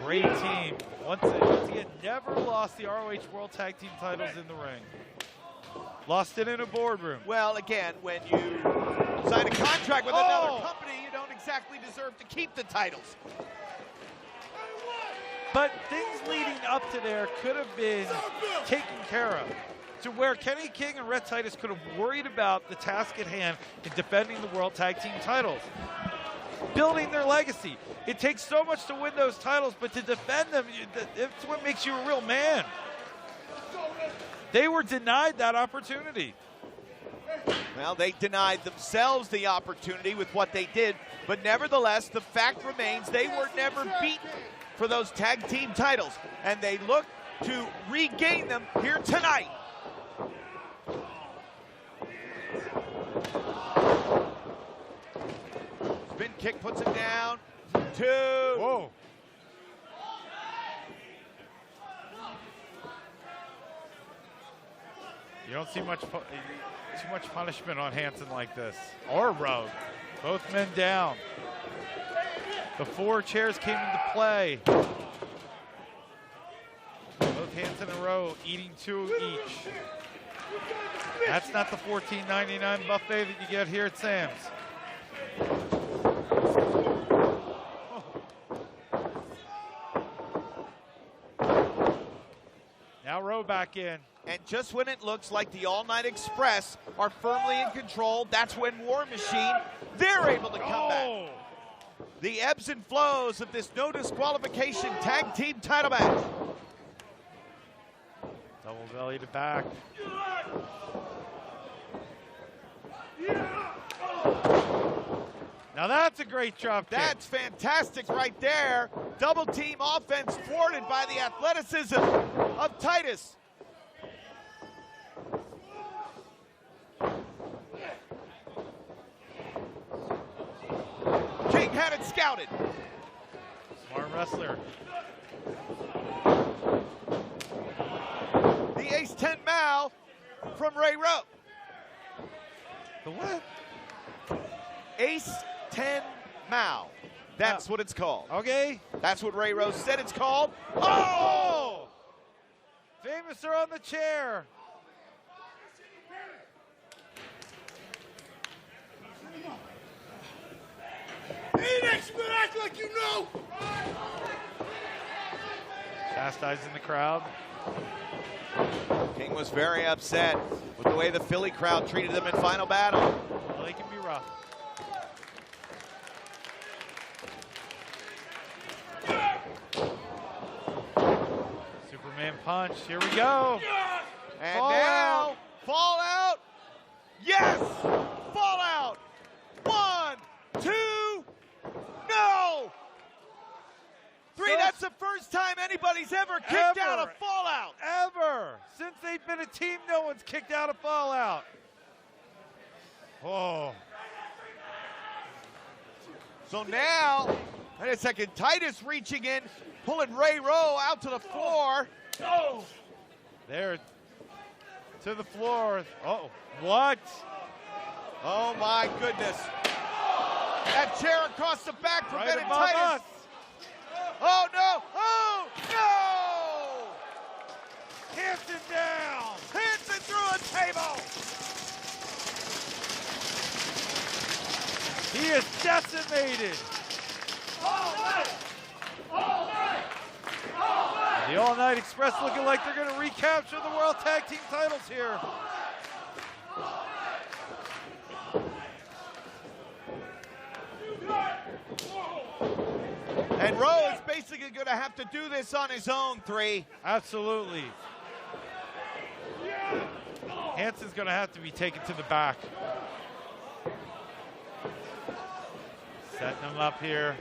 Great team. Once again, never lost the ROH World Tag Team titles in the ring. Lost it in a boardroom. Well, again, when you sign a contract with another company, you don't exactly deserve to keep the titles. But things leading up to there could have been taken care of, to where Kenny King and Rhett Titus could have worried about the task at hand in defending the World Tag Team titles, building their legacy. It takes so much to win those titles, but to defend them, it's what makes you a real man. They were denied that opportunity. Well, they denied themselves the opportunity with what they did, but nevertheless, the fact remains they were never beaten for those tag team titles, and they look to regain them here tonight. Spin kick puts him down. 2. Whoa. You don't see too much punishment on Hansen like this, or Rowe. Both men down. The 4 chairs came into play. Both Hansen and Rowe eating 2 each. That's not the $14.99 buffet that you get here at Sam's. Now Rowe back in. And just when it looks like the All Night Express are firmly in control, that's when War Machine, they're able to come back. The ebbs and flows of this no disqualification tag team title match. Double belly to back. Now that's a great drop kick. That's fantastic right there. Double team offense thwarted by the athleticism of Titus. King had it scouted. Smart wrestler. The ace 10 Mal from Ray Rowe. The what? Ace 10 Mal. That's what it's called. Okay. That's what Ray Rowe said it's called. Oh! Famous are on the chair. Ain't expert, act like you know. Chastising the crowd. King was very upset with the way the Philly crowd treated him in Final Battle. Well, they can be rough. Superman punch. Here we go. And now, fall out. Yes! Fall out. 1, 2, no! 3, that's the first time anybody's ever kicked out of Fallout. Ever. Since they've been a team, no one's kicked out of Fallout. Oh. So now, wait a second, Titus reaching in, pulling Ray Rowe out to the floor. Oh. There, to the floor. Oh, what? Oh my goodness. That chair across the back prevented Titus. Oh no, oh no! Hansen down. Hansen through a table. He is decimated. All night. All night. All night. The All Night Express looking like they're going to recapture the World Tag Team titles here. And Rowe is basically going to have to do this on his own, 3. Absolutely. Hansen's going to have to be taken to the back. Setting him up here.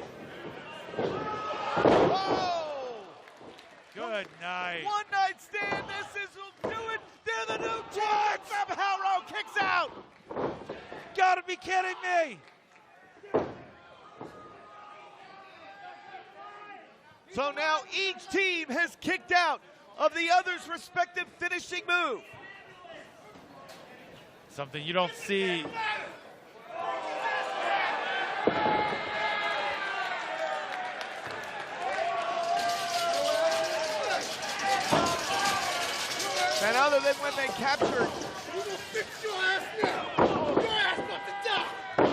Whoa! Good night. One night stand. This is will do it. They're the new champions. Somehow Rowe kicks out. Gotta be kidding me. So now each team has kicked out of the other's respective finishing move. Something you don't see. And other than when they captured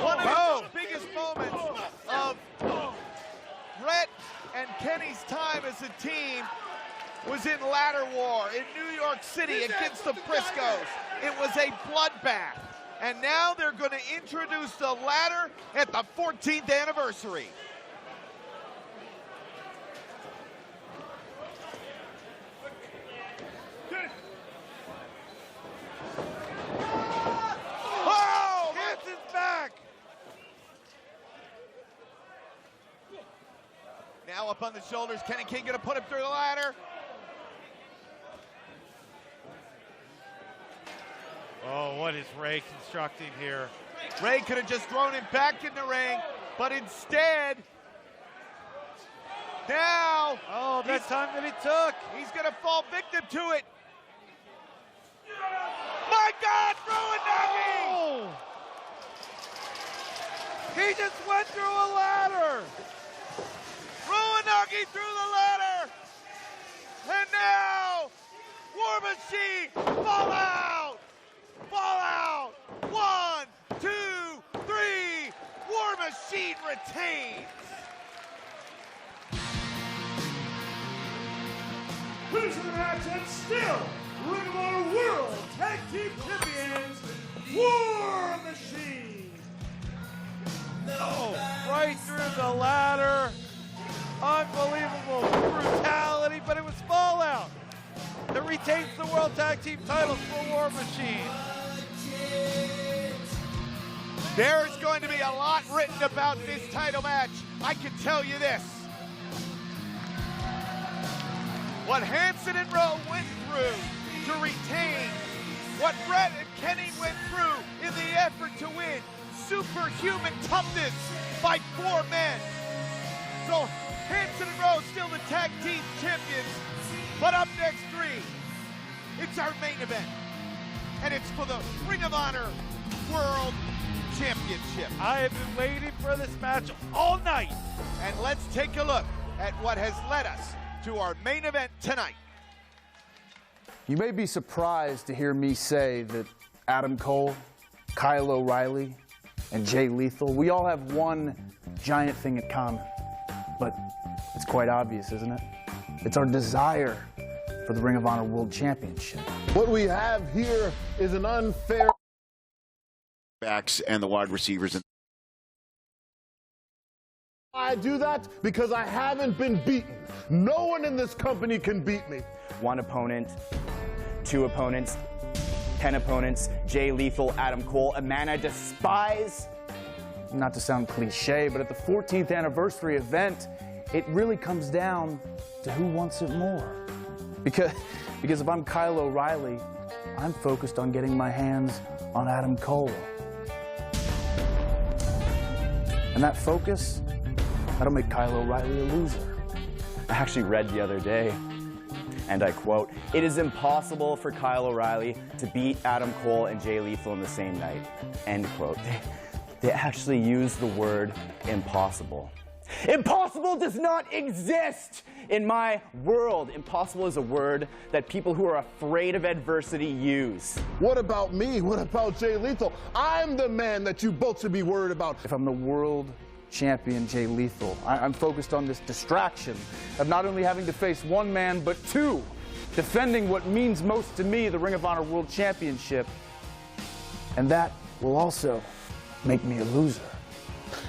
one of the biggest moments of Brett and Kenny's time as a team was in Ladder War in New York City against the Briscoes. It was a bloodbath. And now they're going to introduce the ladder at the 14th anniversary. Oh, Hanson's back. Now up on the shoulders, Kenny King going to put him through the ladder. Oh, what is Ray constructing here? Ray could have just thrown him back in the ring, but instead, now... Oh, that time that he took. He's going to fall victim to it. My God, Ruinagi! Oh. He just went through a ladder. Ruinagi through the ladder. And now, War Machine, fall out. Fall out. 1, 2, 3. War Machine retains. Finish the match and still Ring of Honor World Tag Team Champions, War Machine. Oh, right through the ladder. Unbelievable brutality, but it was Fallout that retains the World Tag Team titles for War Machine. There's going to be a lot written about this title match. I can tell you this. What Hanson and Rowe went through to retain, what Brett and Kenny went through in the effort to win, superhuman toughness by 4 men. So Hanson and Rowe still the tag team champions, but up next 3, it's our main event, and it's for the Ring of Honor World Championship. I have been waiting for this match all night. And let's take a look at what has led us to our main event tonight. You may be surprised to hear me say that Adam Cole, Kyle O'Reilly, and Jay Lethal, we all have one giant thing in common. But it's quite obvious, isn't it? It's our desire for the Ring of Honor World Championship. What we have here is an unfair backs and the wide receivers. I do that because I haven't been beaten. No one in this company can beat me. 1 opponent, 2 opponents, 10 opponents, Jay Lethal, Adam Cole, a man I despise. Not to sound cliche, but at the 14th anniversary event, it really comes down to who wants it more. Because if I'm Kyle O'Reilly, I'm focused on getting my hands on Adam Cole. And that focus, that'll make Kyle O'Reilly a loser. I actually read the other day, and I quote, "It is impossible for Kyle O'Reilly to beat Adam Cole and Jay Lethal in the same night." End quote. They actually use the word impossible. Impossible does not exist in my world. Impossible is a word that people who are afraid of adversity use. What about me? What about Jay Lethal? I'm the man that you both should be worried about. If I'm the world champion, Jay Lethal, I'm focused on this distraction of not only having to face 1 man, but 2, defending what means most to me, the Ring of Honor World Championship. And that will also make me a loser.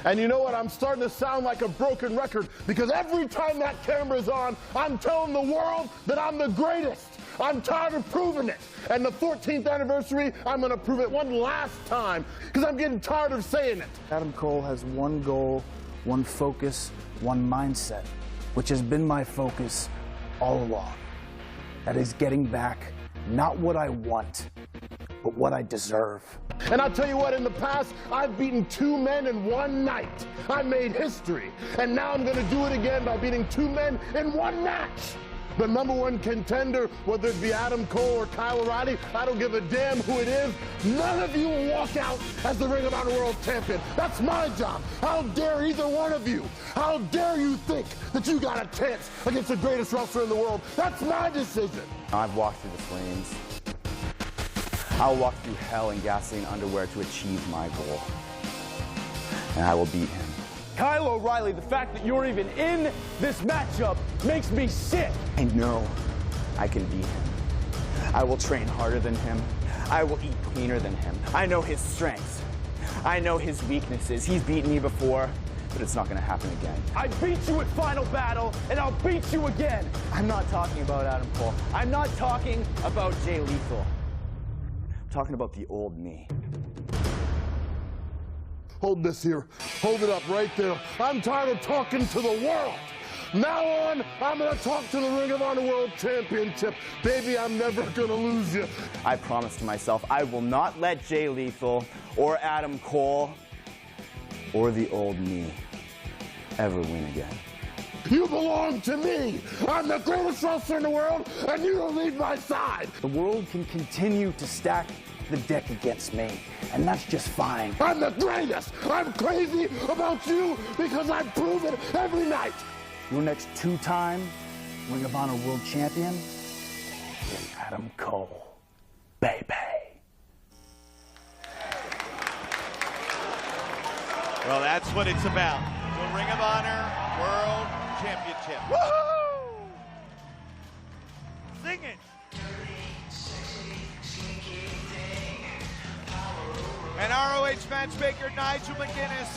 And you know what? I'm starting to sound like a broken record because every time that camera's on, I'm telling the world that I'm the greatest. I'm tired of proving it. And the 14th anniversary, I'm going to prove it one last time because I'm getting tired of saying it. Adam Cole has 1 goal, 1 focus, 1 mindset, which has been my focus all along. That is getting back not what I want, but what I deserve. And I'll tell you what, in the past, I've beaten 2 men in 1 night. I made history. And now I'm going to do it again by beating 2 men in 1 match. the #1 contender, whether it be Adam Cole or Kyle O'Reilly. I don't give a damn who it is. None of you will walk out as the Ring of Honor World Champion. That's my job. How dare either one of you? How dare you think that you got a chance against the greatest wrestler in the world? That's my decision. I've walked through the flames. I'll walk through hell in gasoline underwear to achieve my goal. And I will beat him. Kyle O'Reilly, the fact that you're even in this matchup makes me sick. I know I can beat him. I will train harder than him. I will eat cleaner than him. I know his strengths. I know his weaknesses. He's beaten me before, but it's not going to happen again. I beat you at Final Battle, and I'll beat you again. I'm not talking about Adam Cole. I'm not talking about Jay Lethal. I'm talking about the old me. Hold this here. Hold it up right there. I'm tired of talking to the world. Now on, I'm going to talk to the Ring of Honor World Championship. Baby, I'm never going to lose you. I promised myself I will not let Jay Lethal or Adam Cole or the old me ever win again. You belong to me. I'm the greatest wrestler in the world, and you don't leave my side. The world can continue to stack the deck against me, and that's just fine. I'm the greatest. I'm crazy about you because I prove it every night. Your next two-time Ring of Honor World Champion is Adam Cole, baby. Well, that's what it's about. The Ring of Honor World Championship. Woohoo! Sing it. And ROH matchmaker Nigel McGuinness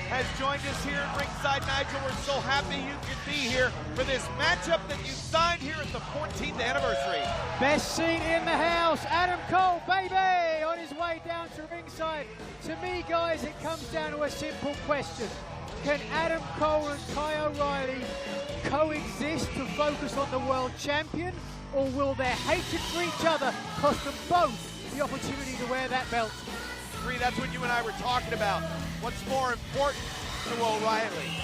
has joined us here at ringside. Nigel, we're so happy you could be here for this matchup that you signed here at the 14th anniversary. Best seat in the house, Adam Cole, baby, on his way down to ringside. To me, guys, it comes down to a simple question. Can Adam Cole and Kyle O'Reilly coexist to focus on the world champion, or will their hatred for each other cost them both the opportunity to wear that belt? That's what you and I were talking about. What's more important to O'Reilly?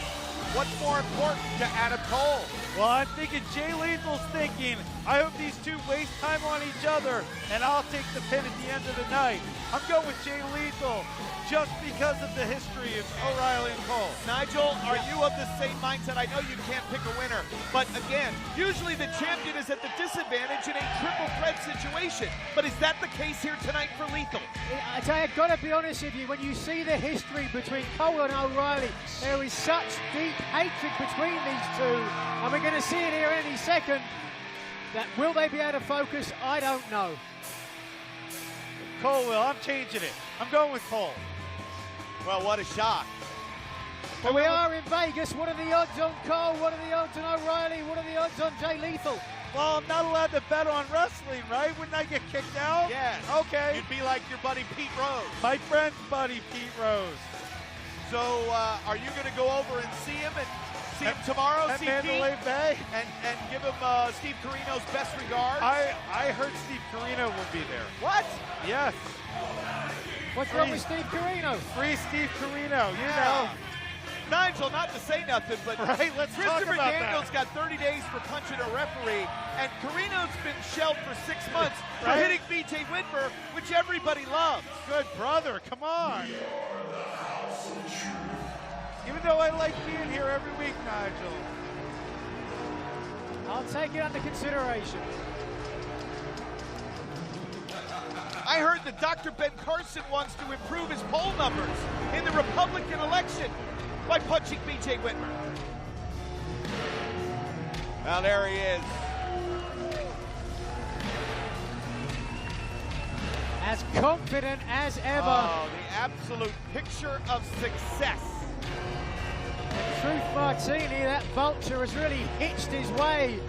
What's more important to Adam Cole? Well, I'm thinking Jay Lethal's thinking, I hope these two waste time on each other, and I'll take the pin at the end of the night. I'm going with Jay Lethal, just because of the history of O'Reilly and Cole. Nigel, are you of the same mindset? I know you can't pick a winner, but again, usually the champion is at the disadvantage in a triple threat situation. But is that the case here tonight for Lethal? I tell you, I've got to be honest with you, when you see the history between Cole and O'Reilly, there is such deep hatred between these two, and we're going to see it here any second. That will they be able to focus? I don't know. Cole will. I'm changing it. I'm going with Cole. Well, what a shock. Well, we are in Vegas. What are the odds on Cole? What are the odds on O'Reilly? What are the odds on Jay Lethal? Well, I'm not allowed to bet on wrestling, right? Wouldn't I get kicked out? Yeah. Okay. You'd be like your buddy Pete Rose. My friend's buddy Pete Rose. So, are you going to go over and see him and see him tomorrow? At see Mandalay Pete, Bay? And give him Steve Carino's best regards? I heard Steve Carino will be there. What? Yes. What's wrong with Steve Carino? Free Steve Carino, you know. Nigel, not to say nothing, but right, let's talk Christopher about Daniels that. got 30 days for punching a referee, and Carino's been shelled for 6 months for Right. hitting BJ Whitmer, which everybody loves. Good brother, come on. Even though I like being here every week, Nigel. I'll take it under consideration. I heard that Dr. Ben Carson wants to improve his poll numbers in the Republican election by punching BJ Whitmer. Well, there he is. As confident as ever. Oh, the absolute picture of success. Truth Martini, that vulture, has really hitched his way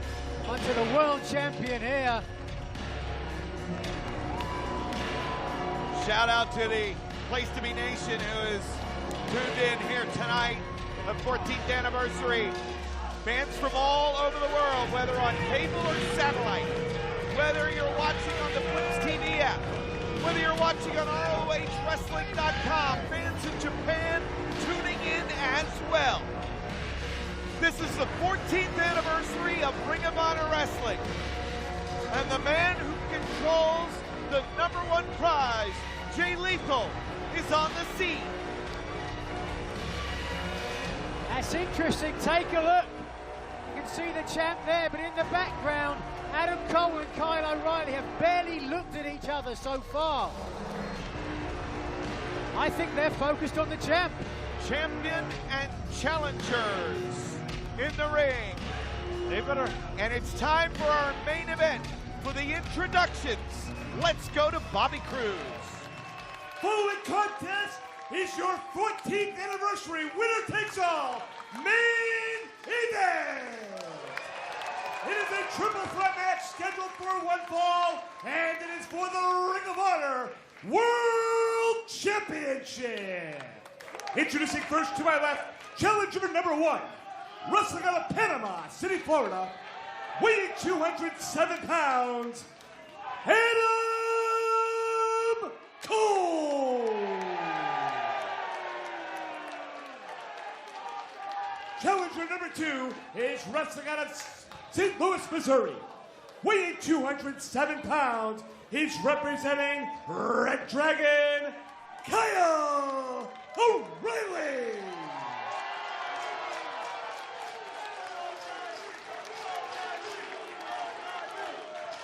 onto the world champion here. Shout out to the Place to Be Nation who is tuned in here tonight, the 14th anniversary. Fans from all over the world, whether on cable or satellite, whether you're watching on the Flips TV app, whether you're watching on ROHWrestling.com, fans in Japan tuning in as well. This is the 14th anniversary of Ring of Honor Wrestling. And the man who controls the #1 prize, Jay Lethal, is on the scene. That's interesting. Take a look. You can see the champ there, but in the background, Adam Cole and Kyle O'Reilly have barely looked at each other so far. I think they're focused on the champ. Champion and challengers in the ring. And it's time for our main event. For the introductions, let's go to Bobby Cruz. Following contest is your 14th anniversary winner takes all main event. It is a triple threat match scheduled for one fall, and it is for the Ring of Honor World Championship. Introducing first to my left, challenger #1, wrestling out of Panama City, Florida, weighing 207 pounds, Adam Cole. Challenger #2 is wrestling out of St. Louis, Missouri, weighing 207 pounds. He's representing Red Dragon, Kyle O'Reilly.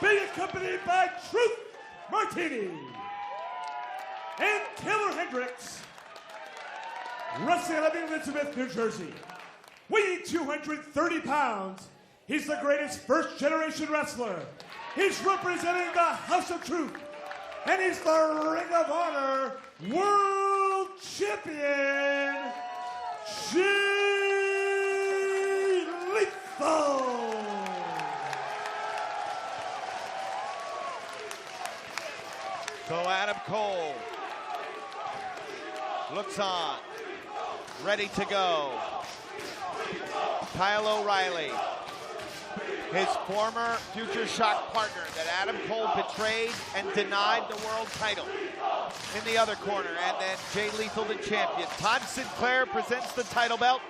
Being accompanied by Truth Martini and Taylor Hendricks, wrestling out of Elizabeth, New Jersey, weighing 230 pounds. He's the greatest first-generation wrestler. He's representing the House of Truth, and he's the Ring of Honor World Champion, Jay Lethal. So Adam Cole looks on, ready to go. Kyle O'Reilly, his former Future Shock partner that Adam Cole betrayed and denied the world title, in the other corner. And then Jay Lethal, the champion. Todd Sinclair presents the title belt,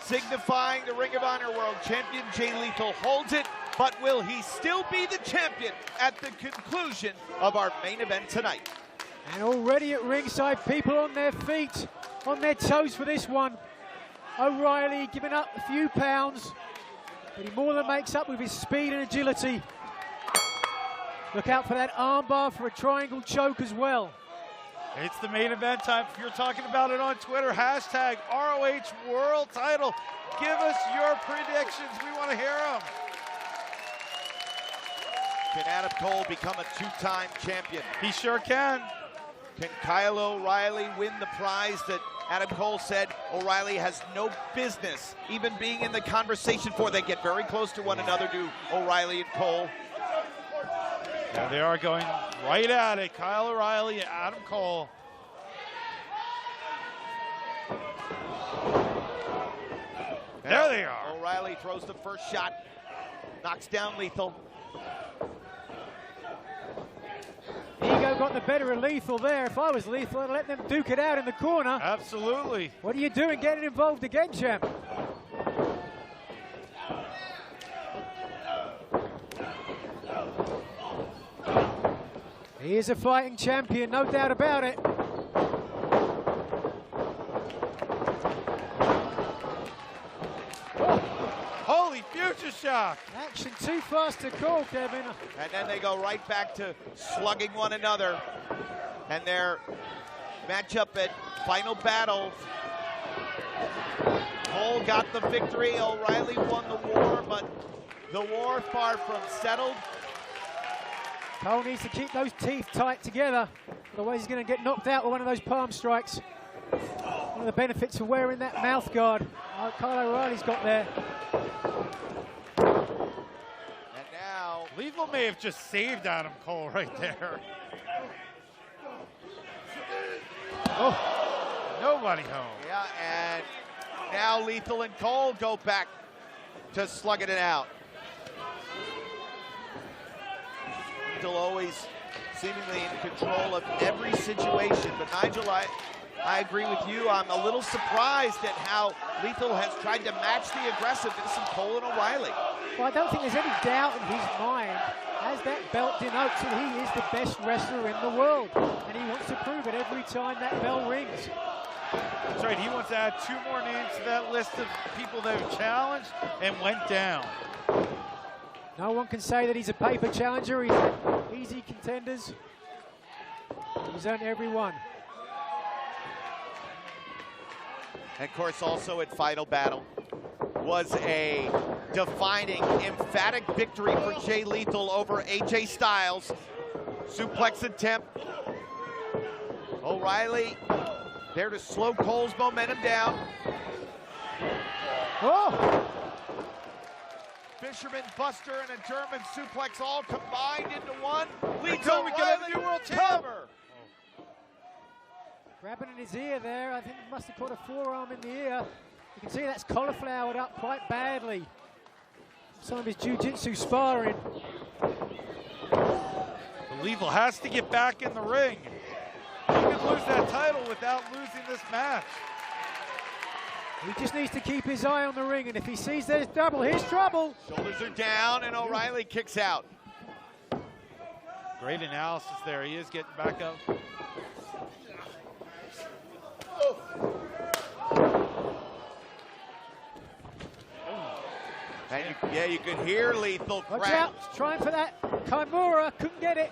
signifying the Ring of Honor World Champion. Jay Lethal holds it, but will he still be the champion at the conclusion of our main event tonight? And already at ringside, people on their feet, on their toes for this one. O'Reilly giving up a few pounds, but he more than makes up with his speed and agility. Look out for that armbar for a triangle choke as well. It's the main event time. If you're talking about it on Twitter, hashtag ROH World Title. Give us your predictions. We want to hear them. Can Adam Cole become a two-time champion? He sure can. Can Kyle O'Reilly win the prize that Adam Cole said O'Reilly has no business even being in the conversation for? They get very close to one another, do O'Reilly and Cole. Yeah, they are going right at it. Kyle O'Reilly and Adam Cole. There they are. O'Reilly throws the first shot, knocks down Lethal. Ego got the better of Lethal there. If I was Lethal, I'd let them duke it out in the corner. Absolutely. What are you doing getting involved again, champ? He is a fighting champion, no doubt about it. Holy future shock. Action too fast to call, Kevin. And then they go right back to slugging one another. And their matchup at Final Battle. Cole got the victory. O'Reilly won the war, but the war far from settled. Cole needs to keep those teeth tight together. Otherwise he's going to get knocked out with one of those palm strikes. One of the benefits of wearing that mouth guard. Kyle O'Reilly's got there. And now Lethal may have just saved Adam Cole right there. Oh, nobody home. Yeah, and now Lethal and Cole go back to slugging it out. Lethal always seemingly in control of every situation, but Nigel, I agree with you. I'm a little surprised at how Lethal has tried to match the aggressiveness of Cole and O'Reilly. Well, I don't think there's any doubt in his mind, as that belt denotes, that he is the best wrestler in the world. And he wants to prove it every time that bell rings. That's right, he wants to add 2 more names to that list of people that have challenged and went down. No one can say that he's a paper challenger. He's easy contenders. He's earned every one. And of course, also at Final Battle was a defining, emphatic victory for Jay Lethal over AJ Styles. Suplex attempt. O'Reilly there to slow Cole's momentum down. Oh! Fisherman Buster and a German suplex all combined into one. Lethal, we got a new world cover. Grabbing in his ear there. I think he must have caught a forearm in the ear. You can see that's cauliflowered up quite badly. Some of his jiu-jitsu sparring. Lethal has to get back in the ring. He could lose that title without losing this match. He just needs to keep his eye on the ring, and if he sees there's double, here's trouble. Shoulders are down, and O'Reilly kicks out. Great analysis there. He is getting back up. And you could hear Lethal crack. Watch out, trying for that Kimura, couldn't get it.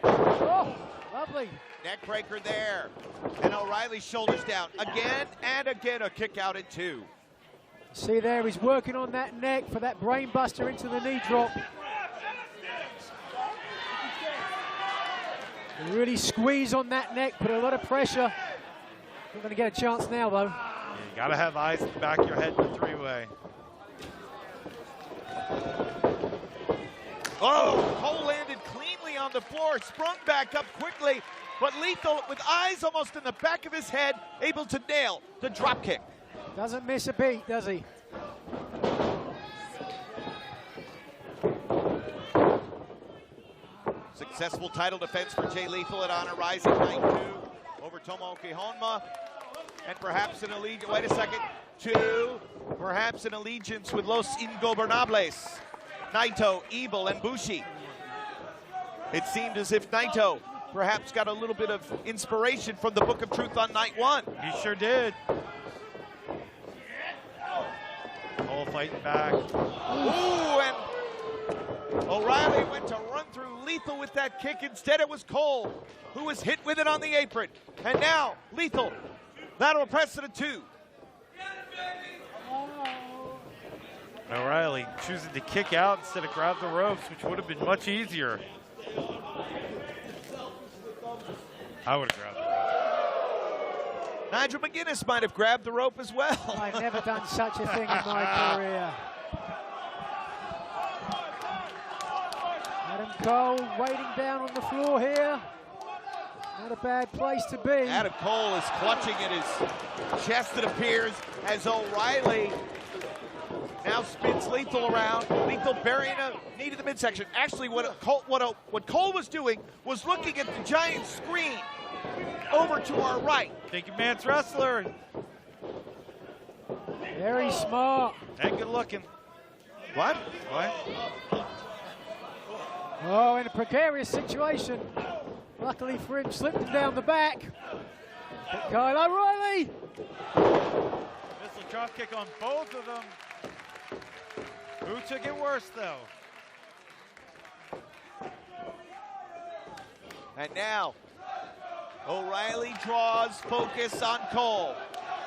Oh, lovely. Neck breaker there. And O'Reilly's shoulders down. Again and again, a kick out at 2. See there, he's working on that neck for that brain buster into the knee drop. Really squeeze on that neck, put a lot of pressure. Not going to get a chance now, though. Yeah, you got to have eyes in the back of your head in the 3-way. Oh, Cole landed cleanly on the floor, sprung back up quickly, but Lethal, with eyes almost in the back of his head, able to nail the drop kick. Doesn't miss a beat, does he? Successful title defense for Jay Lethal at Honor Rising Night 2 over Tomohiro. And perhaps an allegiance, wait a second, 2, perhaps an allegiance with Los Ingobernables, Naito, Evil, and Bushi. It seemed as if Naito perhaps got a little bit of inspiration from the Book of Truth on night 1. He sure did. Cole fighting back. Ooh, and O'Reilly went to run through Lethal with that kick. Instead, it was Cole who was hit with it on the apron. And now, Lethal, lateral press to the 2. O'Reilly choosing to kick out instead of grab the ropes, which would have been much easier. I would have grabbed the rope. Nigel McGuinness might have grabbed the rope as well. I've never done such a thing in my career. Adam Cole waiting down on the floor here. Not a bad place to be. Adam Cole is clutching at his chest, it appears, as O'Reilly now spins Lethal around. Lethal burying a knee to the midsection. Actually, what Cole was doing was looking at the giant screen over to our right. Thinking man's wrestler. Very smart. And good looking. What? Oh, in a precarious situation. Luckily for him, slipped him down the back. But Kyle O'Reilly. Missile drop kick on both of them. Who took it worse, though? And now, O'Reilly draws focus on Cole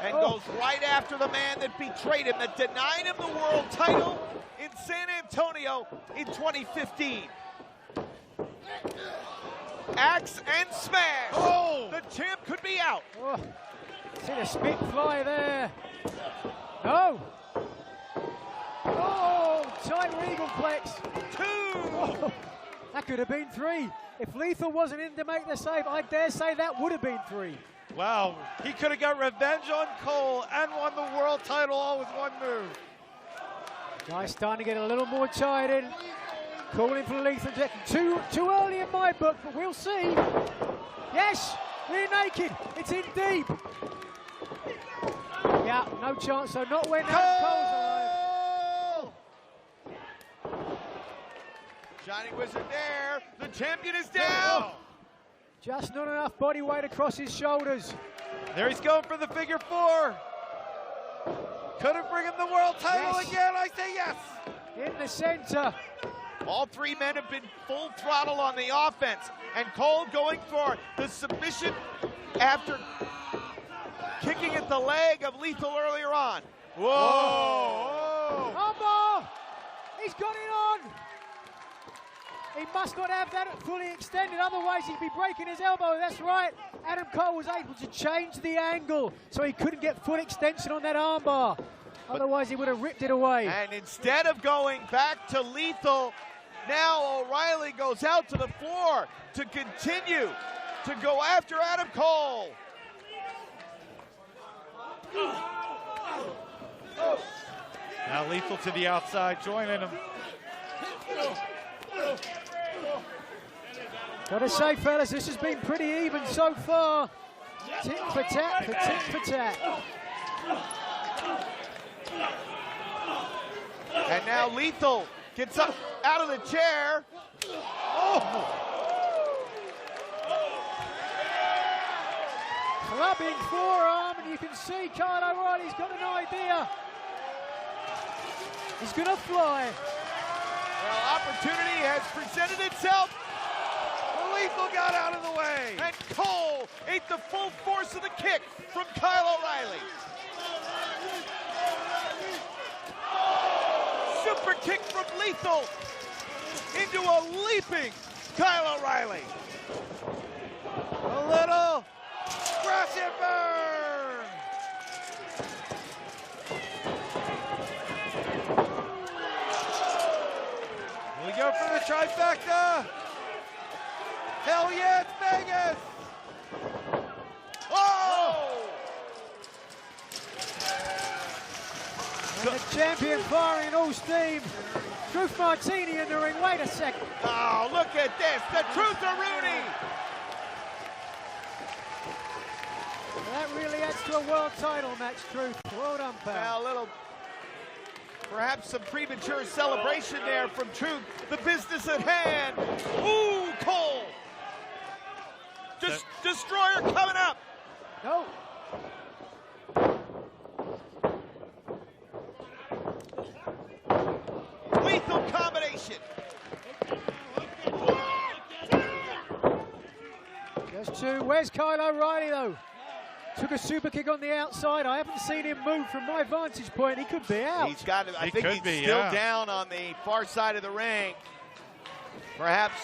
and goes right after the man that betrayed him, that denied him the world title in San Antonio in 2015. Axe and smash. Oh! The champ could be out. Oh, see the spit fly there. No. Oh, Tiger Eagle Flex. 2. Oh, that could have been 3. If Lethal wasn't in to make the save, I dare say that would have been 3. Wow, he could have got revenge on Cole and won the world title all with one move. Guy's starting to get a little more tired in. Calling for Lethal injection. Too early in my book, but we'll see. Yes, Rear naked. It's in deep. Yeah, no chance. So not when Adam Cole's alive. Shining Wizard there. The champion is down. Just not enough body weight across his shoulders. There he's going for the figure 4. Could it bring him the world title again? I say yes. In the center. All three men have been full throttle on the offense. And Cole going for the submission after kicking at the leg of Lethal earlier on. Whoa! Armbar! He's got it on! He must not have that fully extended, otherwise he'd be breaking his elbow. That's right. Adam Cole was able to change the angle so he couldn't get full extension on that armbar. Otherwise he would have ripped it away. And instead of going back to Lethal, now O'Reilly goes out to the floor to continue to go after Adam Cole. Now Lethal to the outside, joining him. Gotta say, fellas, this has been pretty even so far. Tit for tat, for tit for tat. And now Lethal gets up out of the chair. Clubbing forearm, and you can see Kyle O'Reilly's got an idea. He's gonna fly. Well, opportunity has presented itself. Lethal got out of the way. And Cole ate the full force of the kick from Kyle O'Reilly. Super kick from Lethal into a leaping Kyle O'Reilly. A little crash and burn. Will we go for the trifecta? Hell yeah, it's Vegas! Oh! And the champion firing all steam. Truth Martini in the ring. Wait a second. Oh, look at this. The Truth Hirooki. That really adds to a world title match, Truth. Well done, pal. Now, a little, perhaps some premature celebration there from Truth. The business at hand. Ooh, Cole. Destroyer coming up. No. Lethal combination. Just two. Where's Kyle O'Reilly, though? Took a super kick on the outside. I haven't seen him move from my vantage point. He could be out. He's got it. I think he's still down on the far side of the ring. Perhaps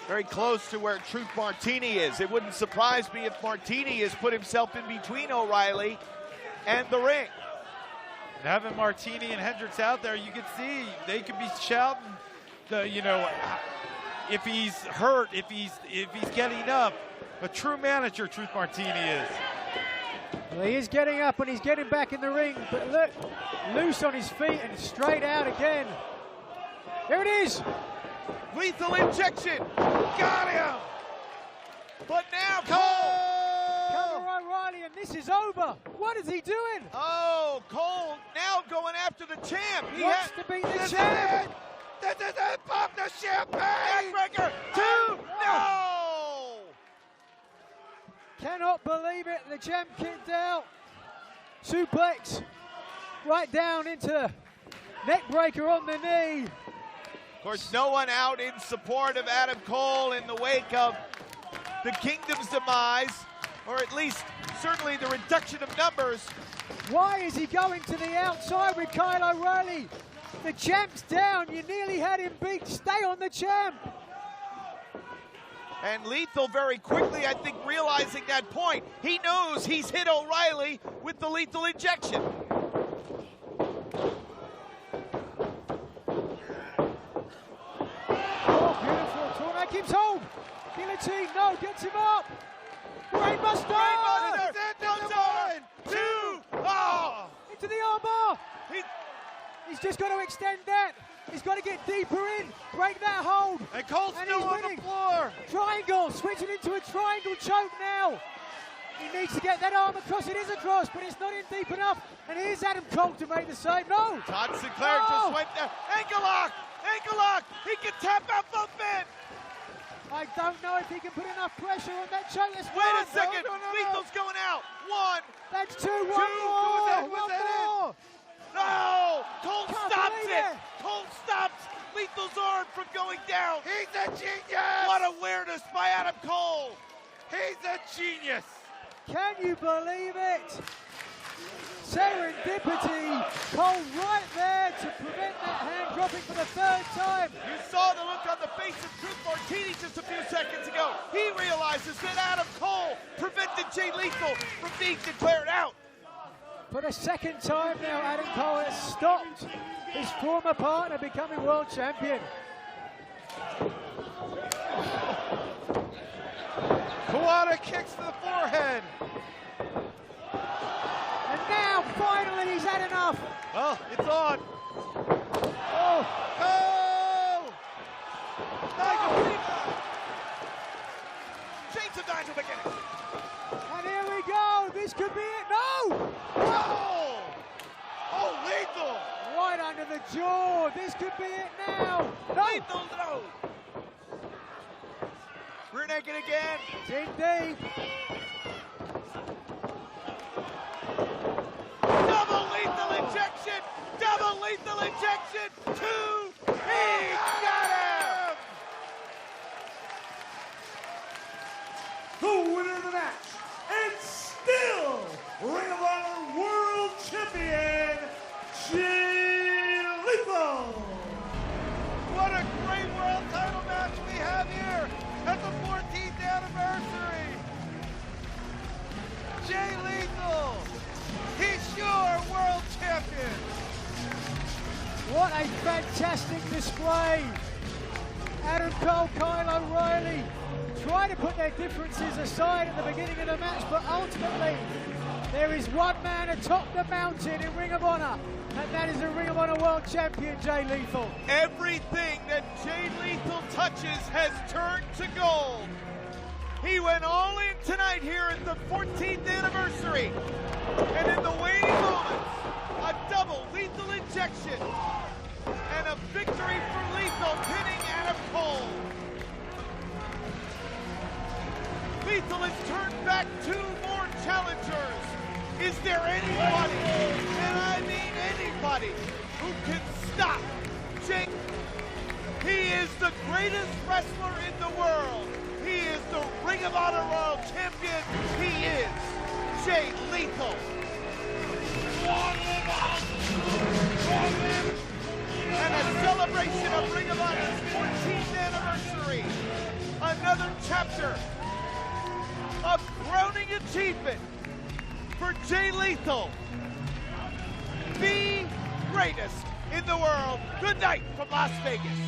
very close to where Truth Martini is. It wouldn't surprise me if Martini has put himself in between O'Reilly and the ring. And having Martini and Hendricks out there, you can see they could be shouting, if he's hurt, if he's getting up. A true manager, Truth Martini is. Well, he is getting up and he's getting back in the ring, but look, loose on his feet and straight out again. Here it is. Lethal injection. Got him. But now Cole. Kyle O'Reilly, and this is over. What is he doing? Oh, Cole now going after the champ. He wants to beat the champ. This is it. Pop the champagne. Neckbreaker. 2. No. Cannot believe it. The champ kicked out. Suplex. Right down into neckbreaker on the knee. Of course, no one out in support of Adam Cole in the wake of the Kingdom's demise, or at least certainly the reduction of numbers. Why is he going to the outside with Kyle O'Reilly? The champ's down. You nearly had him beat. Stay on the champ. And Lethal very quickly, I think, realizing that point. He knows he's hit O'Reilly with the lethal injection. Oh, beautiful. Tornado keeps hold. Guillotine, no, gets him up. Brainbuster. Brainbuster. Comes on. 2. Oh. Into the armbar. He's just got to extend that. He's got to get deeper in, break that hold. And Cole's still on the floor. Triangle, switching into a triangle choke now. He needs to get that arm across. It is across, but it's not in deep enough. And here's Adam Cole to make the save. No! Todd Sinclair just wiped that. Ankle lock! Ankle lock! He can tap out both men! I don't know if he can put enough pressure on that choke. That's Wait a second! Lethal's going out! One! That's two! One more! One more! No! Cole stops it! Cole stops Lethal's arm from going down! He's a genius! What awareness by Adam Cole! He's a genius! Can you believe it? Serendipity, Cole right there to prevent that hand dropping for the third time. You saw the look on the face of Truth Martini just a few seconds ago. He realizes that Adam Cole prevented Jay Lethal from being declared out. For the second time now, Adam Cole has stopped his former partner becoming world champion. Kawada kicks to the forehead. And now, finally, he's had enough. Oh, it's on. Oh! Oh! Nigel! Chains of Nigel McGuinness. And here we go. This could be it. No! Oh! Oh, Lethal! Right under the jaw. This could be it now. No! Lethal, no! Rear naked again. Indeed. Double lethal injection! Double lethal injection! 2! He got him! The winner of the match, and still Ring of Honor World Champion, Jay Lethal. What a great world title match we have here at the 14th anniversary. Jay Lethal, he's your world champion. What a fantastic display. Adam Cole, Kyle O'Reilly try to put their differences aside at the beginning of the match, but ultimately there is one man atop the mountain in Ring of Honor, and that is the Ring of Honor World Champion, Jay Lethal. Everything that Jay Lethal touches has turned to gold. He went all in tonight here at the 14th anniversary. And in the waning moments, a double lethal injection and a victory for Lethal, pinning Adam Cole. Lethal has turned back 2 more challengers. Is there anybody, and I mean anybody, who can stop Jay? He is the greatest wrestler in the world. He is the Ring of Honor World Champion. He is Jay Lethal. And a celebration of Ring of Honor's 14th anniversary. Another chapter of crowning achievement for Jay Lethal, the greatest in the world. Good night from Las Vegas.